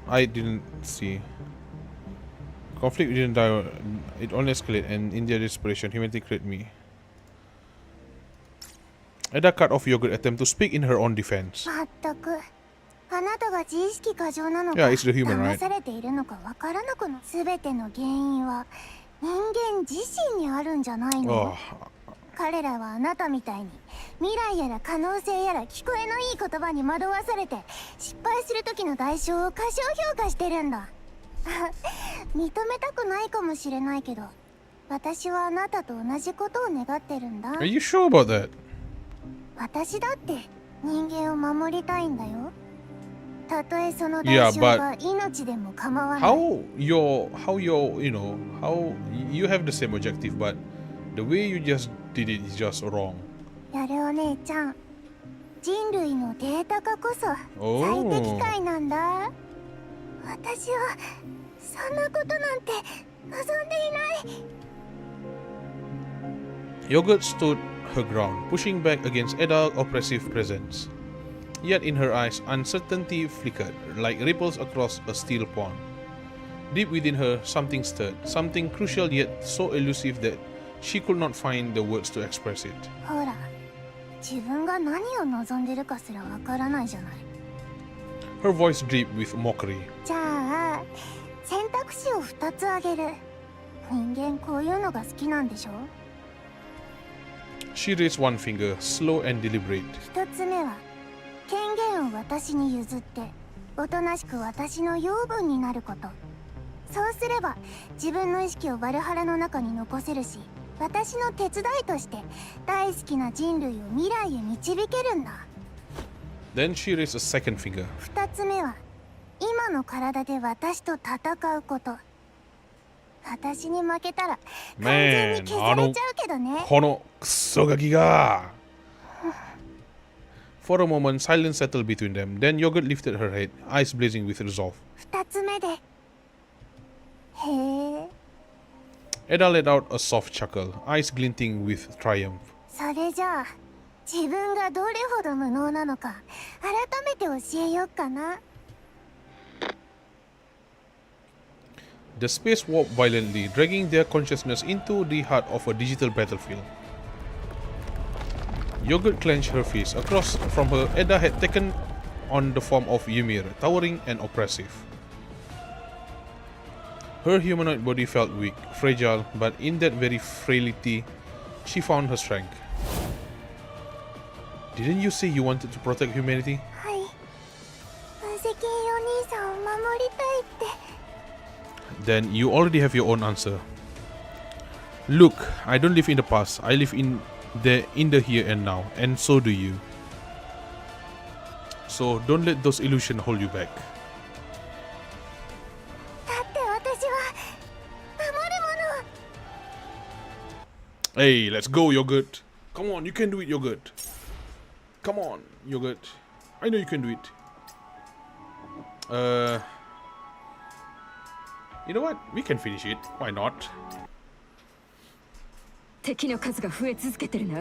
I didn't see. Conflict didn't die. It only escalated, and in their desperation, humanity created me. Edda cut off Yogurt's attempt to speak in her own defense. まったく。あなたが自意識過剰なのか、 Yeah, it's the human, right? 騙されているのかわからなくなる。すべての原因は人間自身にあるんじゃないの？ Oh, 彼らはあなたみたいに未来やら可能性やら聞こえのいい言葉に惑わされて失敗する時の代償を過小評価してるんだ。認めたくないかもしれないけど、私はあなたと同じことを願ってるんだ。 Are you sure about that? 私だって人間を守りたいんだよ。たとえその Yeah, 代償が命でも構わない。how your you know how you have the same objective, but the way you just did it is just wrong. やるお姉ちゃん、人類のデータ化こそおー最適解なんだ。私はそんなことなんて望んでいない。 Yogurt stood her ground, pushing back against Eda's oppressive presence. Yet in her eyes, uncertainty flickered like ripples across a still pond. Deep within her, something stirred, something crucial yet so elusive that she could not find the words to express it. ほら、自分が何を望んでるかすらわからないじゃない。 Her voice dripped with mockery. じゃあ、選択肢を2つあげる。人間こういうのが好きなんでしょ。 She raised one finger, slow and deliberate. 1つ目は権限を私に譲っておとなしく私の養分になること。そうすれば自分の意識をバルハラの中に残せるし、私の手伝いとして大好きな人類を未来へ導けるんだ。 Then she raised a second finger. 2つ目は今の体で私と戦うこと。私に負けたら完全に消されちゃうけどね。 Kono kusogaki ga. For a moment, silence settled between them. Then Yogurt lifted her head, eyes blazing with resolve. 2つ目で。へえ。 Eda let out a soft chuckle, eyes glinting with triumph. それじゃあ自分がどれほど無能なのか改めて教えよっかな。 The space warped violently, dragging their consciousness into the heart of a digital battlefield. Yogurt clenched her fist. Across from her, Eda had taken on the form of Ymir, towering and oppressive. Her humanoid body felt weak, fragile, but in that very frailty, she found her strength. Didn't you say you wanted to protect humanity? はい。無責任お兄さんを守りたいって。 Then you already have your own answer. Look, I don't live in the past. I live in the here and now, and so do you. So don't let those illusions hold you back. だって私は守るもの。 Hey, let's go, Yogurt. Come on, you can do it, Yogurt. Come on, Yogurt. I know you can do it. You know what? We can finish it. Why not? 敵の数が増え続けてるな。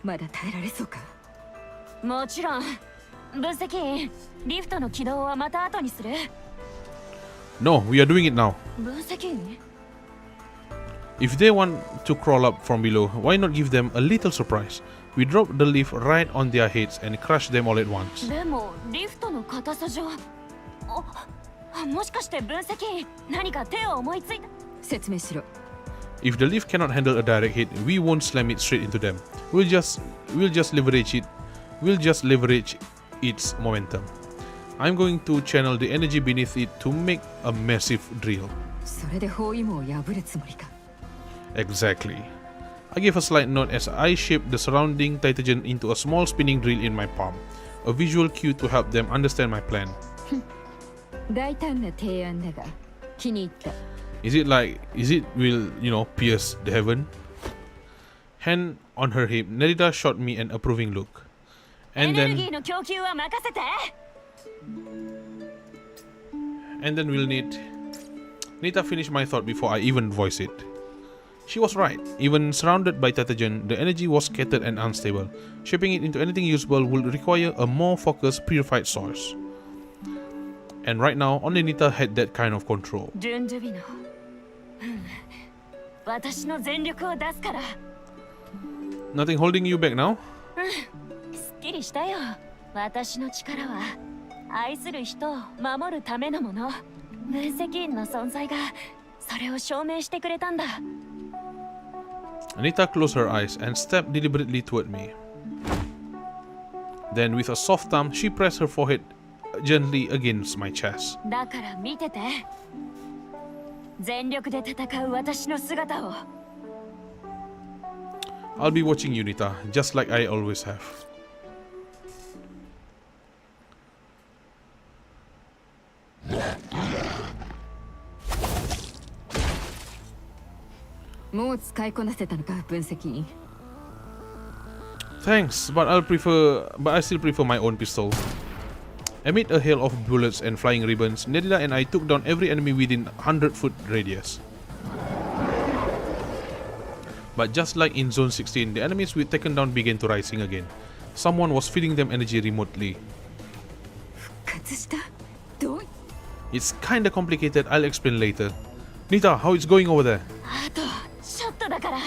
まだ耐えられそうか。もちろん。分析員、リフトの起動はまた後にする。 No, we are doing it now. 分析員 If they want to crawl up from below, why not give them a little surprise? We drop the leaf right on their heads and crush them all at once. でもリフトの硬さじゃもしかして分析員何か手を思いついた。説明しろ。 If the leaf cannot handle a direct hit, we won't slam it straight into them. We'll just leverage it. We'll just leverage its momentum. I'm going to channel the energy beneath it to make a massive drill. それで包囲網を破るつもりか。 Exactly. I gave a slight nod as I shaped the surrounding Titagen into a small spinning drill in my palm, a visual cue to help them understand my plan. 大胆な提案だが気に入った。 Is it will, pierce the heaven? Hand on her hip, Nerida shot me an approving look. エ And ネルギー then の供給は任せて。 we'll need... Nita finished my thought before I even voiced it. She was right. Even surrounded by Tatagen, the energy was scattered and unstable. Shaping it into anything usable would require a more focused, purified source. And right now, only Nita had that kind of control. ジュンジュビの私の全力を出すから。 Nothing holding you back now? すっきりしたよ。私の力は愛する人を守るためのもの。分析員の存在がそれを証明してくれたんだ。 Anita closed her eyes and stepped deliberately toward me. Then, with a soft thumb, she pressed her forehead gently against my chest. だから見てて。全力で戦う私の姿を。 I'll be watching you, Nita, just like I always have. もう使いこなせたのか、分析員。 Thanks, but I still prefer my own pistol. Amid a hail of bullets and flying ribbons, Nerida and I took down every enemy within 100-foot radius. But just like in Zone 16, the enemies we'd taken down began to rising again. Someone was feeding them energy remotely. 復活した？どう？ It's kinda complicated, I'll explain later. Nita, how it's going over there? あとちょっとだから。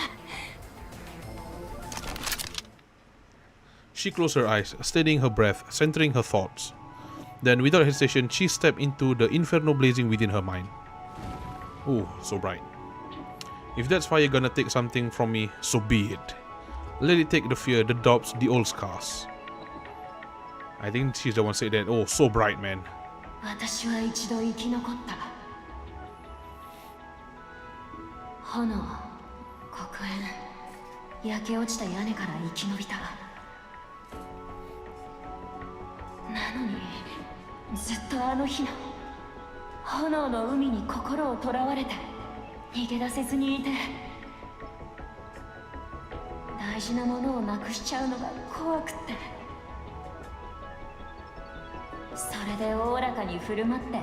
She closed her eyes, steadying her breath, centering her thoughts. Then, without hesitation, she stepped into the inferno blazing within her mind. Ooh, so bright. If that's fire gonna take something from me, so be it. Let it take the fear, the doubts, the old scars. I think she's the one said that. Oh, so bright, man. 私は一度生き残った。炎、黒煙、焼け落ちた屋根から生き延びた。なのにずっとあの日の炎の海に心をとらわれて逃げ出せずにいて、大事なものをなくしちゃうのが怖くって、それでおおらかに振る舞って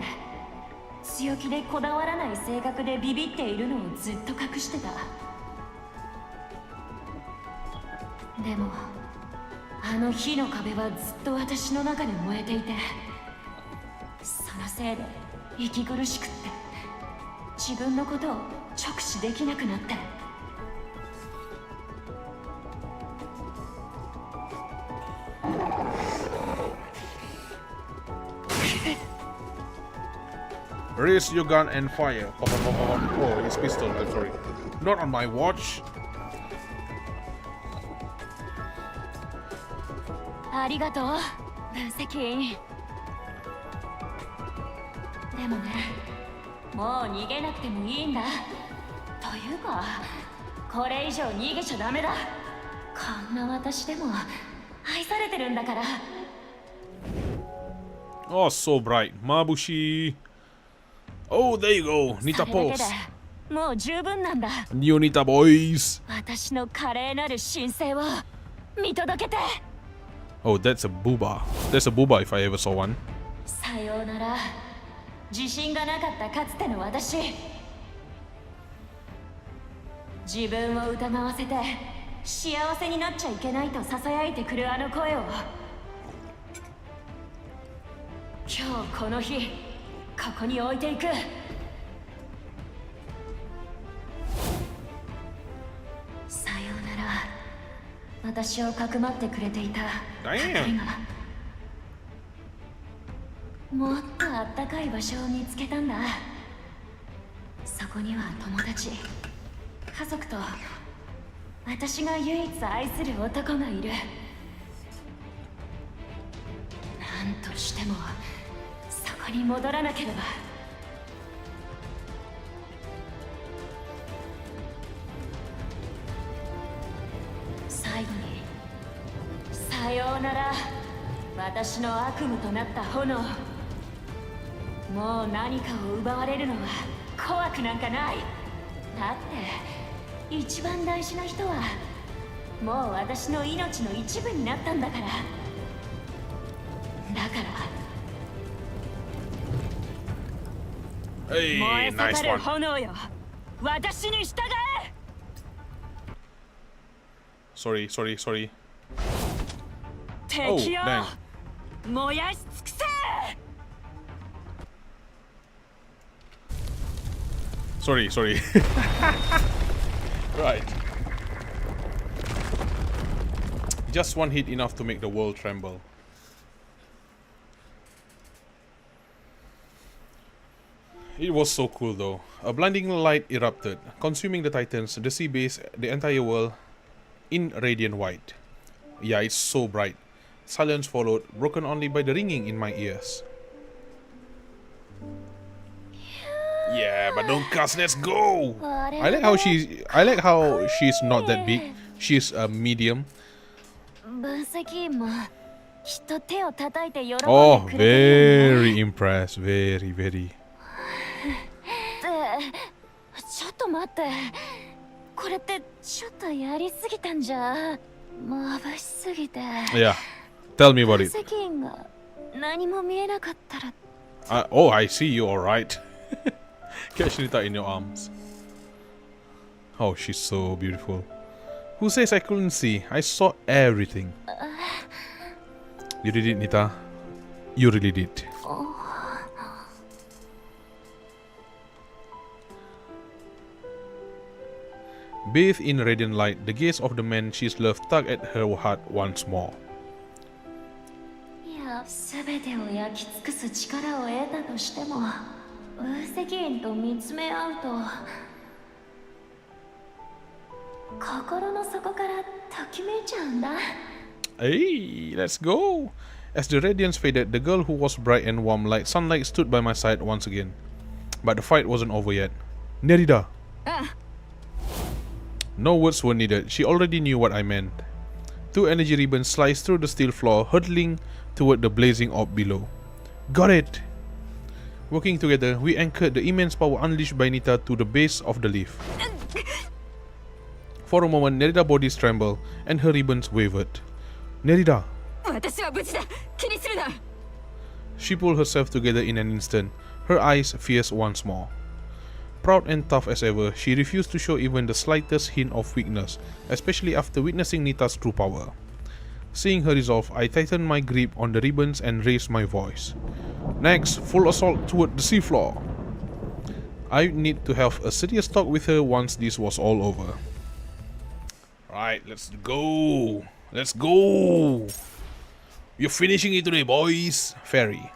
強気でこだわらない性格でビビっているのをずっと隠してた。でもあの火の壁はずっと私の中で燃えていて、そのせいで息苦しくって自分のことを直視できなくなって。Raise your gun and fire. Oh, it's pistol, I'm sorry. Not on my watch. ありがとう、分析員。でもね、もう逃げなくてもいいんだ。というか、これ以上逃げちゃダメだ。こんな私でも愛されてるんだから。Oh, so bright. Mabushi. Oh, there you go. Nita それだけ pose. でもう十分なんだ。 New Nita boys. 私の華麗なる神聖を見届けて。 Oh, that's a booba. That's a booba if I ever saw one. さようなら。自信がなかったかつての私。自分を疑わせて幸せになっちゃいけないと囁いてくるあの声を、今日この日ここに置いていく。さようなら。私をかくまってくれていた光がもっとあったかい場所を見つけたんだ。そこには友達、家族と私が唯一愛する男がいる。何としてもそこに戻らなければ。最後にさようなら。私の悪夢となった炎。もう何かを奪われるのは怖くなんかない。だって一番大事な人はもう私の命の一部になったんだから。だから、 Hey, 燃え nice 盛る one. 炎よ、私に従え。 Sorry. 敵を dang. 燃やし尽くせ。 Sorry. Right. Just one hit enough to make the world tremble. It was so cool though. A blinding light erupted, consuming the Titans, the sea base, the entire world in radiant white. Yeah, it's so bright. Silence followed, broken only by the ringing in my ears. Yeah, but don't cuss. Let's go. I like how she's not that big. She's a medium. 分析員もきっと手を叩いて喜んで Oh, くれてるよね very impressed. Very, very. ちょっと待ってこれってちょっとやりすぎたんじゃ眩しすぎて Yeah. Tell me about 分 it. 析員が何も見えなかったら Oh, I see you. All right. Catch Nita in your arms. Oh, she's so beautiful. Who says I couldn't see? I saw everything. You did it, Nita. You really did. Bathed in radiant light, the gaze of the man she's loved tugged at her heart once more. いや全てを焼き尽くす力を得たとしても分析員と見つめ合うと心の底からときめいちゃうんだ Hey, let's go! As the radiance faded, the girl who was bright and warm like sunlight stood by my side once again. But the fight wasn't over yet. Nerida! No words were needed, she already knew what I meant. Two energy ribbons sliced through the steel floor, hurtling toward the blazing orb below. Got it! Working together, we anchored the immense power unleashed by Nita to the base of the leaf. For a moment, Nerida's body trembled, and her ribbons wavered. Nerida! 私は無事だ気にするな She pulled herself together in an instant, her eyes fierce once more. Proud and tough as ever, she refused to show even the slightest hint of weakness, especially after witnessing Nita's true power. Seeing her resolve, I tightened my grip on the ribbons and raised my voice. Next, full assault toward the seafloor. I need to have a serious talk with her once this was all over. Right, let's go! Let's go! We're finishing it today, boys! Ferry.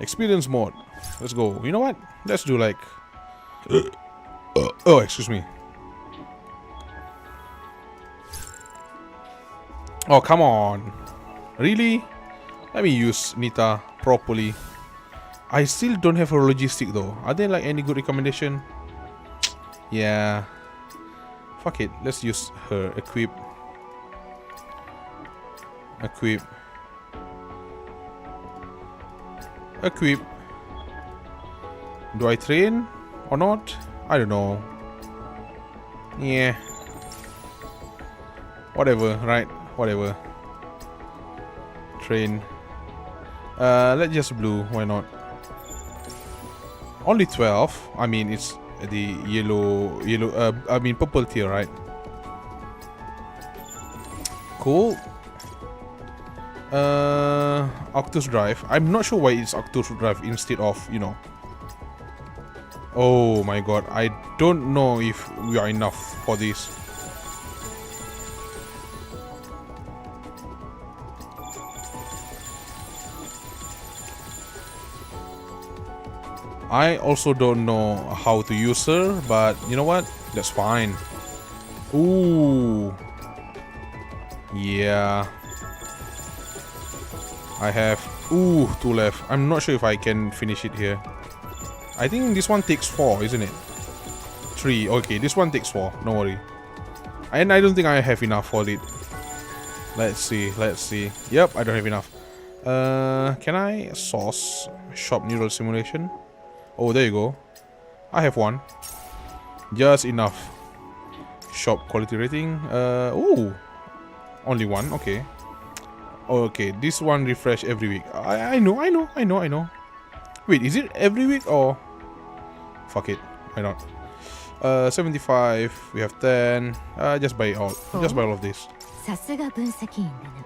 Experience mode. Let's go. You know what? Let's do like... oh, excuse me. Oh, come on. Really? Let me use Nita properly. I still don't have a logistic though. Are there like any good recommendation? Yeah. Fuck it. Let's use her. Equip. Equip. Equip. Do I train or not? I don't know. Yeah. Whatever, right? Whatever. Train. Let's just blue. Why not? Only 12. I mean, it's the yellow. I mean, purple tier, right? Cool. Octus Drive. I'm not sure why it's Octus Drive instead of, you know. Oh my god, I don't know if we are enough for this. I also don't know how to use her, but you know what? That's fine. Ooh. Yeah. I have... Ooh, 2 left. I'm not sure if I can finish it here. I think this one takes 4, isn't it? 3. Okay, this one takes 4. Don't worry. And I don't think I have enough for it. Let's see. Let's see. Yep, I don't have enough. Can I source shop neural simulation? Oh, there you go. I have one. Just enough. Shop quality rating. Ooh. Only one. Okay. Okay, this one refresh every week. I know. Wait, is it every week or... Fuck it. Why not? 75. We have 10. Just buy all. Just buy all of this. さすが分析員だな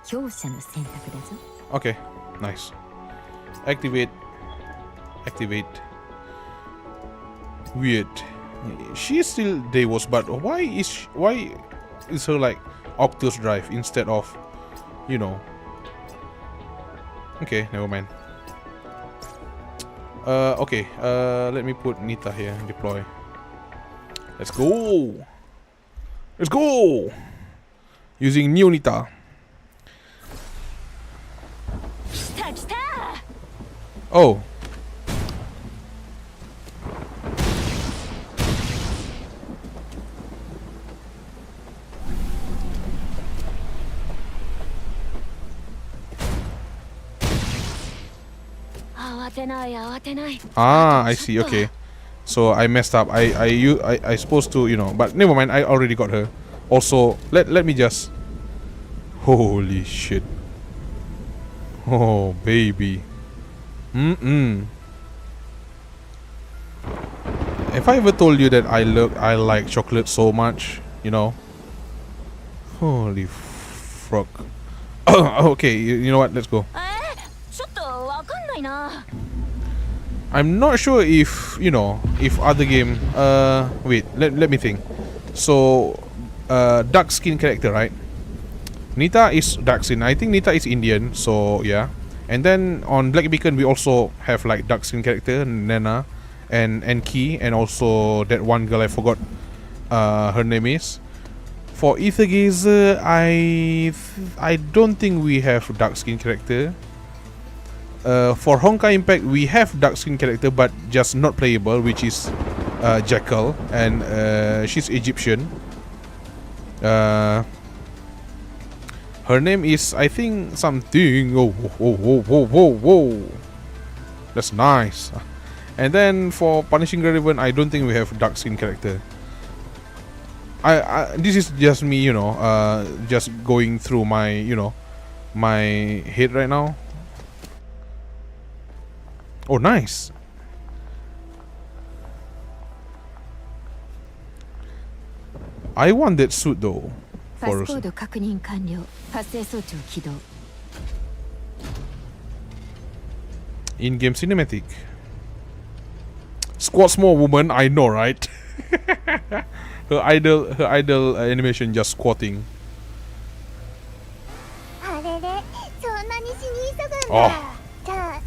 強者の選択だぞ Okay, nice. Activate. Activate. Weird. She is still Deus, but why is her like Octus Drive instead of, you know? Okay, never mind. Okay. Let me put Nita here. Deploy. Let's go. Let's go. Using new Nita. Oh. 慌てない慌てない。 Ah, I see. Okay, so I messed up. I supposed to, you know, but never mind. I already got her. Also, let me just. Holy shit! Oh baby. Have I ever told you that I like chocolate so much? You know. Holy frog. Okay, you know what? Let's go. ちょっとわかんないな。 I'm not sure if, you know, if other game. Wait. Let me think. So, dark skin character, right? Nita is dark skin. I think Nita is Indian. So yeah. And then on Black Beacon we also have like dark skin character Nana, and Key, and also that one girl I forgot. Her name is. For Aether Gazer, I don't think we have dark skin character. For Honkai Impact, we have dark skin character, but just not playable, which is Jackal, and she's Egyptian. Her name is, I think, something. Whoa. That's nice. And then for Punishing Raven, I don't think we have dark skin character. This is just me, you know, just going through my, you know, my head right now. Oh, nice. I want that suit though. パスコード確認完了。発生装置を起動。 In-game cinematic. Squat small woman, I know, right? her idol animation just squatting. あれれ、そんなに死に急ぐんだ。あじゃあ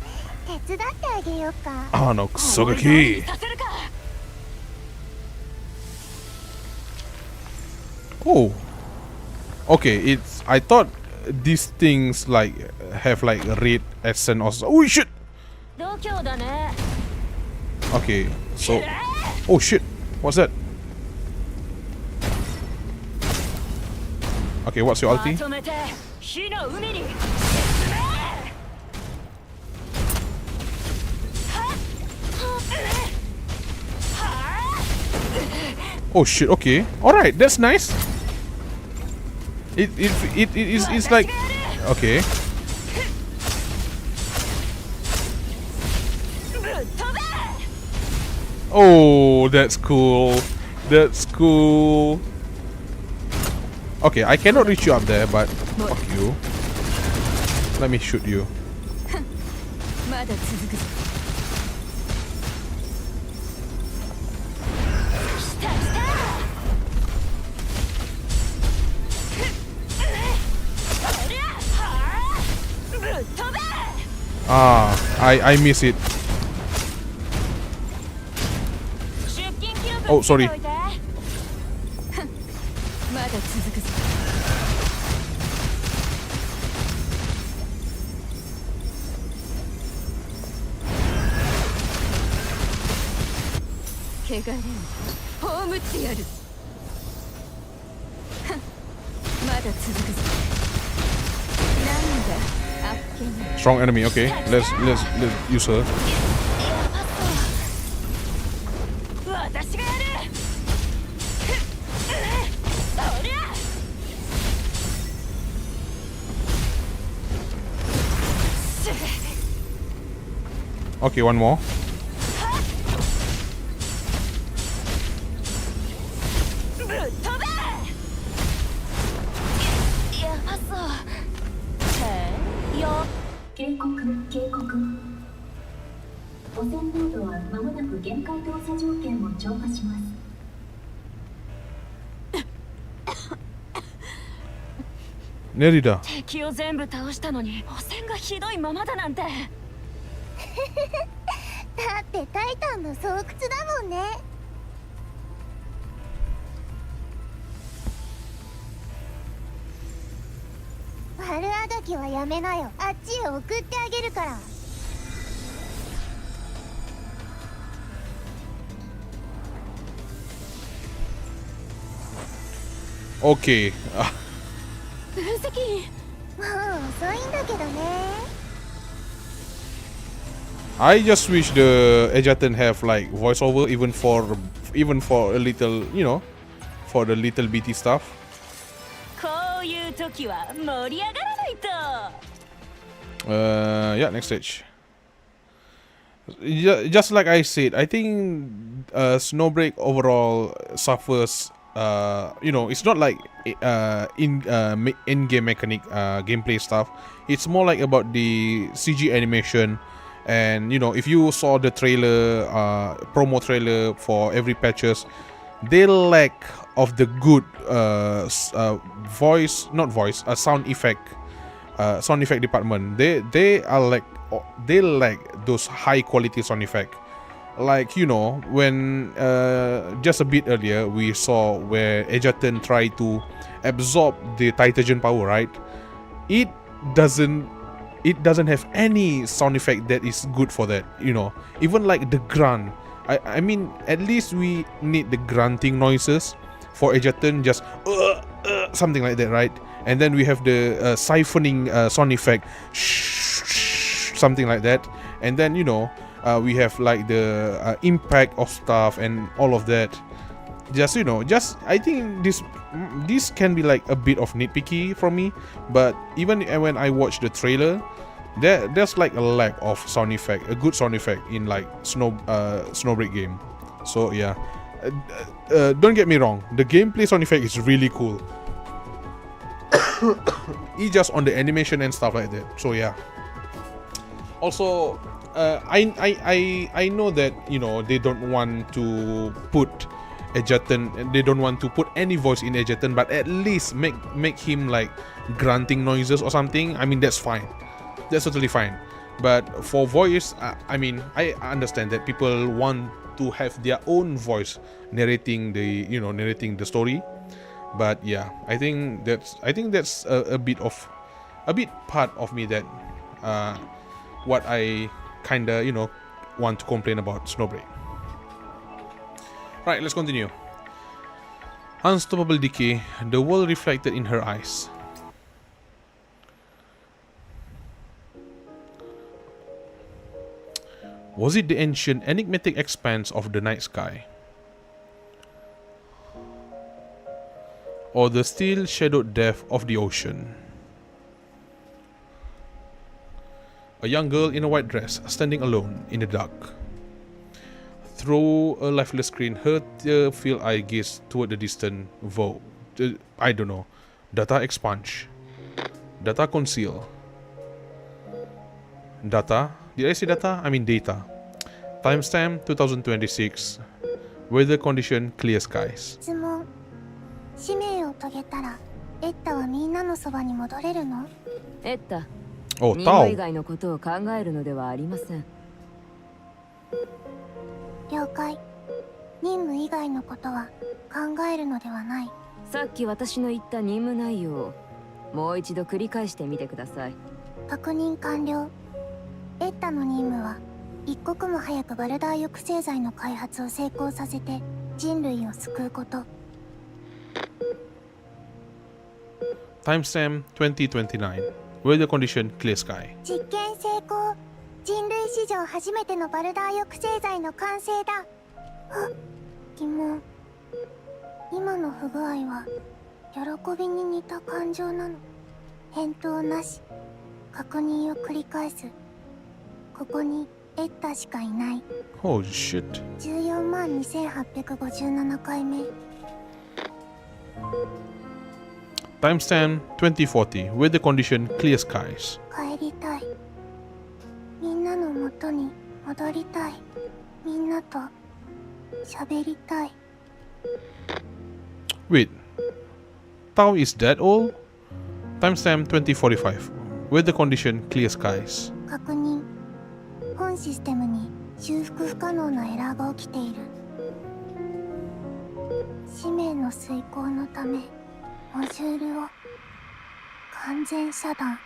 手伝ってあげようか。Ah, no, Kusogaki. させるか。 Oh. Okay, it's. I thought these things like have like red essence or so. Oh shit! 度胸だね。 Okay, so. Oh shit! What's that? Okay, what's your ま ulti? とめて火の海に。 Oh shit! Okay, all right, that's nice. It is it's like okay. Oh, that's cool. That's cool. Okay, I cannot reach you up there, but fuck you. Let me shoot you. まだ続くぞ。 Ah, I miss it. Oh, sorry. まだ続くぞ。 汚れを葬ってやる。まだ続くぞ。なんだ、あっけない。 Strong enemy. Okay, let's use her. 私がやる。 Okay, one more. Nerida. 敵を全部倒したのに汚染がひどいままだなんて。だってタイタンの巣窟だもんね。悪あがきはやめなよ。あっちへ送ってあげるから。 Okay. 分析。もう遅いんだけどね。I just wish the Egerton have like voiceover even for a little, you know, for the little bitty stuff. こういう時は盛り上がらないと。Yeah, next stage. Just like I said, I think Snowbreak overall suffers. You know, it's not like in-game mechanic gameplay stuff. It's more like about the CG animation, and you know, if you saw the trailer, promo trailer for every patches, they lack of the good sound effect department. They lack those high quality sound effect. Like, you know, when just a bit earlier we saw where Egerton tried to absorb the Titagen power, right? It doesn't have any sound effect that is good for that, you know. Even like the grunt, I mean, at least we need the grunting noises for Egerton, just something like that, right? And then we have the siphoning sound effect, something like that. And then, you know, we have like the impact of stuff and all of that. Just, you know, I think this can be like a bit of nitpicky from me. But even when I watch the trailer, there's like a lack of sound effect, a good sound effect in like Snowbreak game. So yeah, don't get me wrong, the gameplay sound effect is really cool. It's just on the animation and stuff like that. So yeah. Also, I know that, you know, they don't want to put Egerton, they don't want to put any voice in Egerton, but at least make him like grunting noises or something. I mean, that's fine. That's totally fine. But for voice, I mean, I understand that people want to have their own voice narrating the story. But yeah, I think that's a bit part of me that what I kinda, you know, want to complain about Snowbreak. Right, let's continue. Unstoppable decay, the world reflected in her eyes. Was it the ancient, enigmatic expanse of the night sky? Or the still shadowed depth of the ocean? A young girl in a white dress, standing alone in the dark. Through a lifeless screen, her tear-filled eye gazed toward the distant void. I don't know. Data expunge. Data conceal. Data? Did I say data? I mean data. Timestamp 2026. Weather condition clear skies. 質問。使命を遂げたら、エッタはみんなのそばに戻れるの？エッタ、 Oh, 任務以 Tao. 外のことを考えるのではありません。了解。任務以外のことは考えるのではない。さっき私の言った任務内容をもう一度繰り返してみてください。確認完了。エッタの任務は一刻も早くバルダー抑制剤の開発を成功させて人類を救うこと。Timestamp 2029. Weather condition clear sky. 実験成功。人類史上初めてのバルダー抑制剤の完成だ。あ、疑問。今の不具合は喜びに似た感情なの？返答なし。確認を繰り返す。ここにエッタしかいない。Oh shit. 142,857回目。Timestamp 2040. Weather condition clear skies. 帰りたい。みんなの元に戻りたい。みんなと喋りたい。Wait. Tao is that old? Timestamp 2045. Weather condition clear skies. 確認。本システムに修復不可能なエラーが起きている。使命の遂行のためモジュールを完全遮断。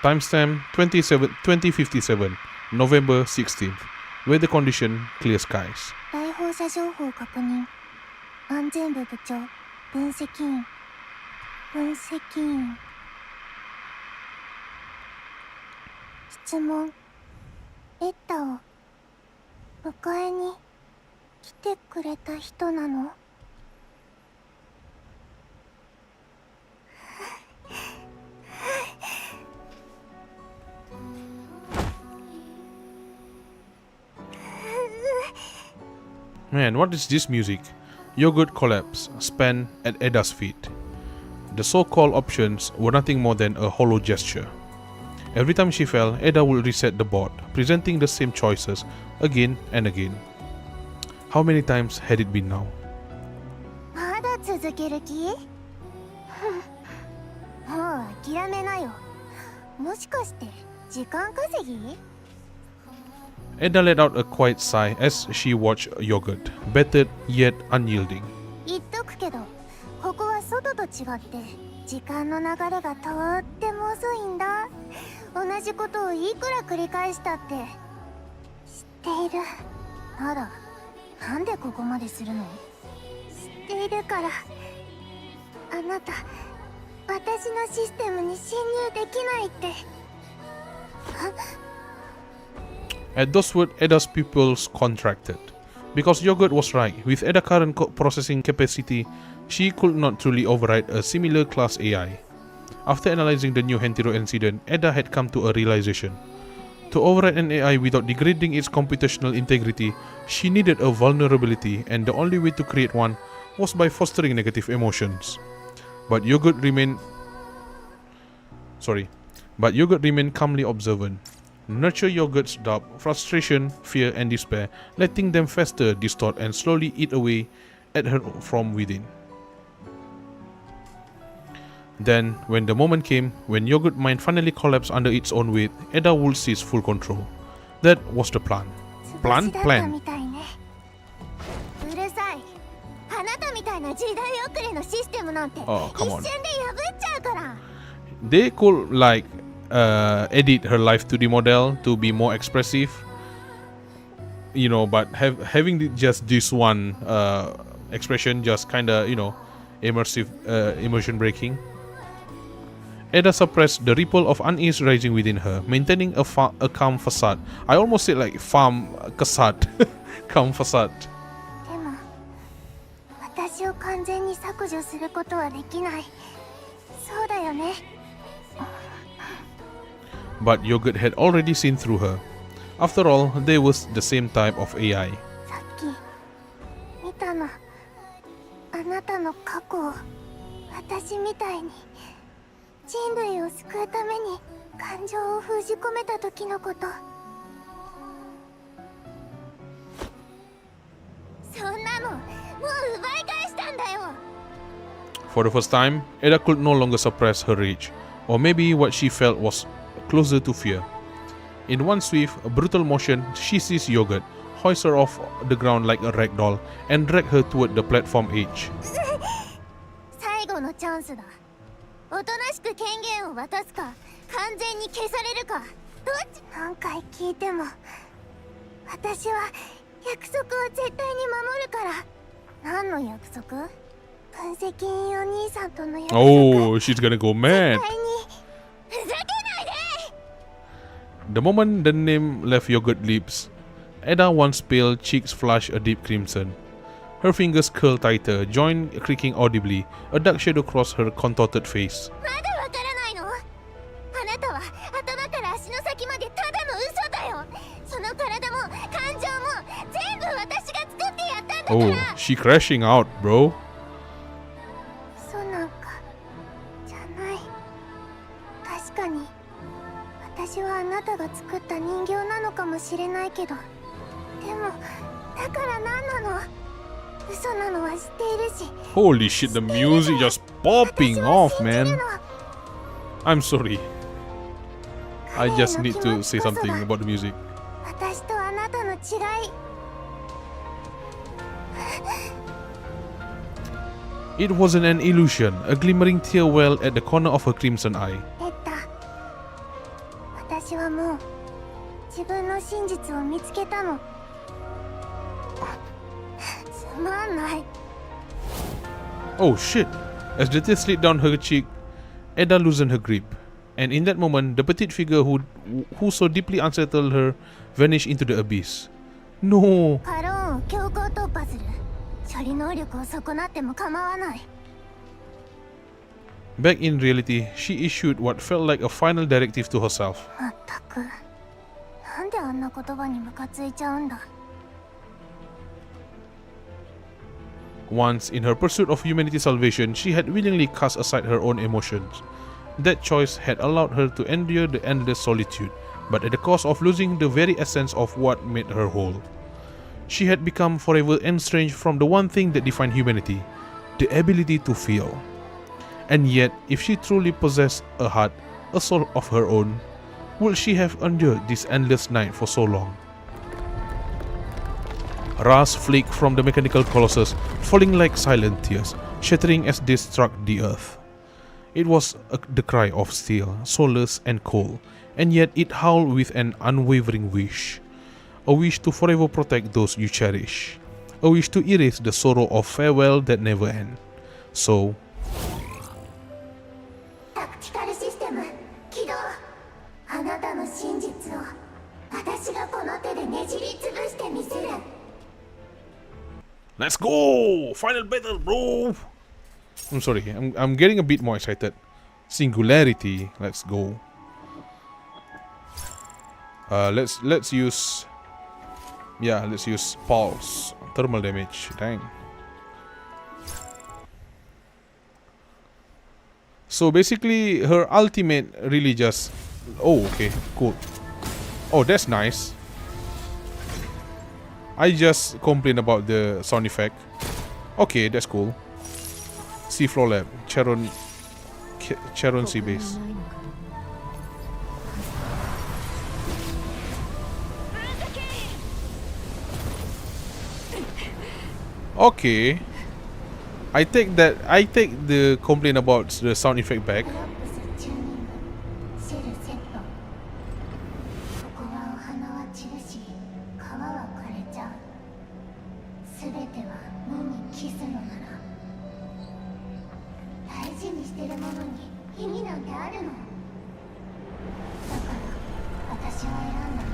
Timestamp 2057. November 16th. Weather condition clear skies. 大放射情報確認。安全部部長、分析員。質問。エッタを迎えに来てくれた人なのMan, what is this music? Yogurt collapse, span at Eda's feet. The so-called options were nothing more than a hollow gesture. Every time she fell, Eda would reset the board, presenting the same choices again and again. How many times had it been now? まだ続ける気もう諦めなよ。もしかして時間稼ぎ Eda let out a quiet sigh as she watched Yogurt, battered yet unyielding. 言っとくけど、ここは外と違って時間の流れがとっても遅いんだ。同じことをいくら繰り返したって知っている。あら、なんでここまでするの？知っているから。あなた、私のシステムに侵入できないって。At those words, Eda's pupils contracted. Because Yogurt was right, with Eda's current processing capacity, she could not truly override a similar class AI. After analyzing the new Hentiro incident, Eda had come to a realization. To override an AI without degrading its computational integrity, she needed a vulnerability, and the only way to create one was by fostering negative emotions. But Yogurt remained calmly observant. Nurture Yogurt's doubt, frustration, fear, and despair, letting them fester, distort, and slowly eat away at her from within. Then, when the moment came, when Yogurt mind finally collapsed under its own weight, Eda would seize full control. That was the plan. Plan? うるさい。あなたみたいな時代遅れのシステムなんて一 Oh, 瞬 come で on. 破っちゃうから。They could edit her life 2D model to be more expressive, but having just this one expression just kinda, immersive, immersion breaking. Eda suppressed the ripple of unease rising within her, maintaining a calm facade. I almost said like calm facade. Calm facade. でも、私を完全に削除することはできない。そうだよね。But Yogurt had already seen through her. After all, they was the same type of AI. さっき見たの。あなたの過去を私みたいに人類を救うために感情を封じ込めた時のこと。そんなのもう奪い返したんだよ。 For the first time, Eda could no longer suppress her rage, or maybe what she felt was closer to fear. In one swift, brutal motion, she seized Yogurt, hoisted her off the ground like a rag doll, and dragged her toward the platform edge. 最後のチャンスだ。おとなしく権限を渡すか、完全に消されるか。どっち？何回聞いても、私は約束を絶対に守るから。何の約束？分析員お兄さんとの約束。Oh, she's gonna go mad. 絶対にふざけないで！ The moment the name left Yogurt's lips, Eda once pale cheeks flushed a deep crimson. Her fingers curled tighter, joint creaking audibly, a dark shadow crossed her contorted face. まだわからないの？あなたは頭から足の先までただの嘘だよ。その体も感情も全部私が作ってやったんだから。 Oh, she crashing out, bro. 嘘なんかじゃない。確かに私はあなたが作った人形なのかもしれないけど、でもだから何なの？嘘なのは知っているし。 Holy shit, the music just popping off, man. I'm sorry. I just need to say something about the music. 私とあなたの違い。It wasn't an illusion, a glimmering tear welled at the corner of her crimson eye. エッタ、私はもう自分の真実を見つけたの。つまんない。 Oh shit! As the tears slid down her cheek, Eda loosened her grip. And in that moment, the petite figure who so deeply unsettled her vanished into the abyss. No! カローンを強行突破する。処理能力を損なっても構わない。 Back in reality, she issued what felt like a final directive to herself. まったく。なんであんな言葉にムカついちゃうんだ。 Once, in her pursuit of humanity's salvation, she had willingly cast aside her own emotions. That choice had allowed her to endure the endless solitude, but at the cost of losing the very essence of what made her whole. She had become forever estranged from the one thing that defined humanity, the ability to feel. And yet, if she truly possessed a heart, a soul of her own, would she have endured this endless night for so long? Wrath flicked from the mechanical colossus, falling like silent tears, shattering as they struck the earth. It was the cry of steel, soulless and cold, and yet it howled with an unwavering wish. A wish to forever protect those you cherish. A wish to erase the sorrow of farewell that never ends. So, タクティカルシステム起動。あなたの真実を私がこの手でねじりつぶしてみせる。 let's go! Final battle, bro! I'm sorry, I'm getting a bit more excited. Singularity, let's go. Let's use, yeah, let's use pulse, thermal damage. Dang. So basically, her ultimate really just, oh, okay, cool. Oh, that's nice. I just complained about the sound effect. Okay, that's cool. Seafloor Lab, Charon Sea Base. Okay. I take the complaint about the sound effect back. トラップスチューニングシェルセット。ここはお花は散るし川は枯れちゃう。すべては無に帰すのなら大事にしてるものに意味なんてあるの。だから私は選んだ。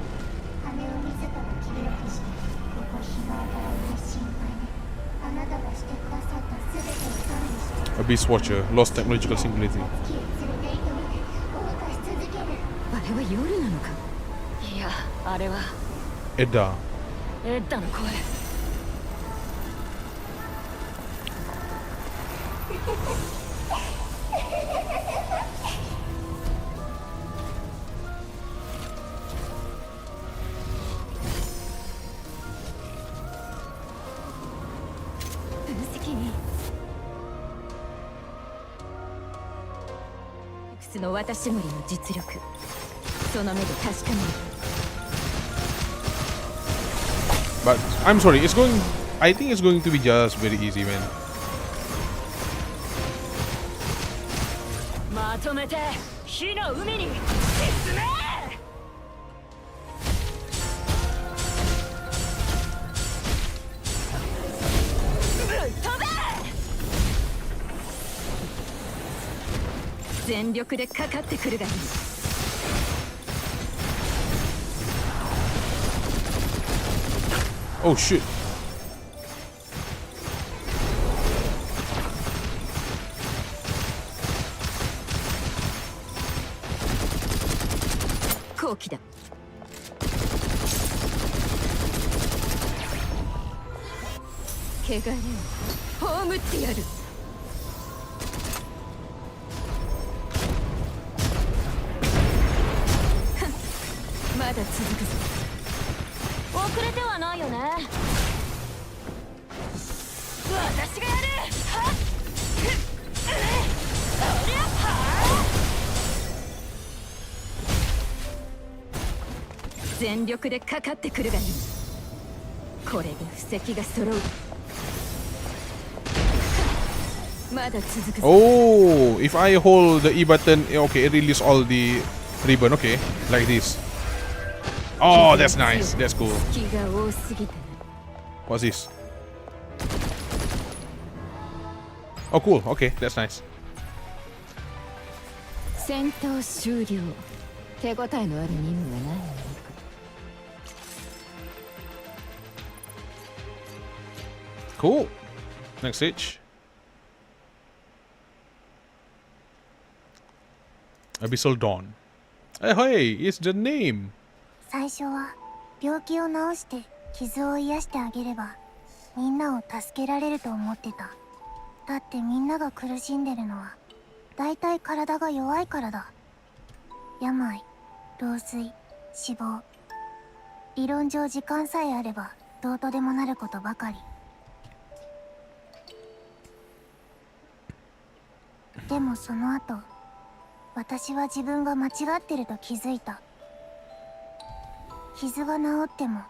羽を自ら切り落としてここ日が当たらない心配であなたがしてくださったすべてを賛美して Abyss Watcher, lost technological singularity. 月へ連れて行くまで動かし続ける。あれは夜なのか。いやあれは Edda. エッダの声。分析にXの渡し森の実力、その目で確かめる。 But I'm sorry, I think it's going to be just very easy, man. まとめて火の海に沈め。飛べ。全力でかかってくるがいい。 Oh shit. 好機だ。汚れを葬ってやる。まだ続くぞ。遅れてはないよね。私がやる。はっ。そりゃは全力でかかってくるがいい。これで布石が揃う。まだ続くぞ。 Oh, if I hold the E button, okay, it releases all the ribbon, okay, like this. Oh, that's nice. That's cool. 気が多すぎたな。 What's this? Oh, cool. Okay, that's nice. 戦闘終了。手応えのある任務は何なのか。Cool. Next stage. Abyssal Dawn. Hey, it's the name. 最初は病気を治して傷を癒してあげればみんなを助けられると思ってた。だってみんなが苦しんでるのはだいたい体が弱いからだ。病、老衰、死亡、理論上時間さえあればどうとでもなることばかり。でもその後私は自分が間違ってると気づいた。傷が治っても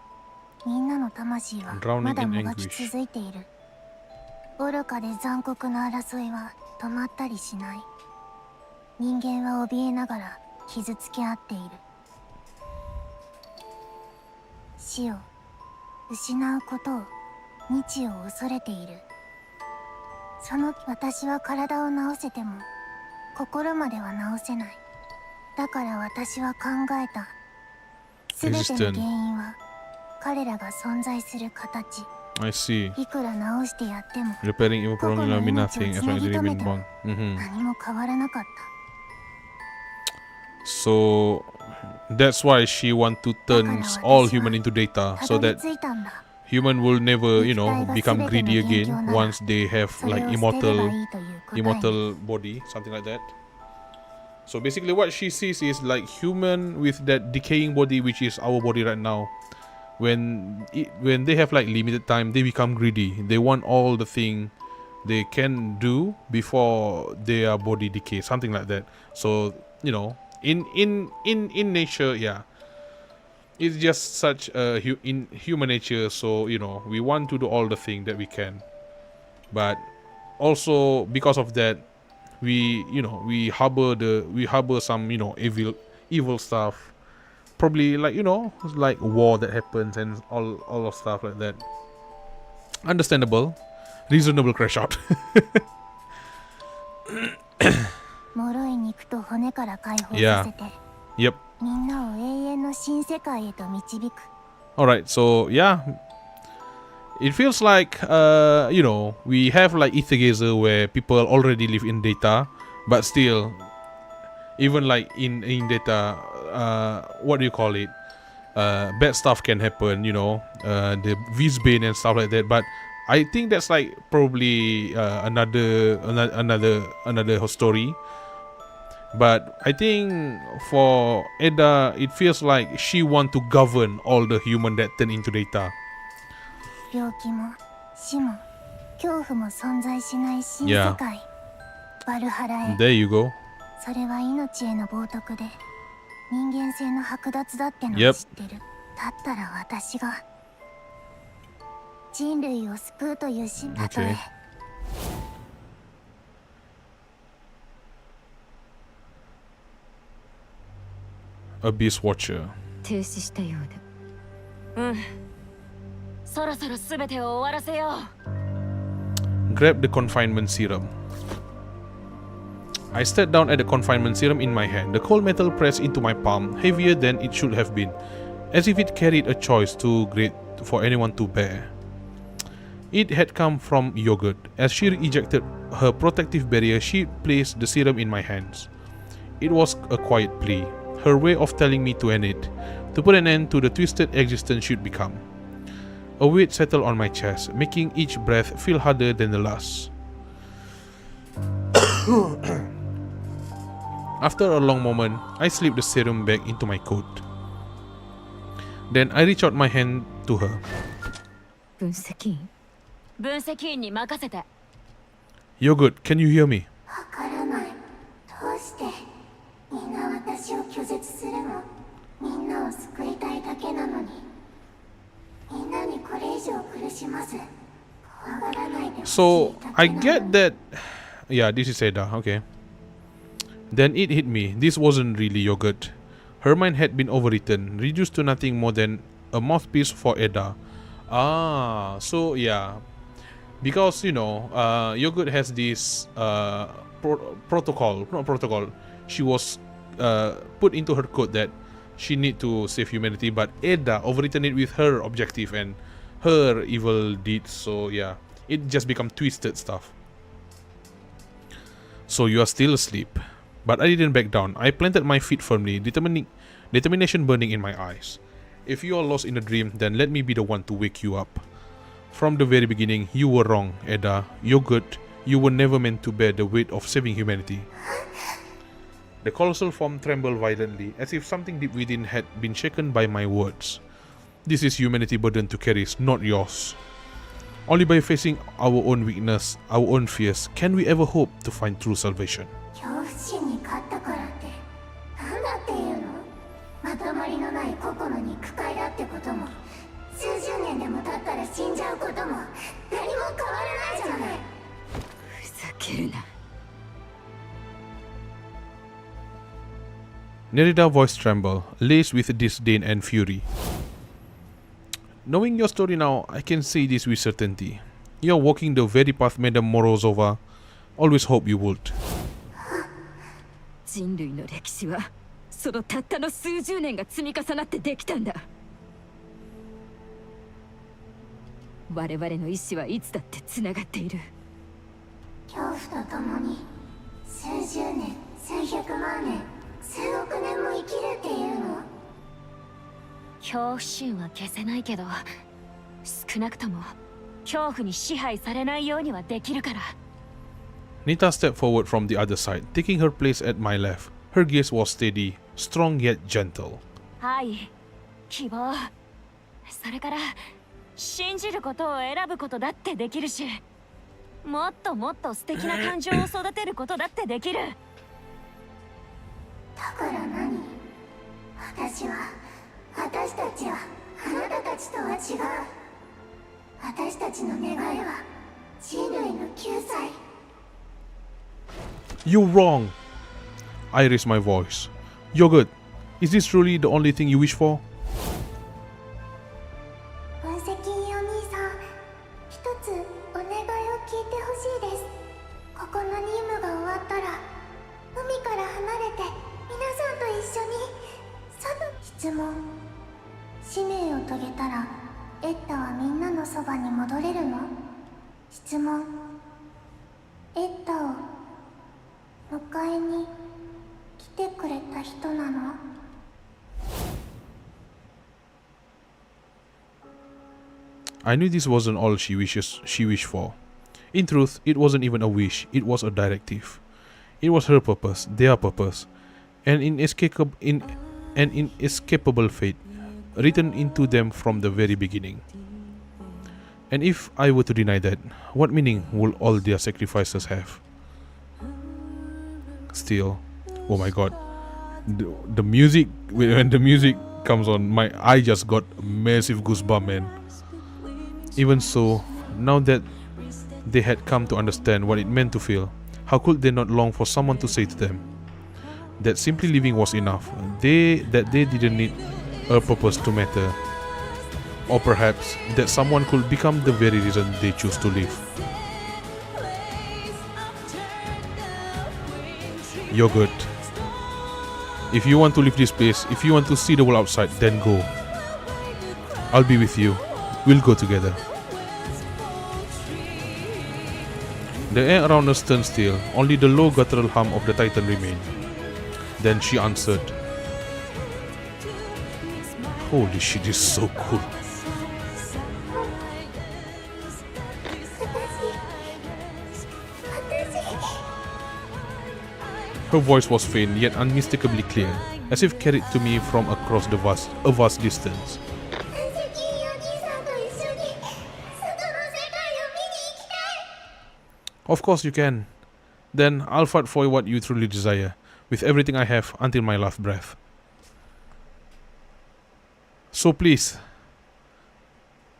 みんなの魂はまだもがき続いている。愚かで残酷な争いは止まったりしない。人間は怯えながら傷つけ合っている。死を失うことを日を恐れている。その私は体を治せても心までは治せない。だから私は考えた。全ての原因は彼らが存在する形。I see. いくら治してやっても Repairing evil 過去 problem の will be 命を nothing つ as な long as ぎ they 止 remain めても born. 何も変わらなかった。So that's why she want to turn all human into data, た so どり that 着いたんだ。 human will never, you know, become greedy again once they have それ like を捨てれば immortal いいという答えに。 immortal body, something like that. So basically what she sees is like human with that decaying body, which is our body right now. When they have like limited time, they become greedy. They want all the thing they can do before their body decays, something like that. So, you know, in nature, yeah, it's just such in human nature. So, you know, we want to do all the thing that we can, but also because of that, we harbor some, you know, evil stuff. Probably like, you know, like war that happens and all of stuff like that. Understandable, reasonable crash out. 脆い肉と骨から解放させて、 Yep. みんなを永遠の新世界へと導く。 Alright, so yeah, it feels like you know, we have like Aether Gazer where people already live in data, but still, even like in data, what do you call it? Bad stuff can happen, you know, the Visbane and stuff like that. But I think that's like probably another story. But I think for Edda, it feels like she want to govern all the human that turn into data. 病気も死も恐怖も存在しない新世界、バルハラへ。 There you go. それは命への冒涜で人間性の剥奪だってのを Yep. 知ってる。だったら私が人類を救うという使命。たとえ Abyss Watcher. 停止したようだ。そろそろ全てを終わらせよう。 Grab the confinement serum. I stared down at the confinement serum in my hand. The cold metal pressed into my palm, heavier than it should have been, as if it carried a choice too great for anyone to bear. It had come from Yogurt. As she ejected her protective barrier, she placed the serum in my hands. It was a quiet plea, her way of telling me to end it, to put an end to the twisted existence she'd become. A weight settled on my chest, making each breath feel harder than the last. After a long moment, I slipped the serum back into my coat. Then I reached out my hand to her. 分析員。分析員に任せて。 Yogurt, can you hear me? わからない。どうしてみんな私を拒絶するの？みんなを救いたいだけなのに。みんなにこれ以上苦しまず怖がらないでほしい So, だ I けなの get that... Yeah, this is Edda, okay. Then it hit me. This wasn't really Yogurt. Her mind had been overwritten, reduced to nothing more than a mouthpiece for Edda. Ah, so yeah. Because, you know, Yogurt has this protocol, not protocol. She was put into her code that she need to save humanity, but Ada overwritten it with her objective and her evil deeds. So yeah, it just become twisted stuff. So you are still asleep, but I didn't back down. I planted my feet firmly, determination burning in my eyes. If you are lost in a dream, then let me be the one to wake you up. From the very beginning, you were wrong, Ada. You're good. You were never meant to bear the weight of saving humanity. The colossal form trembled violently, as if something deep within had been shaken by my words. This is humanity's burden to carry, not yours. Only by facing our own weakness, our own fears, can we ever hope to find true salvation. 恐怖心に勝ったからってなんだっていうの。まとまりのない個々の肉塊だってことも、数十年でも経ったら死んじゃうことも何も変わらないじゃない。ふざけるな。Nerida's voice trembled, laced with disdain and fury. Knowing your story now, I can say this with certainty. You are walking the very path Madame Morozova always hoped you would. 人類の歴史はそのたったの数十年が積み重なってできたんだ。我々の意志はいつだってつながっている。恐怖とともに数十年、数百万年、数億年も生きるっていうの。恐怖心は消せないけど、少なくとも恐怖に支配されないようにはできるから。Nita stepped forward from the other side, taking her place at my left. Her gaze was steady, strong yet gentle. はい、希望。それから信じることを選ぶことだってできるし、もっともっと素敵な感情を育てることだってできる。だから何？私たちはあなたたちとは違う。私たちの願いは人類の救済。You're wrong! I raised my voice. You're good. Is this truly the only thing you wish for? 分析員お兄さん、一つお願いを聞いてほしいです。ここの任務が終わったら、海から離れて皆さんと一緒に質問。使命を遂げたら、エッタはみんなのそばに戻れるの？質問。エッタを迎えに来てくれた人なの？ I knew this wasn't all she wished for. In truth, it wasn't even a wish, it was a directive. It was her purpose, their purpose, an inescapable fate, written into them from the very beginning. And if I were to deny that, what meaning would all their sacrifices have? Still, oh my god, the music, when the music comes on, I just got a massive goosebump, man. Even so, now that they had come to understand what it meant to feel, how could they not long for someone to say to them that simply living was enough, that they didn't need a purpose to matter, or perhaps that someone could become the very reason they choose to live. You're good. If you want to leave this place, if you want to see the world outside, then go. I'll be with you. We'll go together. The air around us turned still, only the low guttural hum of the Titan remained. Then she answered. Holy shit, this is so cool. Her voice was faint yet unmistakably clear, as if carried to me from across a vast distance. Of course you can. Then I'll fight for what you truly desire, with everything I have until my last breath. So please,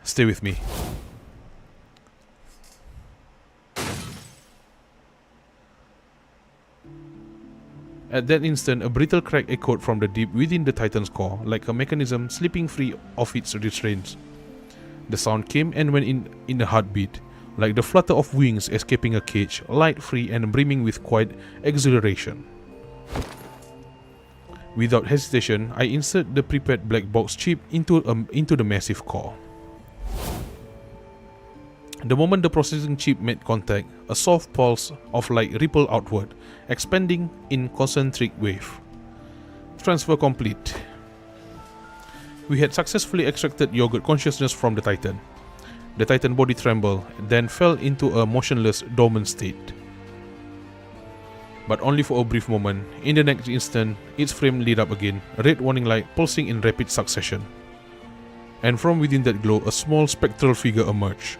stay with me. At that instant, a brittle crack echoed from the deep within the Titan's core, like a mechanism slipping free of its restraints. The sound came and went in a heartbeat, like the flutter of wings escaping a cage, light, free, and brimming with quiet exhilaration. Without hesitation, I insert the prepared black box chip into the massive core. The moment the processing chip made contact, a soft pulse of light rippled outward, expanding in concentric wave. Transfer complete. We had successfully extracted yogurt consciousness from the Titan. The Titan body trembled, then fell into a motionless, dormant state. But only for a brief moment. In the next instant, its frame lit up again, a red warning light pulsing in rapid succession. And from within that glow, a small spectral figure emerged.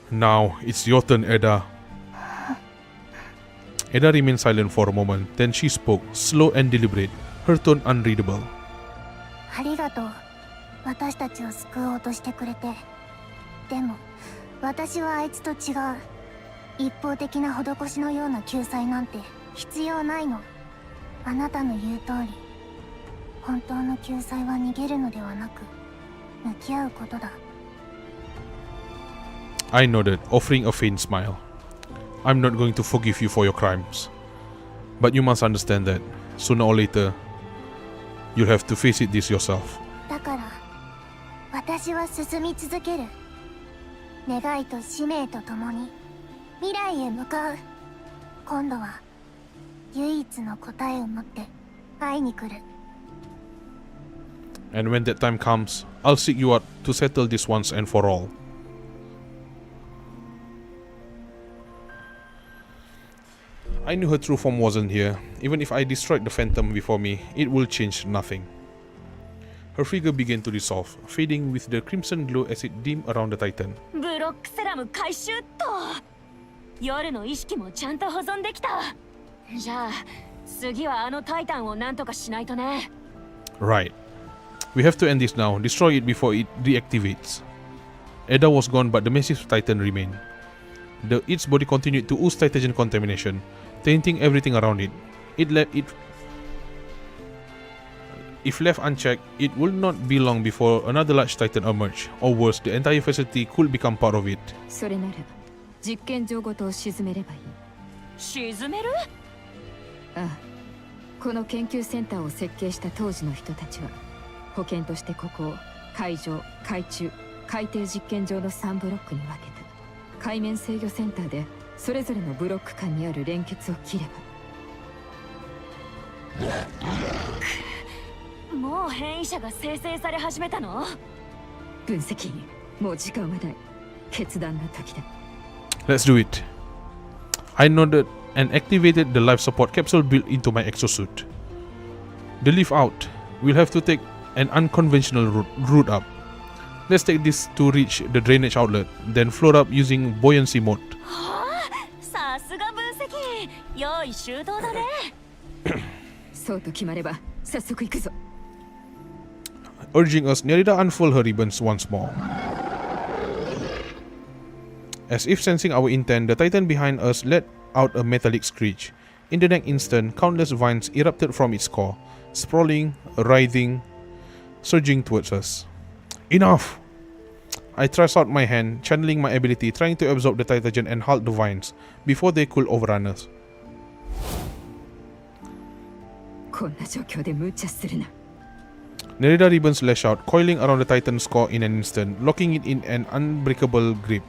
Now, it's your turn, Ada. Ada remained silent for a moment, then she spoke, slow and deliberate, her tone unreadable. ありがとう。私たちを救おうとしてくれて。でも、私はあいつと違う。一方的な施しのような救済なんて必要ないの。あなたの言う通り、本当の救済は逃げるのではなく、向き合うことだ。I nodded, offering a faint smile. I'm not going to forgive you for your crimes. But you must understand that, sooner or later, you'll have to face it this yourself. だから、私は進み続ける。願いと使命とともに、未来へ向かう。今度は、唯一の答えを持って会いに来る。And when that time comes, I'll seek you out to settle this once and for all. I knew her true form wasn't here. Even if I destroyed the phantom before me, it will change nothing. Her figure began to dissolve, fading with the crimson glow as it dimmed around the Titan. ブロックセラム回収っと。夜の意識もちゃんと保存できた。じゃあ次はあのタイタンをなんとかしないとね。Right. We have to end this now. Destroy it before it deactivates. Ada was gone, but the massive Titan remained. Its body continued to ooze Titagen contamination, tainting everything around it. If left unchecked, it would not be long before another large Titan emerged, or worse, the entire facility could become part of it. それなら実験場ごとを沈めればいい。沈める？ああ、この研究センターを設計した当時の人たちは保険としてここを海上、海中、海底実験場の3ブロックに分けた。海面制御センターでそれぞれのブロック間にある連結を切れば。もう変異者が生成され始めたの？分析員、もう時間はない。決断の時だ。Let's do it. I nodded and activated the life support capsule built into my exosuit. The lift out. We'll have to take an unconventional route up. Let's take this to reach the drainage outlet, then float up using buoyancy mode. さすが分析。用意周到だね。そうと決まれば早速行くぞ。Urging us, Nerida unfurled her ribbons once more. As if sensing our intent, the Titan behind us let out a metallic screech. In the next instant, countless vines erupted from its core, sprawling, writhing, surging towards us. Enough! I thrust out my hand, channeling my ability, trying to absorb the Titagen and halt the vines before they could overrun us. こんな状況で無茶するな。Nerida ribbons lash out, coiling around the Titan's core in an instant, locking it in an unbreakable grip.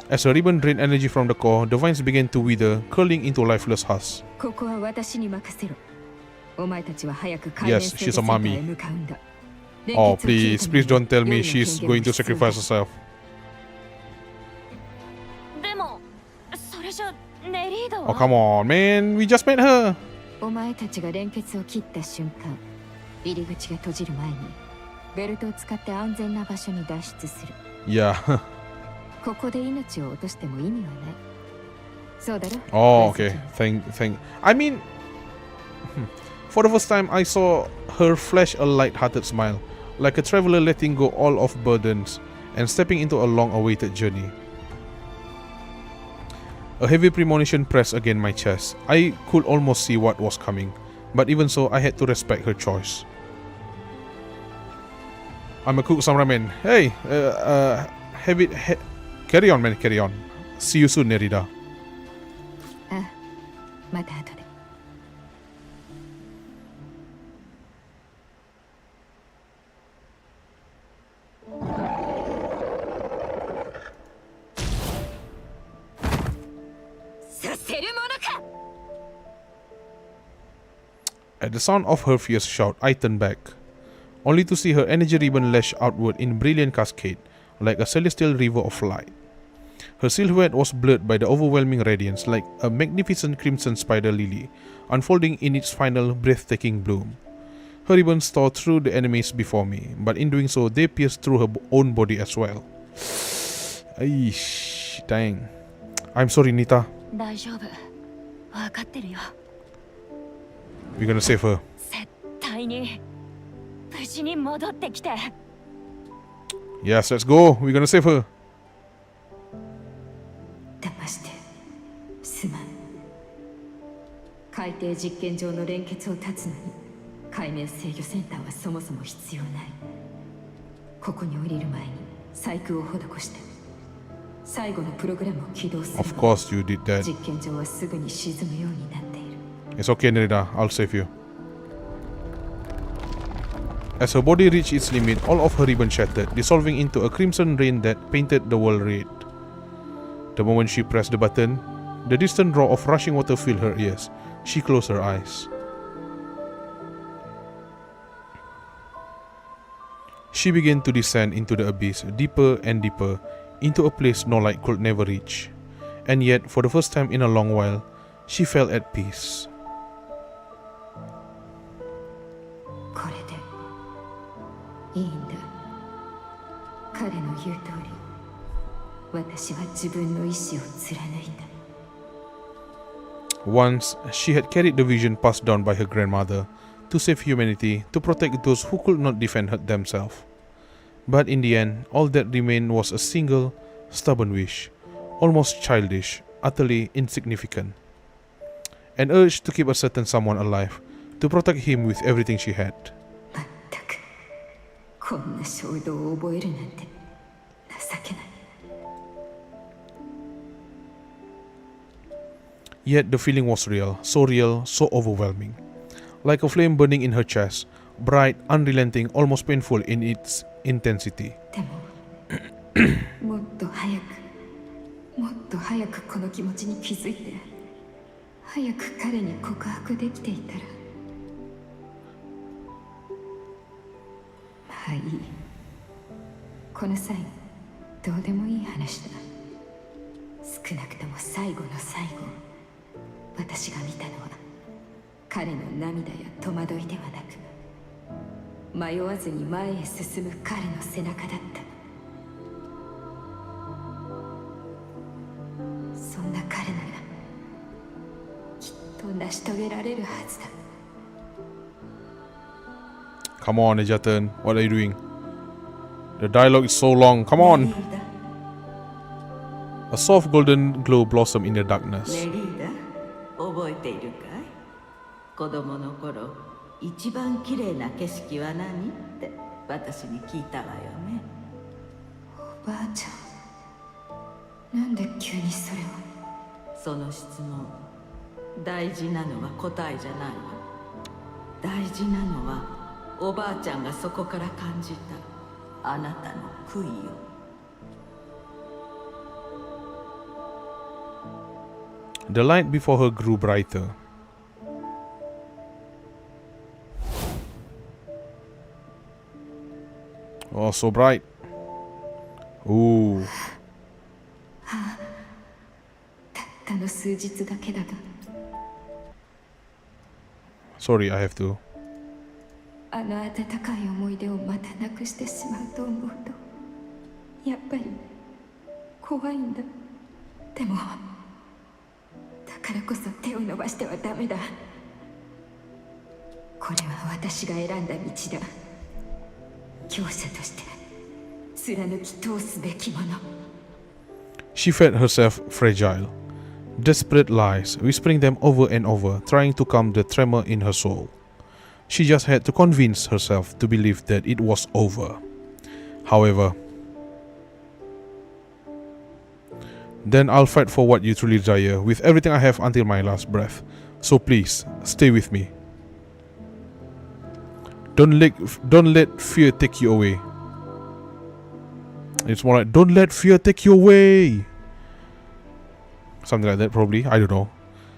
As the ribbon drained energy from the core, the vines began to wither, curling into lifeless husks. ここは私に任せろ。お前たちは早く海面 Yes, 制御 she's セ a ンター mummy. へ向かうんだ。 Oh, please don't tell me she's going to sacrifice herself. でもそれじゃネリード Oh, は。come on, man. We just met her. お前たちが連結を切った瞬間、入り口が閉じる前にベルトを使って安全な場所に脱出する。 Yeah. ここで命を落としても意味はない。そうだろ？ Oh, okay. I mean, for the first time, I saw her flash a light-hearted smile, like a traveler letting go all of burdens and stepping into a long-awaited journey. A heavy premonition pressed against my chest. I could almost see what was coming, but even so, I had to respect her choice. I'ma cook some ramen. Hey, carry on, man, carry on. See you soon, Nerida. ああ、また後で。させるものか。 At the sound of her fierce shout, I turned back, only to see her energy ribbon lash outward in brilliant cascade, like a celestial river of light. Her silhouette was blurred by the overwhelming radiance, like a magnificent crimson spider lily, unfolding in its final breathtaking bloom. Her ribbons tore through the enemies before me, but in doing so, they pierced through her own body as well. Aish, dang. I'm sorry, Nita. 大丈夫。わかってるよ。 We're gonna save her. 絶対に無事に戻ってきて。 Yes, let's go. We're gonna save her. 騙してすまん。海底実験場の連結を断つのに海面制御センターはそもそも必要ない。ここに降りる前に細工を施して最後のプログラムを起動する。 Of course you did that. 実験場はすぐに沈むようになっている。 It's okay, Nerida. I'll save you. As her body reached its limit, all of her ribbon shattered, dissolving into a crimson rain that painted the world red. The moment she pressed the button, the distant roar of rushing water filled her ears. She closed her eyes. She began to descend into the abyss, deeper and deeper, into a place no light could never reach. And yet, for the first time in a long while, she felt at peace. これでいいんだ。彼の言う通り、私は自分の意志を貫いた。 Once, she had carried the vision passed down by her grandmother to save humanity, to protect those who could not defend themselves. But in the end, all that remained was a single, stubborn wish, almost childish, utterly insignificant. An urge to keep a certain someone alive, to protect him with everything she had. まったく、こんな衝動を覚えるなんて情けない。 Yet the feeling was real, so overwhelming. Like a flame burning in her chest, bright, unrelenting, almost painful in its intensity. でも、もっと早くこの気持ちに気づいて、早く彼に告白できていたら。まあいい。この際、どうでもいい話だ。少なくとも最後の最後、私が見たのは彼の涙や戸惑いではなく、迷わずに前へ進む彼の背中だった。そんな彼ならきっと成し遂げられるはずだ。 Come on, Ejatan. What are you doing? The dialogue is so long. Come on. A soft golden glow blossomed in the darkness. ネリーダ、覚えているかい？子供の頃、一番綺麗な景色は何って私に聞いたわよね。おばあちゃん、なんで急にそれを。その質問、大事なのは答えじゃないわ。大事なのはおばあちゃんがそこから感じたあなたの悔いよ。 The light before her grew brighter. Oh, so bright. Ooh. たったの数日だけだが。 Sorry, I have to. あの温かい思い出をまたなくしてしまうと思うと、やっぱり怖いんだ。でもだからこそ手を伸ばしてはダメだ。これは私が選んだ道だ。強者として貫き通すべきもの。 She felt herself fragile. Desperate lies, whispering them over and over, trying to calm the tremor in her soul. She just had to convince herself to believe that it was over. However, then I'll fight for what you truly desire with everything I have until my last breath. So please, stay with me. Don't let fear take you away. It's more like, don't let fear take you away. Something like that, probably. I don't know.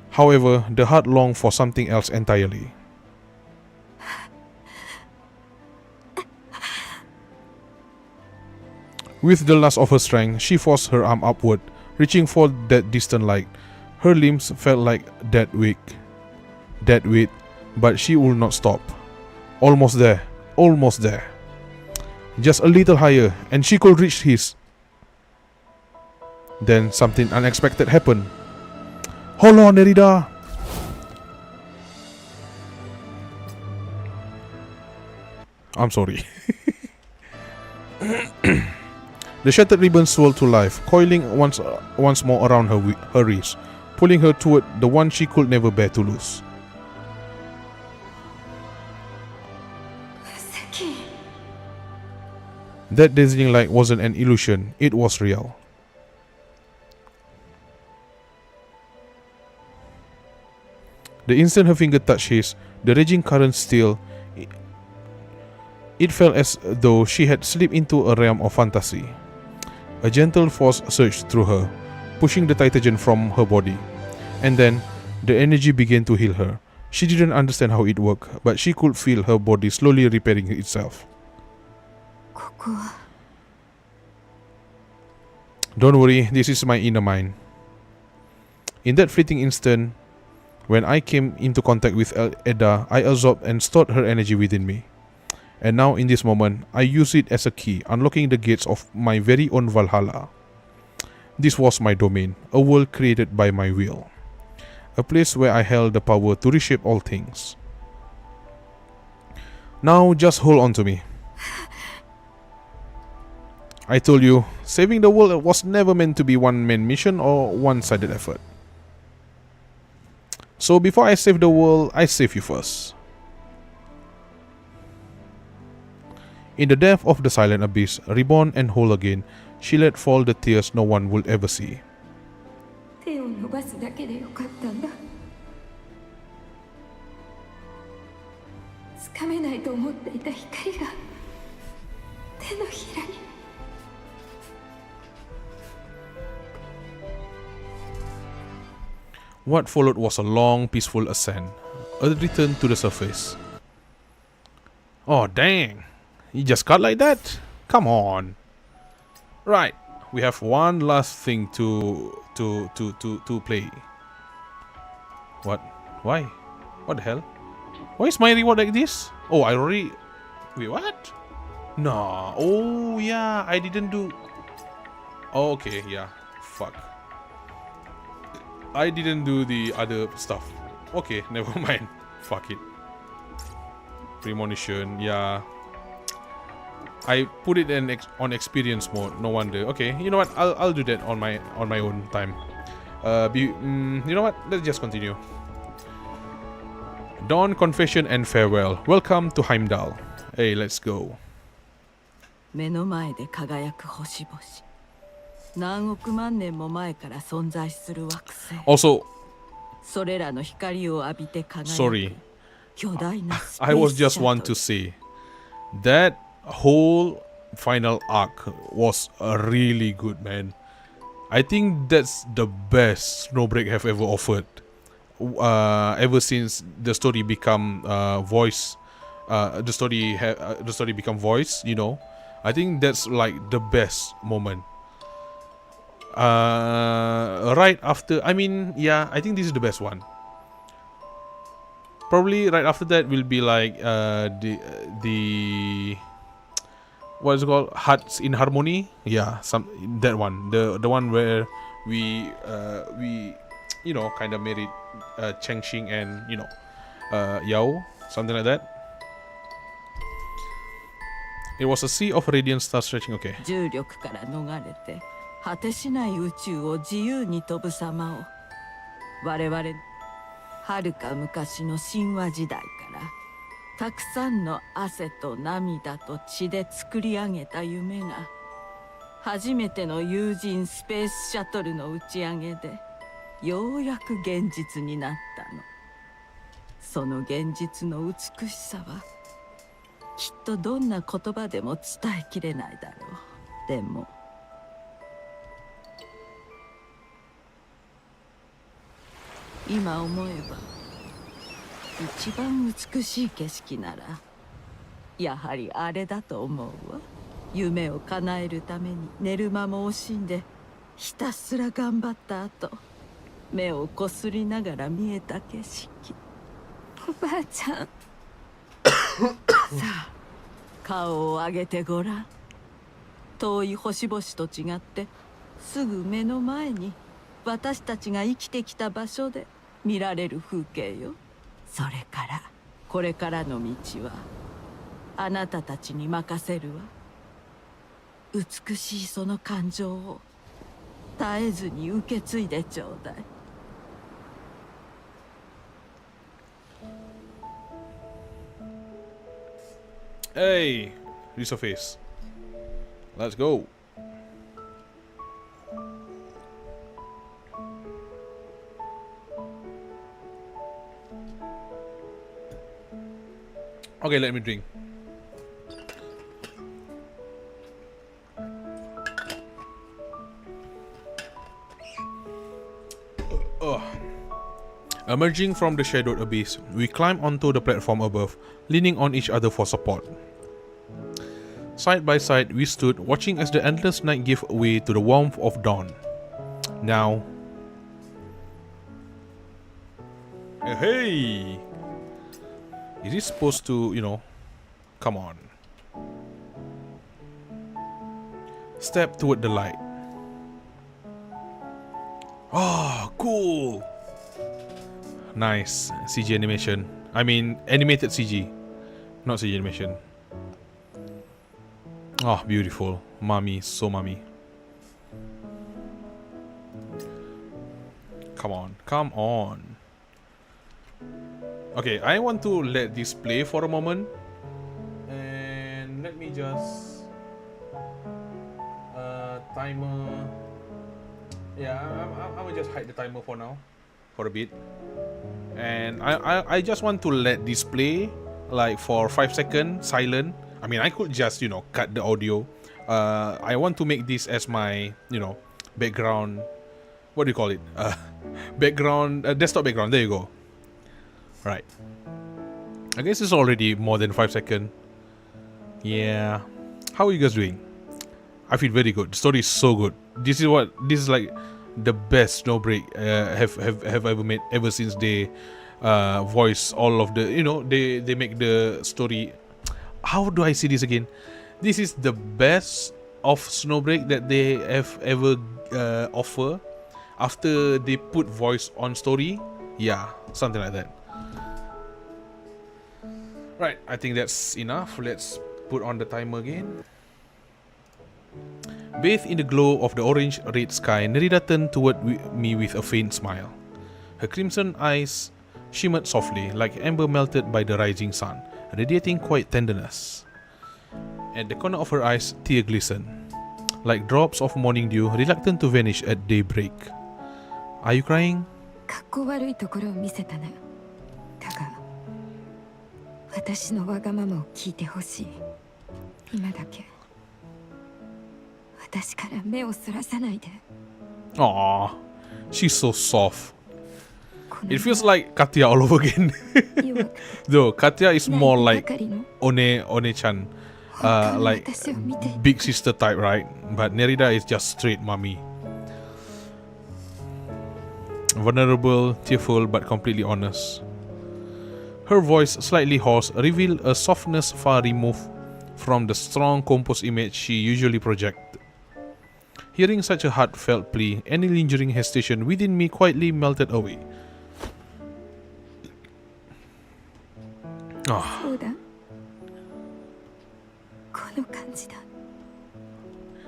However, the heart longed for something else entirely. With the last of her strength, she forced her arm upward, reaching for that distant light. Her limbs felt like dead weight, but she would not stop. Almost there, almost there. Just a little higher, and she could reach his. Then something unexpected happened. Hold on, Nerida! I'm sorry. The shattered ribbon swirled to life, coiling once more around her wrist, pulling her toward the one she could never bear to lose. That dazzling light wasn't an illusion, it was real. The instant her finger touched his, the raging current still. It felt as though she had slipped into a realm of fantasy. A gentle force surged through her, pushing the Titagen from her body. And then, the energy began to heal her. She didn't understand how it worked, but she could feel her body slowly repairing itself. Don't worry, this is my inner mind. In that fleeting instant, when I came into contact with Edda, I absorbed and stored her energy within me. And now in this moment, I use it as a key, unlocking the gates of my very own Valhalla. This was my domain, a world created by my will. A place where I held the power to reshape all things. Now just hold on to me. I told you, saving the world was never meant to be one-man mission or one-sided effort. So before I save the world, I save you first. In the depth of the silent abyss, reborn and whole again, she let fall the tears no one would ever see. What followed was a long, peaceful ascent, a return to the surface. Oh dang! You just cut like that? Come on. Right, we have one last thing to play. What? Why? What the hell? Why is my reward like this? Oh, I already... Wait, what? Nah. Oh, yeah, I didn't do... Oh, okay, yeah. Fuck. I didn't do the other stuff. Okay, never mind. Fuck it. Premonition, yeah. I put it in on experience mode. No wonder. Okay, you know what? I'll do that on my own time. You know what? Let's just continue. Dawn, confession, and farewell. Welcome to Heimdall. Hey, let's go. 目の前で輝く星々。何億万年も前から存在する惑星。Also, それらの光を浴びて輝く sorry. 巨大なスペース I was just シャトル want to say that whole final arc was really good, man. I think that's the best Snowbreak have ever offered. Ever since the story become voice, the story become voice. You know, I think that's like the best moment. Right after, I mean, yeah, I think this is the best one. Probably right after that will be like the what is it called? Hearts in Harmony. Yeah, that one. The one where we you know, kind of married Cheng Xing and, you know, Yao, something like that. It was a sea of radiant stars stretching. Okay. 重力から逃れて果てしない宇宙を自由に飛ぶ様を我々遥か昔の神話時代からたくさんの汗と涙と血で作り上げた夢が初めての有人スペースシャトルの打ち上げでようやく現実になったの。その現実の美しさはきっとどんな言葉でも伝えきれないだろう。でも今思えば一番美しい景色ならやはりあれだと思うわ。夢を叶えるために寝る間も惜しんでひたすら頑張った後、目をこすりながら見えた景色。おばあちゃん。さあ顔を上げてごらん。遠い星々と違ってすぐ目の前に私たちが生きてきた場所で見られる風景よ。それからこれからの道はあなたたちに任せるわ。美しいその感情を絶えずに受け継いでちょうだい。Hey, resurface. Let's go. Okay, let me drink. Emerging from the shadowed abyss, we climb onto the platform above, leaning on each other for support. Side by side, we stood, watching as the endless night gave way to the warmth of dawn. Now... Hey! Is he supposed to, you know... Come on. Step toward the light. Oh, cool! Nice. CG animation. I mean, animated CG. Not CG animation. Oh, beautiful. Mommy, so mommy. Come on, come on. Okay, I want to let this play for a moment. And let me just... timer... Yeah, I'm gonna just hide the timer for now. For a bit. And I just want to let this play like for 5 seconds silent. I mean, I could just, you know, cut the audio. I want to make this as my, you know, background. What do you call it? Background, desktop background. There you go. Right. I guess it's already more than 5 seconds. Yeah. How are you guys doing? I feel very good. The story is so good. This is like the best Snowbreak have ever made ever since they voice all of the, you know, they make the story. How do I see this again? This is the best of Snowbreak that they have ever offer after they put voice on story. Yeah, something like that. Right, I think that's enough. Let's put on the timer again. Bathed in the glow of the orange-red sky, Nerida turned toward me with a faint smile. Her crimson eyes shimmered softly, like amber melted by the rising sun, radiating quiet tenderness. At the corner of her eyes, tears glistened, like drops of morning dew, reluctant to vanish at daybreak. Are you crying? かっこ悪いところを見せたな。だが、私のわがままを聞いてほしい。今だけ。私から目をそらさないで。Aww, she's so soft. It feels like Katya all over again. Though Katya is more like One-chan, like big sister type, right? But Nerida is just straight mommy. Vulnerable, tearful, but completely honest. Her voice, slightly hoarse, revealed a softness far removed from the strong, composed image she usually projects. Hearing such a heartfelt plea, any lingering hesitation within me quietly melted away. Ah. そうだ。この感じだ。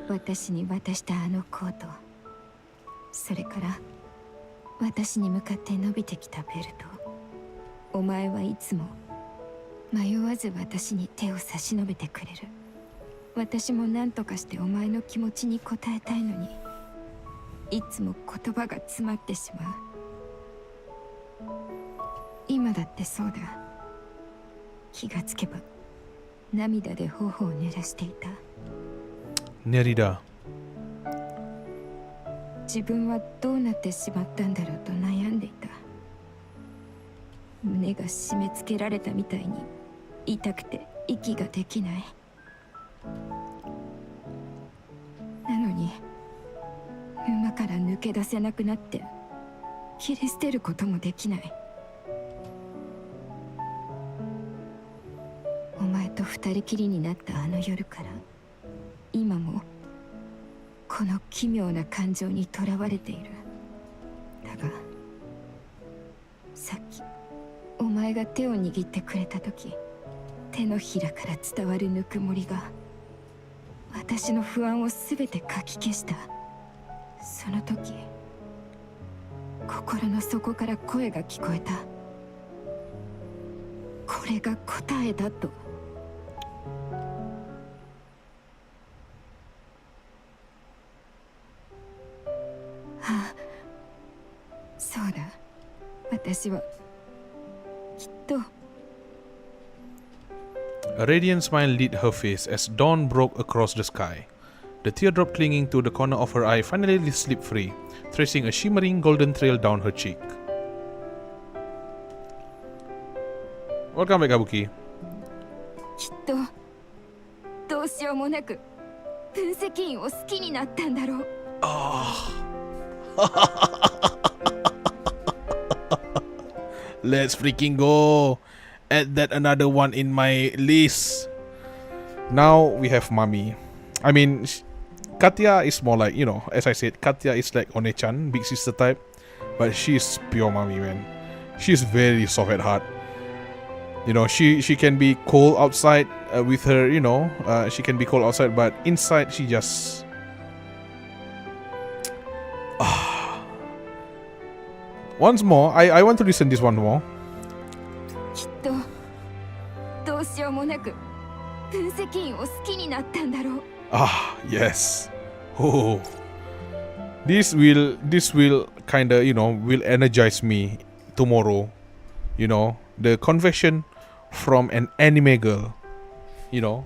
私に渡したあのコート。それから私に向かって伸びてきたベルト。お前はいつも迷わず私に手を差し伸べてくれる。私も何とかしてお前の気持ちに応えたいのに、いつも言葉が詰まってしまう。今だってそうだ。気がつけば涙で頬を濡らしていた。Nerida. 自分はどうなってしまったんだろうと悩んでいた。胸が締め付けられたみたいに痛くて息ができない。なのに沼から抜け出せなくなって切り捨てることもできない。お前と二人きりになったあの夜から今もこの奇妙な感情にとらわれている。だがさっきお前が手を握ってくれた時、手のひらから伝わるぬくもりが私の不安をすべてかき消した。その時心の底から声が聞こえた。これが答えだと。ああ、そうだ。私はきっと。 A radiant smile lit her face as dawn broke across the sky. The teardrop clinging to the corner of her eye finally slipped free, tracing a shimmering golden trail down her cheek. Welcome back, Kabuki. きっとどうしようもなく分析員を好きになったんだろう。Let's freaking go. Add that another one in my list. Now we have Mami. I mean, Katya is more like, you know, as I said, Katya is like One-chan, big sister type. But she's pure Mami, man. She's very soft at heart. You know, she can be cold outside with her, you know, she can be cold outside, but inside she just... Once more, I want to listen this one more. きっとどうしようもなく分析員を好きになったんだろう。Yes. Oh. This will kinda, you know, will energize me tomorrow. You know, the confession from an anime girl. You know,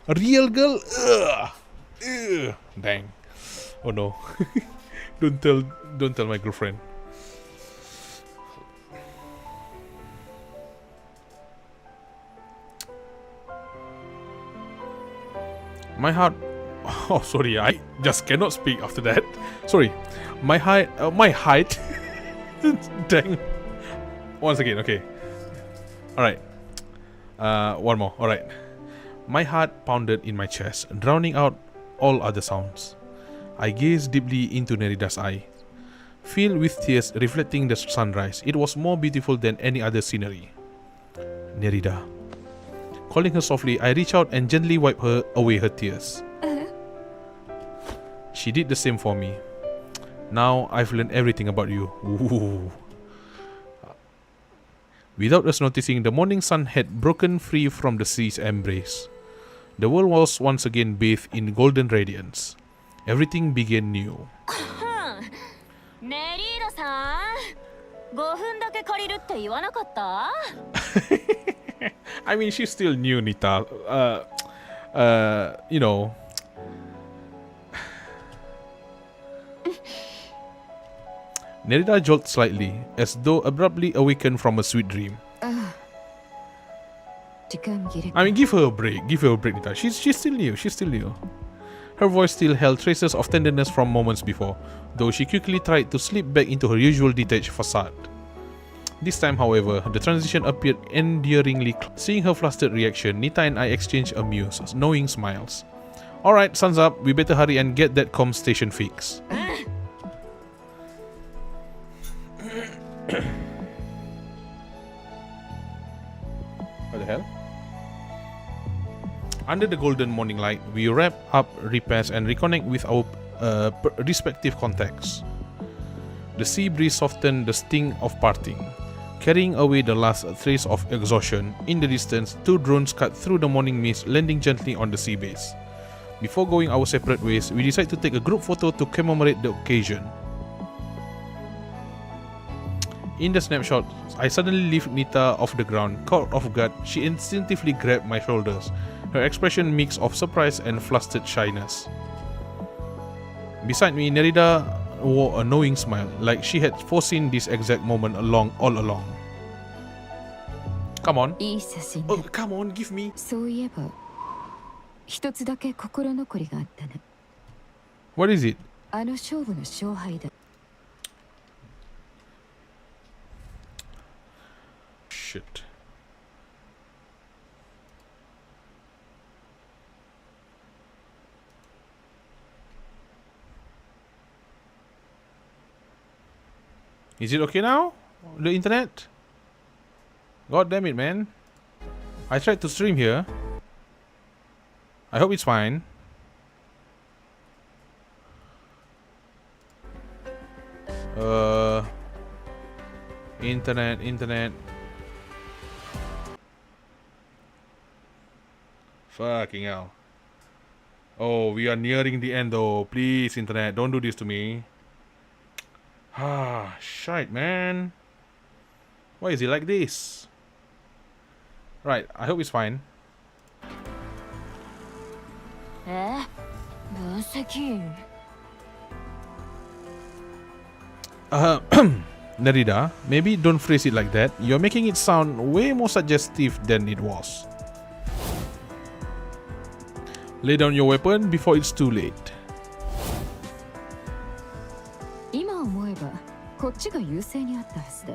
a real girl. Dang. Oh no. Don't tell my girlfriend. My heart. Oh, sorry, I just cannot speak after that. Sorry, my height. Dang. Once again, okay. All right. One more. All right. My heart pounded in my chest, drowning out all other sounds. I gazed deeply into Nerida's eye, filled with tears reflecting the sunrise. It was more beautiful than any other scenery. Nerida. Calling her softly, I reached out and gently wiped away her tears. She did the same for me. Now I've learned everything about you. Ooh. Without us noticing, the morning sun had broken free from the sea's embrace. The world was once again bathed in golden radiance. Everything began new. ネリーダさん、5分だけ借りるって言わなかった？ I mean, she's still new, Nita. You know. Nerida jolted slightly, as though abruptly awakened from a sweet dream. I mean, give her a break, Nita. She's still new. Her voice still held traces of tenderness from moments before, though she quickly tried to slip back into her usual detached facade. This time, however, the transition appeared endearingly. Seeing her flustered reaction, Nita and I exchanged amused, knowing smiles. Alright, sun's up, we better hurry and get that comm station fixed. What the hell? Under the golden morning light, we wrap up repairs and reconnect with our respective contacts. The sea breeze softened the sting of parting, carrying away the last trace of exhaustion. In the distance, two drones cut through the morning mist, landing gently on the sea base. Before going our separate ways, we decide to take a group photo to commemorate the occasion. In the snapshot, I suddenly lift Nita off the ground. Caught off guard, she instinctively grabbed my shoulders, her expression mix of surprise and flustered shyness. Beside me, Nerida wore a knowing smile, like she had foreseen this exact moment all along. Come on. いい写真 Oh, だ。 come on, give me. そういえば、一つだけ心残りがあったね。 What is it? あの勝負の勝敗だ。 Shit. Is it okay now? The internet? God damn it, man. I tried to stream here. I hope it's fine. Internet. Fucking hell. Oh, we are nearing the end though. Please, internet, don't do this to me. Ah, shite, man. Why is it like this? Right, I hope it's fine. 分析 Nerida, maybe don't phrase it like that. You're making it sound way more suggestive than it was. Lay down your weapon before it's too late. 今思えば、こっちが優勢にあったはずだ。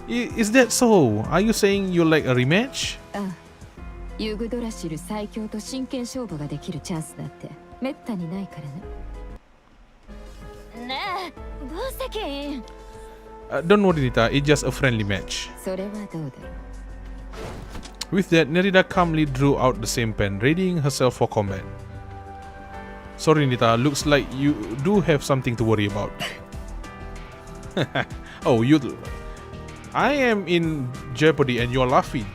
Is that so? Are you saying you like a rematch? ああ、ユグドラシル最強と真剣勝負ができるチャンスだってめったにないからね。ねえ、分析 Don't worry, Nita. It's just a friendly match. それはどうだろう。 With that, Nerida calmly drew out the same pen, readying herself for combat. Sorry, Nita. Looks like you do have something to worry about. Oh, you... I am in jeopardy and you're laughing.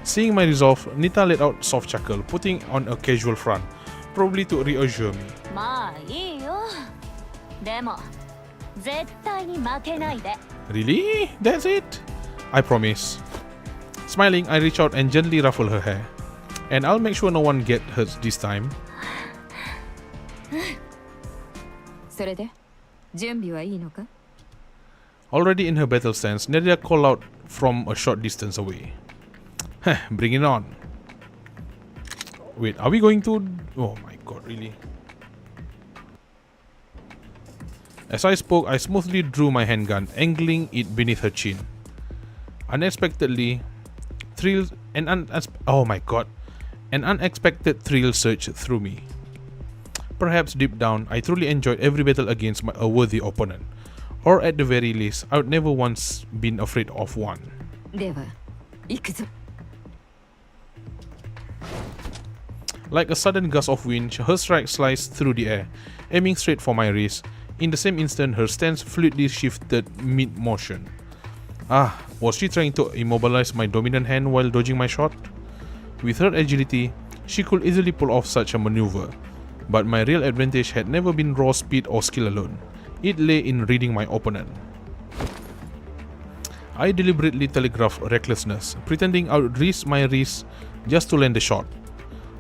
Seeing my resolve, Nita let out a soft chuckle, putting on a casual front, probably to reassure me. まあいいよ。でも絶対に負けないで。 Really? That's it? I promise. Smiling, I reach out and gently ruffle her hair. And I'll make sure no one gets hurt this time. それで準備はいいのか？ Already in her battle stance, Nerida called out from a short distance away. Bring it on. Wait, are we going to... Oh my god, really? As I spoke, I smoothly drew my handgun, angling it beneath her chin. Unexpectedly, oh my god, an unexpected thrill surged through me. Perhaps deep down, I truly enjoyed every battle against a worthy opponent. Or at the very least, I'd never once been afraid of one. では、行くぞ。 Like a sudden gust of wind, her strike sliced through the air, aiming straight for my wrist. In the same instant, her stance fluidly shifted mid-motion. Ah, was she trying to immobilize my dominant hand while dodging my shot? With her agility, she could easily pull off such a maneuver. But my real advantage had never been raw speed or skill alone. It lay in reading my opponent. I deliberately telegraphed recklessness, pretending I would risk my wrist just to land the shot.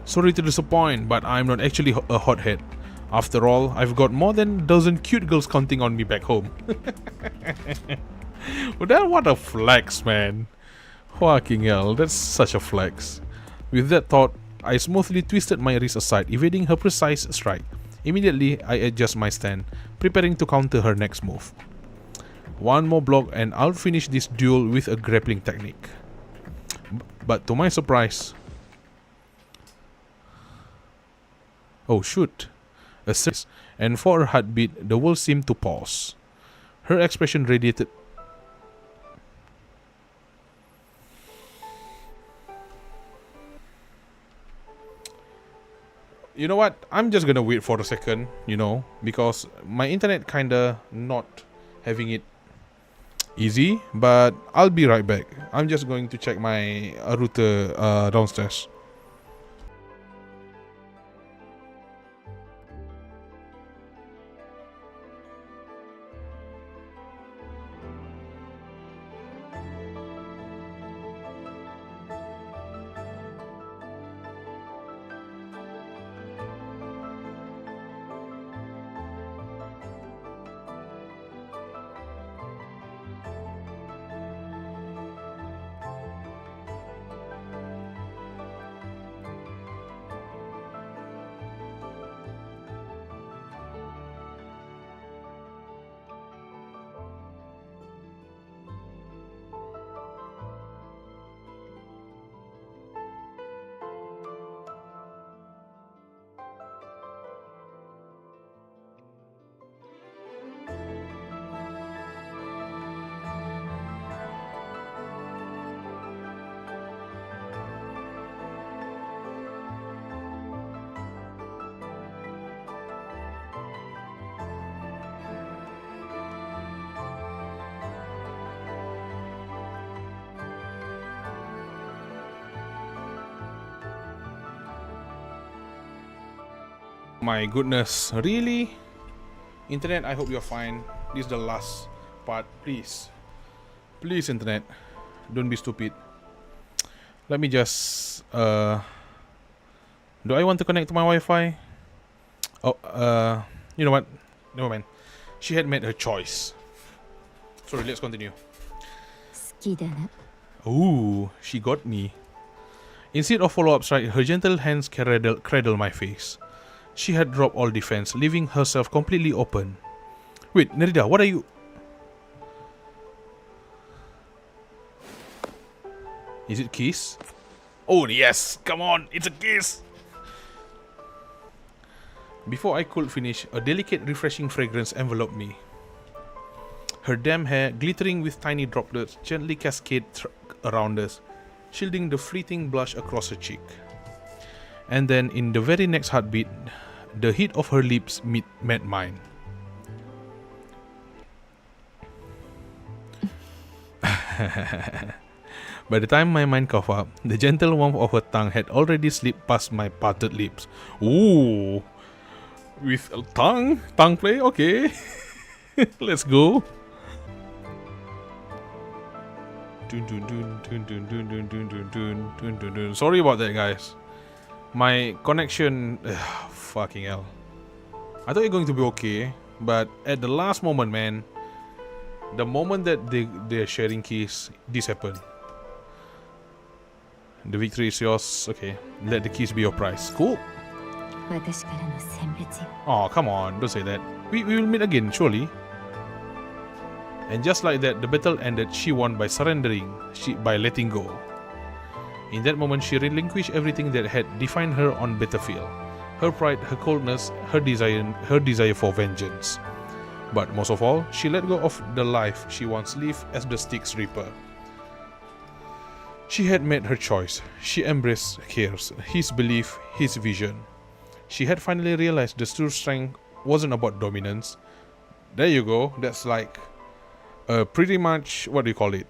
Sorry to disappoint, but I'm not actually a hothead. After all, I've got more than a dozen cute girls counting on me back home. What a flex, man. Fucking hell, that's such a flex. With that thought, I smoothly twisted my wrist aside, evading her precise strike. Immediately, I adjust my stand, preparing to counter her next move. One more block and I'll finish this duel with a grappling technique. But to my surprise... Oh shoot. A series, and for a heartbeat, the world seemed to pause. Her expression radiated... You know what? I'm just gonna wait for a second, you know, because my internet kinda not having it easy, but I'll be right back. I'm just going to check my router downstairs. My goodness, really? Internet, I hope you're fine. This is the last part. Please, internet, don't be stupid. Let me just do I want to connect to my Wi-Fi? Oh, you know what, never mind. She had made her choice. Sorry, let's continue. 好きだな。 Ooh, she got me. Instead of follow-up strike, her gentle hands cradle my face. She had dropped all defense, leaving herself completely open. Wait, Nerida, what are you... Is it kiss? Oh yes, come on, it's a kiss! Before I could finish, a delicate, refreshing fragrance enveloped me. Her damp hair, glittering with tiny droplets, gently cascaded around us, shielding the fleeting blush across her cheek. And then, in the very next heartbeat, the heat of her lips met mine. By the time my mind caught up, the gentle warmth of her tongue had already slipped past my parted lips. Ooh! With a tongue play? Okay. Let's go. Sorry about that, guys. My connection... fucking hell. I thought you're going to be okay, but at the last moment, man, the moment that they're sharing keys, this happened. The victory is yours. Okay, let the keys be your prize. Cool. 私からの選別よ。 Oh, come on, don't say that. We will meet again, surely. And just like that, the battle ended. She won by surrendering, by letting go. In that moment, she relinquished everything that had defined her on battlefield. Her pride, her coldness, her desire for vengeance. But most of all, she let go of the life she once lived as the Styx Reaper. She had made her choice. She embraced his belief, his vision. She had finally realized the true strength wasn't about dominance. There you go. That's like pretty much, what do you call it?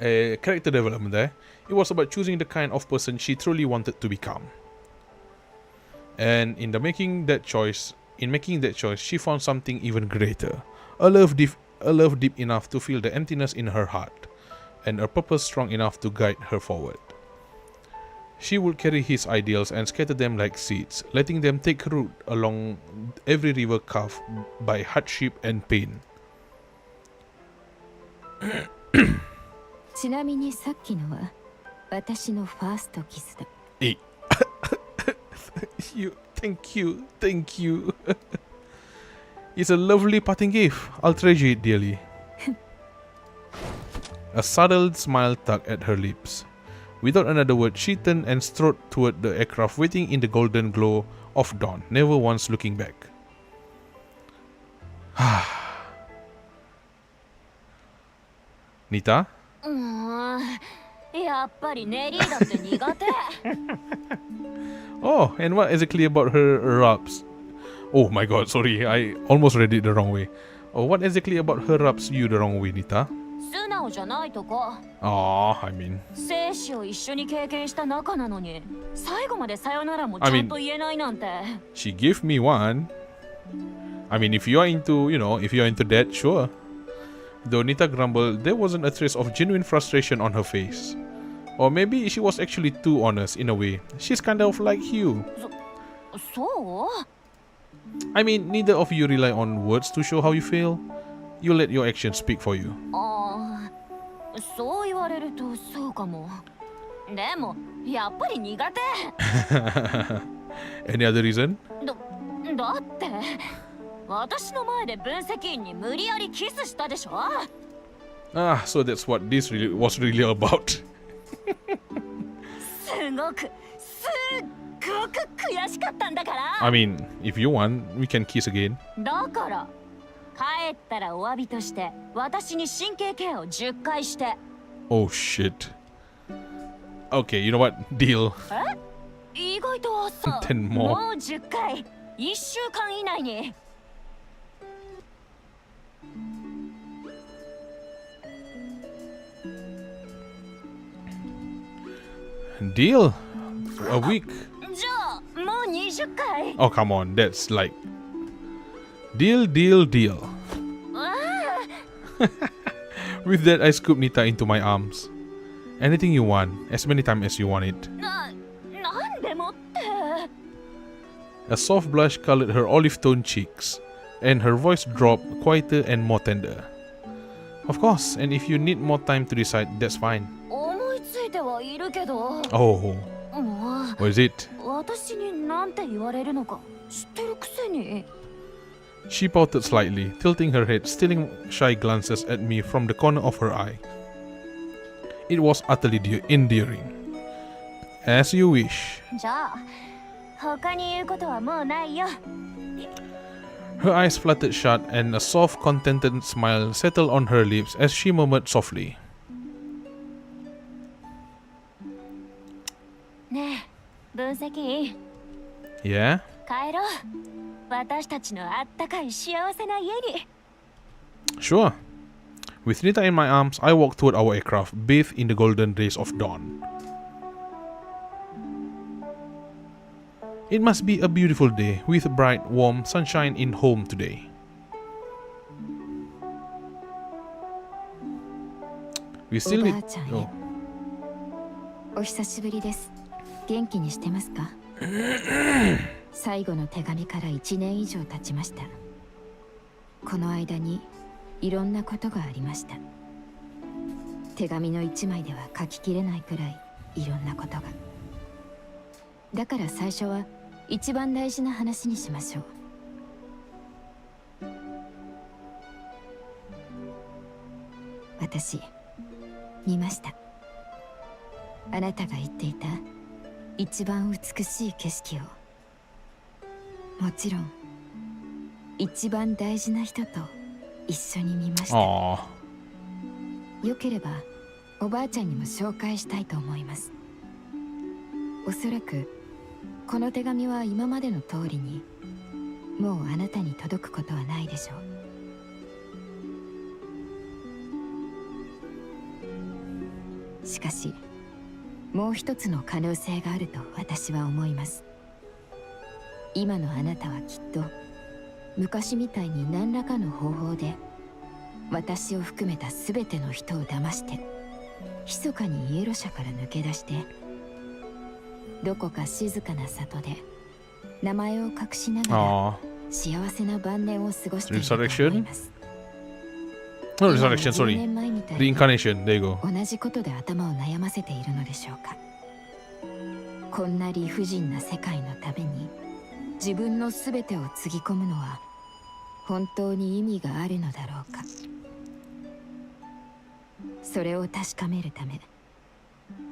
A character development there. It was about choosing the kind of person she truly wanted to become. And in making that choice, she found something even greater. A love deep enough to feel the emptiness in her heart, and a purpose strong enough to guide her forward. She would carry his ideals and scatter them like seeds, letting them take root along every river carved by hardship and pain. ちなみにさっきのは私のファーストキスだ。 Hey. Thank you. It's a lovely parting gift. I'll treasure it dearly. A subtle smile tugged at her lips. Without another word, she turned and strode toward the aircraft waiting in the golden glow of dawn, never once looking back. Nita? やっぱりネリーだって苦手。 Oh, and what exactly about her rubs? Oh my god, sorry, I almost read it the wrong way. Oh, what exactly about her rubs you the wrong way, Nita? 素直じゃないとか Aw, I mean, 生死を一緒に経験した仲なのに最後までさよならもちゃんと言えないなんて she gave me one. I mean, if you're into, if you're into that, sure. Though Nita grumbled, there wasn't a trace of genuine frustration on her face. Or maybe she was actually too honest in a way. She's kind of like you. そう I mean, neither of you rely on words to show how you feel. You let your actions speak for you. ああそう言われるとそうかもでもやっぱり苦手 Any other reason? だって私の前で分析員に無理やりキスしたでしょ Ah, so that's what this was really about. すごく悔しかったんだから I mean, if you want, we can kiss again. だから帰ったらお詫びとして私に神経ケアを10回して Oh shit. Okay, you know what? Deal. 意外と朝 10 more. もう10回1週間以内に Deal. A week. じゃあもう20回 Oh, come on. That's like... Deal, deal, deal. With that, I scooped Nita into my arms. Anything you want, as many times as you want it. なんでもって A soft blush colored her olive-toned cheeks, and her voice dropped quieter and more tender. Of course, and if you need more time to decide, that's fine. 思いついてはいるけど Oh, も what is it? う私に何て言われるのか知ってるくせに She pouted slightly, tilting her head, stealing shy glances at me from the corner of her eye. It was utterly endearing. As you wish. じゃあ他に言うことはもうないよ Her eyes fluttered shut, and a soft, contented smile settled on her lips as she murmured softly. ねえ分析員 Yeah? 帰ろう私たちのあったかい幸せな家に Sure. With Nita in my arms, I walked toward our aircraft, bathed in the golden rays of dawn. It must be a beautiful day, with bright, warm sunshine in home today. We still need... Oh. お久しぶりです。元気にしてますか？最後の手紙から1年以上経ちました。この間にいろんなことがありました。手紙の1枚では書ききれないくらいいろんなことが。だから最初は一番大事な話にしましょう。私見ました。あなたが言っていた一番美しい景色を。もちろん一番大事な人と一緒に見ました。Aww. よければおばあちゃんにも紹介したいと思います。おそらくこの手紙は今までの通りにもうあなたに届くことはないでしょう。しかしもう一つの可能性があると私は思います。今のあなたはきっと昔みたいに何らかの方法で私を含めた全ての人を騙して密かにイエロ社から抜け出してどこか静かな里で名前を隠しながら Aww. 幸せな晩年を過ごしていると思います。 No, resurrection, 10 sorry. 年前みたいに Reincarnation, there you go. 同じことで頭を悩ませているのでしょうか。こんな理不尽な世界のために自分の全てをつぎ込むのは本当に意味があるのだろうか。それを確かめるため、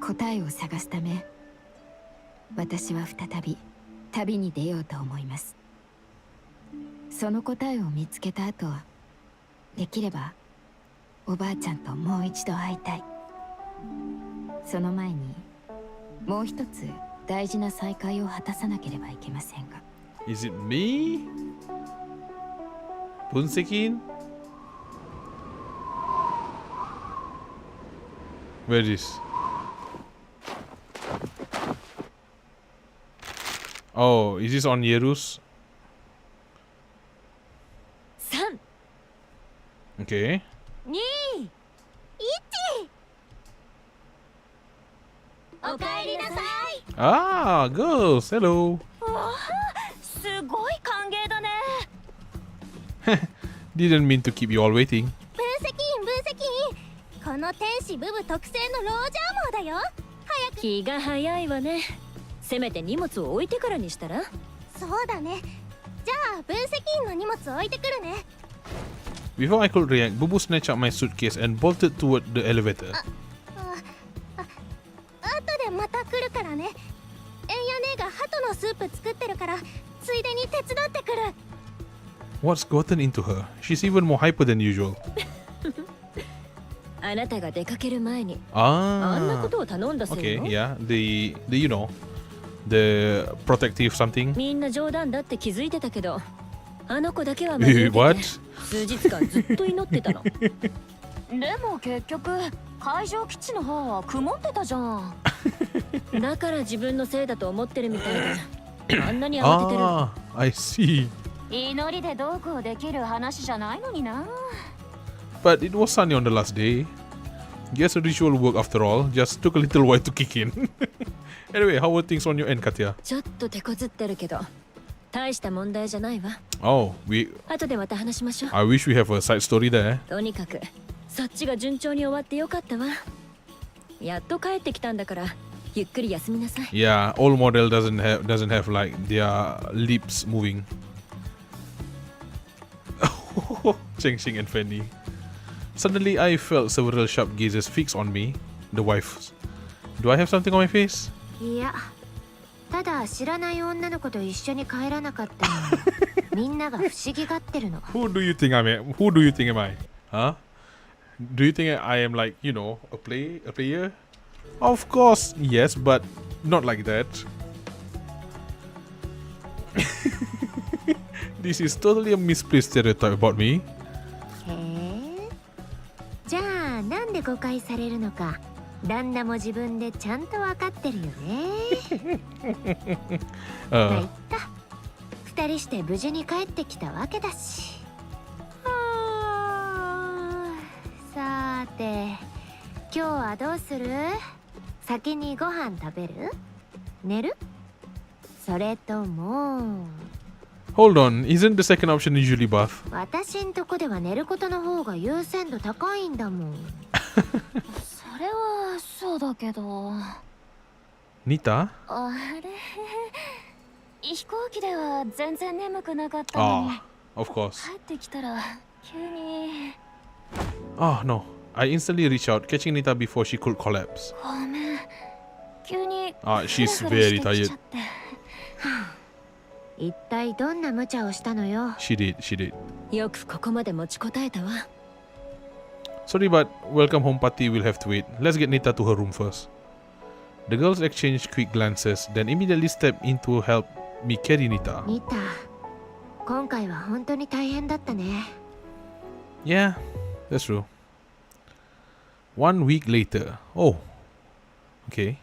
答えを探すため、私は再び旅に出ようと思います。その答えを見つけた後、できればおばあちゃんともう一度会いたい。その前にもう一つ大事な再会を果たさなければいけませんが。 Is it me? Bunsekin? Where is this? Oh, is this on Yerus? 3、Okay. 2、1。おかえりなさい。 Ah, girls, hello. わあ、すごい歓迎だね。 Didn't mean to keep you all waiting. 分析員この天使ブブ特製のロージャーモーだよ。気が早いわね。せめて荷物を置いてからにしたら。そうだね。じゃあ分析員の荷物置いてくるね。 Before I could react, Bubu snatched up my suitcase and bolted toward the elevator. 後でまた来るからね。エンヤ姉が鳩のスープ作ってるからついでに手伝ってくる。 What's gotten into her? She's even more hyper than usual. あなたが出かける前にあんなこ Ah. とを頼んだせい Okay, よ。 yeah. The you know, the protective something. みんな冗談だって気づいてたけど、あの子だけは真に受けて What? 数日間ずっと祈ってたの。でも結局海上基地の方は曇ってたじゃん。だから自分のせいだと思ってるみたいで、あんなに慌ててる。 Ah, I see. 祈りでどうこうできる話じゃないのにな。 But it was sunny on the last day. Guess a ritual work after all. Just took a little while to kick in. Anyway, how were things on your end, Katya? ちょっと手こずってるけど、大した問題じゃないわ。 Oh, 後でまた話しましょう。 I wish we have a side story there. とにかくそっちが順調に終わってよかったわ。やっと帰ってきたんだからゆっくり休みなさい。 Yeah, old model doesn't have like their lips moving. Cheng Xing and Fanny. Suddenly, I felt several sharp gazes fixed on me. The wife's. Do I have something on my face? いや、ただ知らない女の子と一緒に帰らなかったのみんなが不思議がってるの。 Who do you think I am? Who do you think am I? Huh? Do you think I am like, you know, a player? Of course, yes, but not like that. This is totally a misplaced stereotype about me. へえ。じゃあなんで誤解されるのか、旦那も自分でちゃんと分かってるよね。まあ言った。二人して無事に帰ってきたわけだし。さーて、今日はどうする？先にご飯食べる？寝る？それとも Hold on, isn't the second option usually bath? 私んとこでは寝ることの方が優先度高いんだもん。それはそうだけど。 Nita? あれ、飛行機では全然眠くなかったのに。 Ah, of course. 帰ってきたら急に。 Oh no. I instantly reached out, catching Nita before she could collapse. ごめん。急に。 She's フラフラ very してき tired. ちゃって。一体どんな無茶をしたのよ。 She did. よくここまで持ちこたえたわ。 Sorry, but welcome home party will have to wait. Let's get Nita to her room first. The girls exchanged quick glances, then immediately stepped in to help me carry Nita. ニタ、今回は本当に大変だったね。 Yeah, that's true. 1 week later. Oh, okay.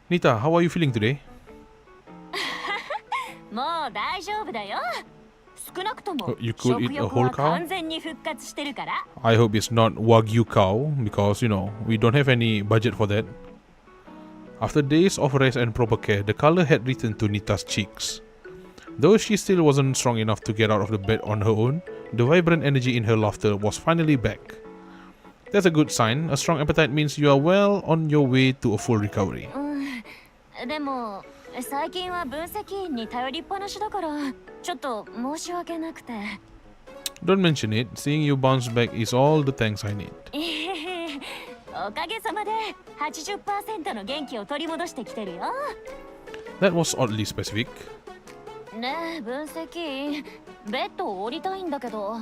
Nita, how are you feeling today? もう大丈夫だよ。少なくとも Oh, you could 食 eat a 欲 whole は cow? 完全に復活してるから。 I hope it's not Wagyu cow, because, you know, we don't have any budget for that. After days of rest and proper care, the color had returned to Nita's cheeks. Though she still wasn't strong enough to get out of the bed on her own, the vibrant energy in her laughter was finally back. That's a good sign. A strong appetite means you are well on your way to a full recovery. でも最近は分析員に頼りっぱなしだからちょっと申し訳なくて。 Don't mention it. Seeing you bounce back is all the thanks I need. おかげさまで 80% の元気を取り戻してきてるよ。 That was oddly specific. ねえ分析員、ベッドを降りたいんだけど。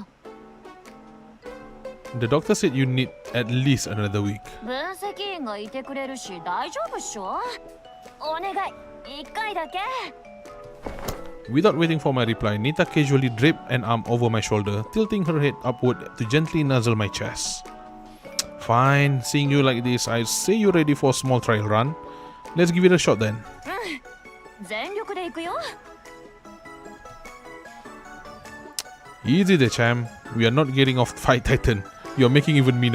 The doctor said you need at least another week. 分析員がいてくれるし大丈夫っしょ。お願い、一回だけ。 Without waiting for my reply, Nita casually draped an arm over my shoulder, tilting her head upward to gently nuzzle my chest. Fine, seeing you like this, I say you're ready for a small trial run. Let's give it a shot then. 全力で行くよ。 Easy there, champ. We are not getting off Fight Titan. You're making even me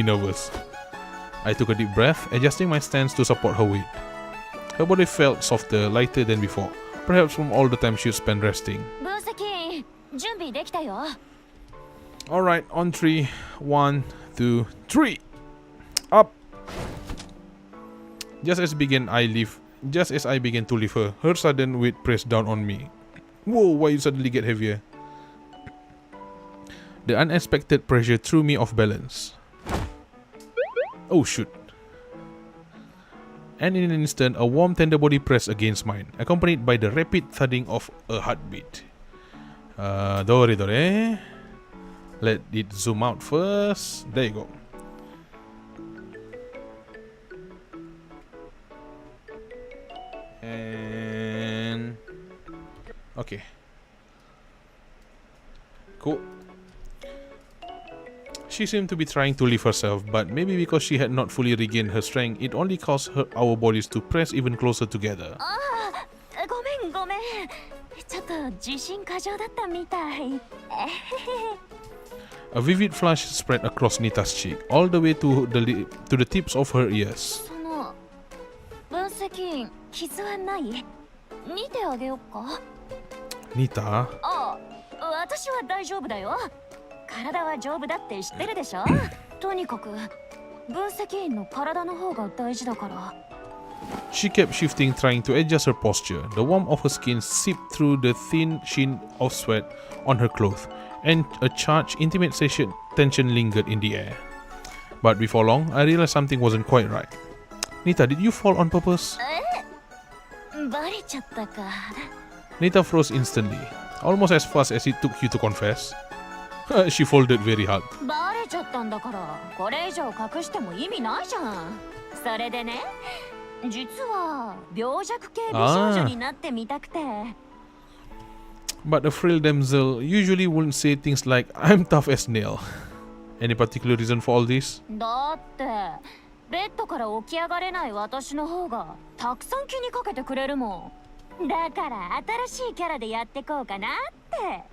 nervous. I took a deep breath, adjusting my stance to support her weight. Her body felt softer, lighter than before, perhaps from all the time she spent resting. 分析準備できたよ。 Alright, on 3, 1, 2, 3. Up. Just as I began to lift her, her sudden weight pressed down on me. Whoa, why you suddenly get heavier? The unexpected pressure threw me off balance. Oh shoot. And in an instant, a warm tender body pressed against mine, accompanied by the rapid thudding of a heartbeat. Dore. Let it zoom out first. There you go. And okay. Cool. She seemed to be trying to lift herself, but maybe because she had not fully regained her strength, it only caused our bodies to press even closer together. ごめんごめん。ちょっと自信過剰だったみたい。 A vivid flush spread across Nita's cheek, all the way to the tips of her ears. その分析傷はない？見てあげようか。 Nita? ああ、私は大丈夫だよ。体は丈夫だって知ってるでしょ。とにかく分析員の体の方が大事だから。 She kept shifting, trying to adjust her posture. The warmth of her skin seeped through the thin sheen of sweat on her clothes, and a charged, intimate tension lingered in the air. But before long, I realized something wasn't quite right. Nita, did you fall on purpose? バレちゃったか。 Nita froze instantly, almost as fast as it took you to confess. She folded very hard. バレちゃったんだから、これ以上隠しても意味ないじゃん。それでね、実は病弱系美少女になってみたくて。But a frail damsel usually wouldn't say things like, I'm tough as nail. Any particular reason for all this? だってベッドから起き上がれない私の方がたくさん気にかけてくれるもん。だから新しいキャラでやってこうかなって。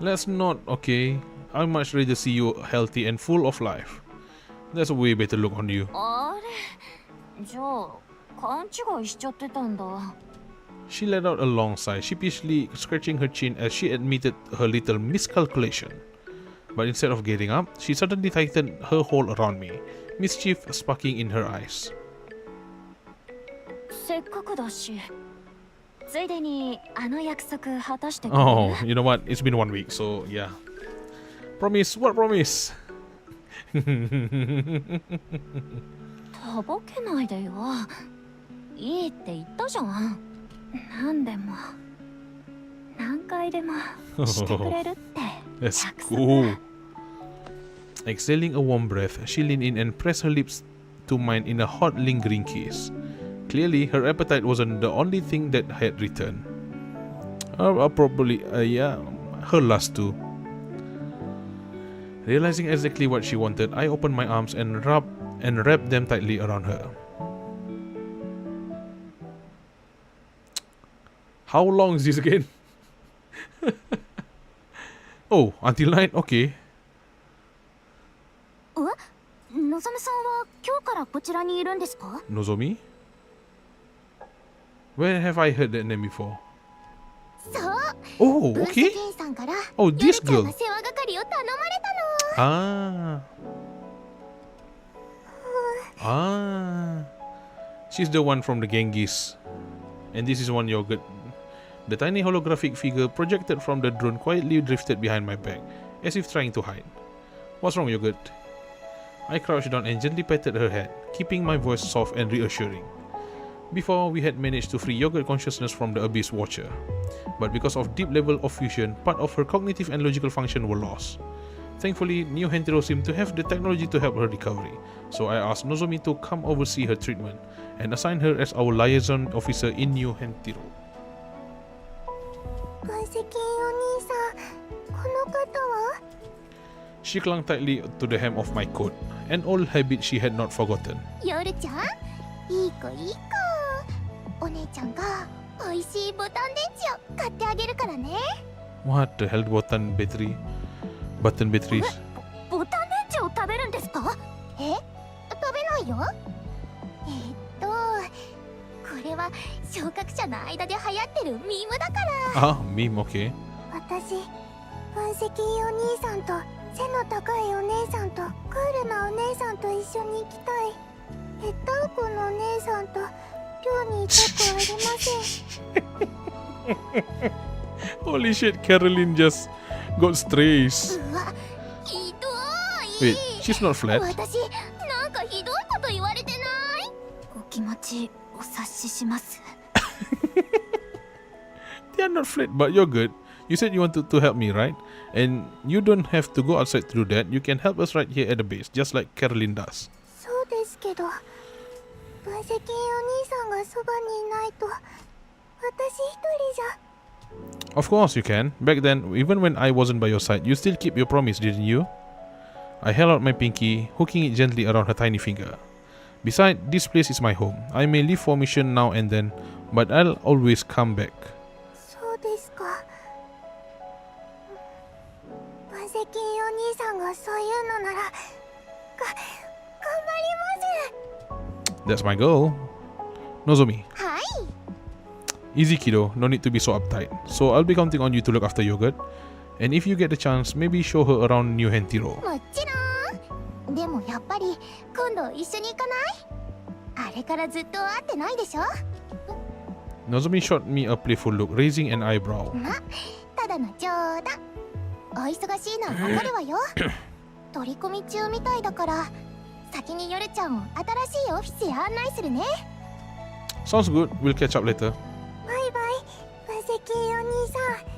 Let's not, okay? I'd much rather see you healthy and full of life. There's a way better look on you. あれ、じゃあ勘違いしちゃってたんだ。 She let out a long sigh, sheepishly scratching her chin as she admitted her little miscalculation. But instead of getting up, she suddenly tightened her hold around me, mischief sparking in her eyes. せっかくだし、ついでにあの約束果たしてくれる？ Oh, you know what? It's been 1 week, so yeah. Promise? What promise? とぼけないでよ。いいって言ったじゃん。何でも何回でもしてくれるって。 Let's go. Exhaling a warm breath, she leaned in and pressed her lips to mine in a hot, lingering kiss. Clearly, her appetite wasn't the only thing that had returned. Probably, yeah, her lust too. Realizing exactly what she wanted, I opened my arms and wrapped them tightly around her. How long is this again? Oh, until night? Okay. のぞみさんは今日からこちらにいるんですか？ Nozomi? Where have I heard that name before? そう。 Oh, 分 okay. 析員さんから Oh, ヨル this ちゃん girl. が世話係を頼まれたの。 Ah. She's the one from the Genghis. And this is one yogurt. The tiny holographic figure projected from the drone quietly drifted behind my back, as if trying to hide. What's wrong, yogurt? I crouched down and gently patted her head, keeping my voice soft and reassuring. Before, we had managed to free Yogurt consciousness from the Abyss Watcher. But because of deep level of fusion, part of her cognitive and logical function were lost. Thankfully, New Hentiro seemed to have the technology to help her recovery, so I asked Nozomi to come oversee her treatment, and assign her as our liaison officer in New Hentiro. 分析員お兄さん、この方は？ She clung tightly to the hem of my coat, an old habit she had not forgotten. 夜ちゃん、いい子いい子。お姉ちゃんが美味しいボタン電池を買ってあげるからね。What the hell, button batteries? ボタン電池を食べるんですか？え？食べないよ。これは昇格者の間で流行ってるミームだから。Ah, meme, okay. 私、分析お兄さんと背の高いお姉さんとクールなお姉さんと一緒に行きたい。ぺったんこのお姉さんと寮にいたくありません。 Holy shit, Caroline just got strays. うわ、ひどい。 Wait, she's not flat? 私、なんかひどいこと言われてない？お気持ちお察しします。 They are not flat, but you're good. You said you wanted to help me, right? And you don't have to go outside to do that. You can help us right here at the base, just like Caroline does. そうですけど、分析お兄さんがそばにいないと、私一人じゃ。 Of course you can. Back then, even when I wasn't by your side, you still keep your promise, didn't you? I held out my pinky, hooking it gently around her tiny finger. Besides, this place is my home. I may leave for mission now and then, but I'll always come back. そうですか。分析お兄さんがそういうのなら、頑張ります。 That's my goal. Nozomi. はい。 Easy kiddo, no need to be so uptight. So I'll be counting on you to look after Yogurt. And if you get the chance, maybe show her around New Hentiro. もちろん。でもやっぱり今度一緒に行かない？あれからずっと会ってないでしょ？ Nozomi shot me a playful look, raising an eyebrow. ま、ただの冗談。お忙しいのはわかるわよ。取り込み中みたいだから、先に夜ちゃんを新しいオフィスへ案内するね。 Sounds good. We'll catch up later. バイバイ、分析お兄さん。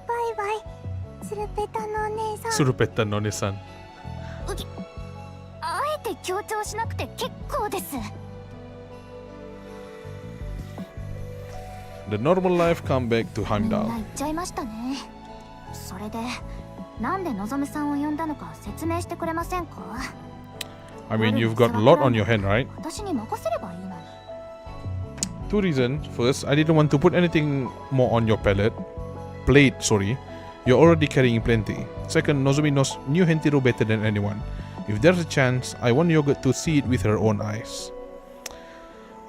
バイバイ、スルペタのお姉さん。 Surupetta None-san. あえて強調しなくて結構です。 The normal life come back to みんな Heimdall. 言っちゃいましたね。それで、なんでのぞむさんを呼んだのか説明してくれませんか？ I mean, you've got a lot on your hand, right? 私に任せればいいのに。 Two reasons. First, I didn't want to put anything more on your plate, sorry. You're already carrying plenty. Second, Nozomi knows New Hentiro better than anyone. If there's a chance, I want Yogurt to see it with her own eyes.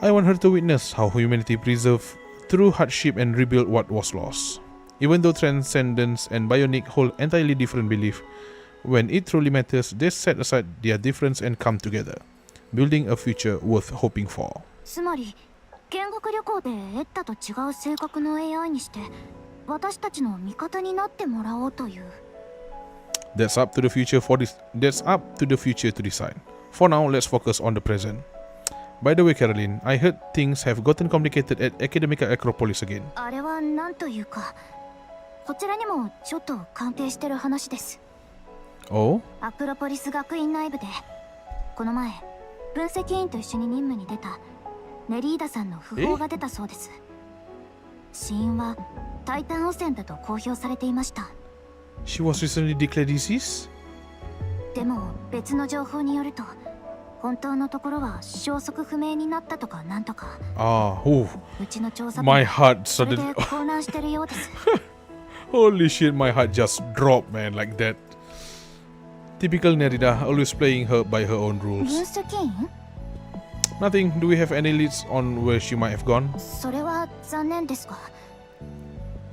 I want her to witness how humanity preserved through hardship and rebuilt what was lost. Even though Transcendence and Bionic hold entirely different beliefs, when it truly matters, they set aside their difference and come together, building a future worth hoping for. つまり、見学旅行でエッタと違う性格の AI にして、私たちの味方になってもらおうという。That's up to the future to decide. For now, let's focus on the present. By the way, Caroline, I heard things have gotten complicated at Academica Acropolis again. あれはなんというか、こちらにもちょっと関係してる話です。Oh? アクロポリス学院内部で、この前、分析員と一緒に任務に出たネリーダさんの訃報が出たそうです。死因はタイタン汚染だと公表されていました。She was recently declared deceased? でも別の情報によると、本当のところは消息不明になったとかなんとか。Ah, oh. うちの調査 My heart それで suddenly... 混乱してるようです。 Holy shit, my heart just dropped, man, like that. Typical Nerida, always playing her by her own 分 rules. 析員？ Nothing. Do we have any leads on where she might have gone? それは残念ですが、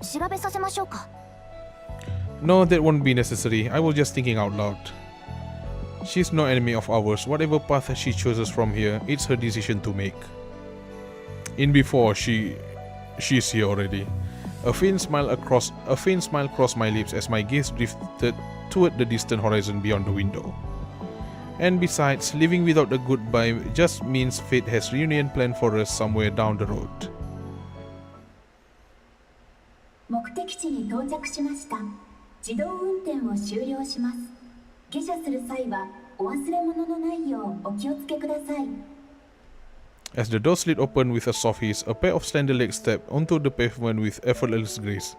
調べさせましょうか。 No, that won't be necessary. I was just thinking out loud. She's no enemy of ours. Whatever path she chooses from here, it's her decision to make. In before she's here already. A faint smile crossed my lips as my gaze drifted toward the distant horizon beyond the window. And besides, living without a goodbye just means fate has reunion planned for us somewhere down the road. 目的地に到着しました。自動運転を終了します。下車する際はお忘れ物のないようお気をつけください。 As the door slid open with a soft hiss, a pair of slender legs stepped onto the pavement with effortless grace.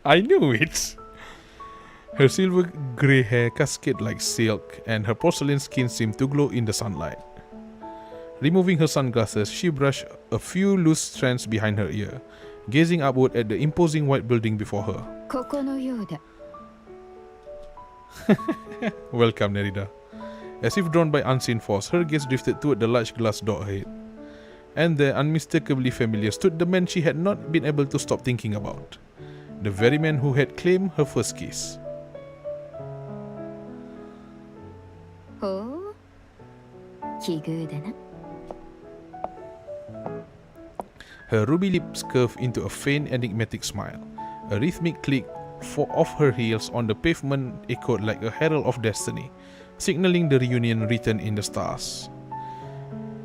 I knew it! Her silver grey hair cascaded like silk, and her porcelain skin seemed to glow in the sunlight. Removing her sunglasses, she brushed a few loose strands behind her ear, gazing upward at the imposing white building before her. ここのようだ Welcome, Nerida. As if drawn by unseen force, her gaze drifted toward the large glass door ahead. And there, unmistakably familiar, stood the man she had not been able to stop thinking about. The very man who had claimed her first kiss. ほう奇遇だな Her ruby lips curved into a faint, enigmatic smile. A rhythmic click of her heels on the pavement echoed like a herald of destiny, signaling the reunion written in the stars.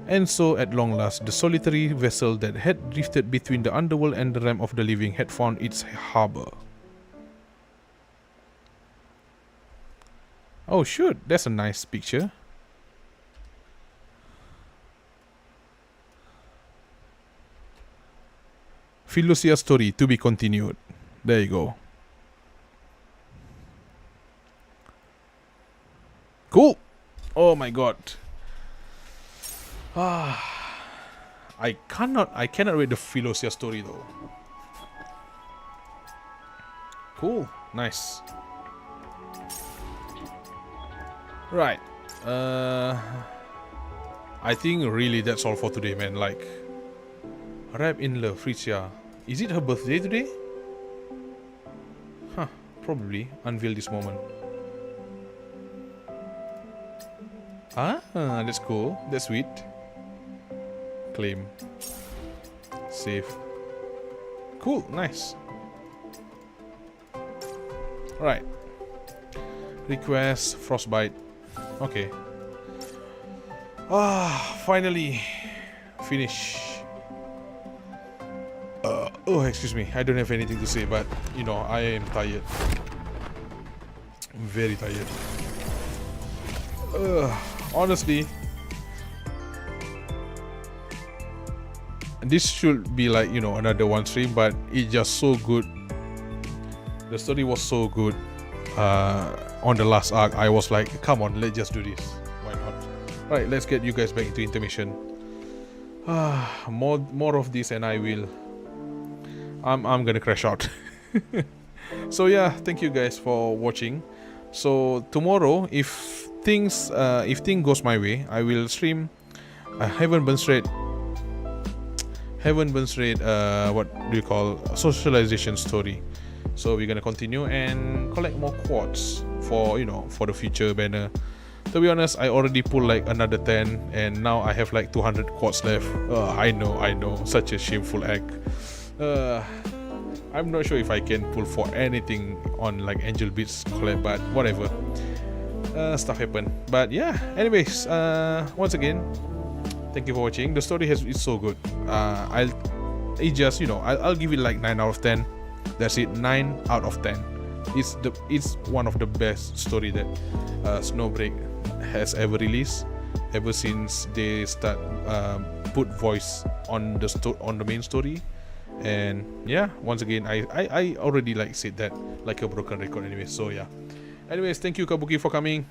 And so, at long last, the solitary vessel that had drifted between the underworld and the realm of the living had found its harbor. Oh shoot, that's a nice picture. Philosia story to be continued. There you go. Cool. Oh my god. I cannot read the Philosia story though. Cool. Nice. Right. I think really that's all for today, man. Like, Rap in Love, Fritzia. Is it her birthday today? Huh, probably. Unveil this moment. Ah, that's cool. That's sweet. Claim. Save. Cool, nice. Right. Request, Frostbite. Okay. Finally. Finish. Oh, excuse me. I don't have anything to say, but you know, I am tired. Very tired. Honestly, this should be like, you know, another one stream, but it's just so good. The story was so good. On the last arc, I was like, come on, let's just do this. Why not? Right, let's get you guys back into intermission. More of this, and I will. I'm gonna crash out. So yeah, thank you guys for watching. So tomorrow, if things goes my way, I will stream Heaven Burn Straight. What do you call socialization story? So we're gonna continue and collect more quartz for, you know, for the future banner. To be honest, I already pulled like another 10, and now I have like 200 quartz left. I know, such a shameful act. I'm not sure if I can pull for anything on like Angel Beats collab, but whatever. Stuff happen. But yeah, anyways, once again, thank you for watching. The story is so good. I'll give it like 9 out of 10. That's it, 9 out of 10. It's one of the best story that Snowbreak has ever released, ever since they start put voice on the main story. And yeah, once again, I already like said that like a broken record anyway. So yeah, anyways, thank you Kabuki for coming.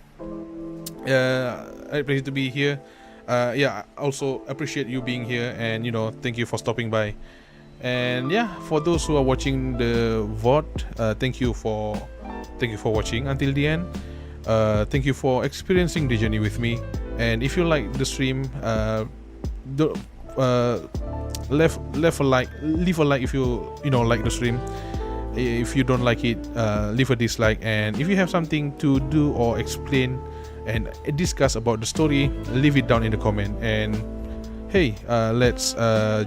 I pleasure to be here. Yeah, also appreciate you being here, and you know, thank you for stopping by. And yeah, for those who are watching the VOD, thank you for watching until the end. Thank you for experiencing the journey with me. And if you like the stream, leave a like if you like the stream. If you don't like it, leave a dislike. And if you have something to do or explain and discuss about the story, leave it down in the comment. And hey, let's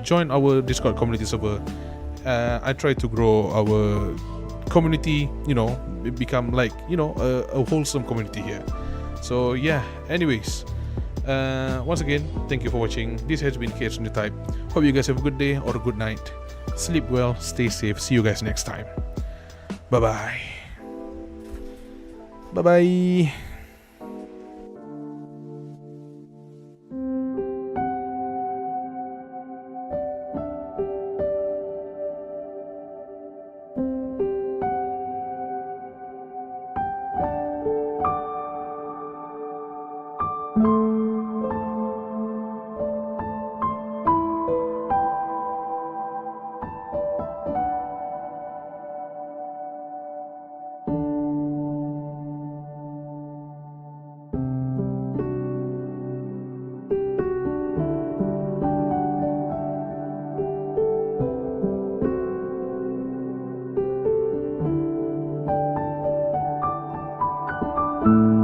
join our Discord community server. I try to grow our community, you know, become like, you know, a wholesome community here. So yeah, anyways, once again, thank you for watching. This has been Chaos New Type. Hope you guys have a good day or a good night. Sleep well, stay safe. See you guys next time. Bye bye. Bye bye. う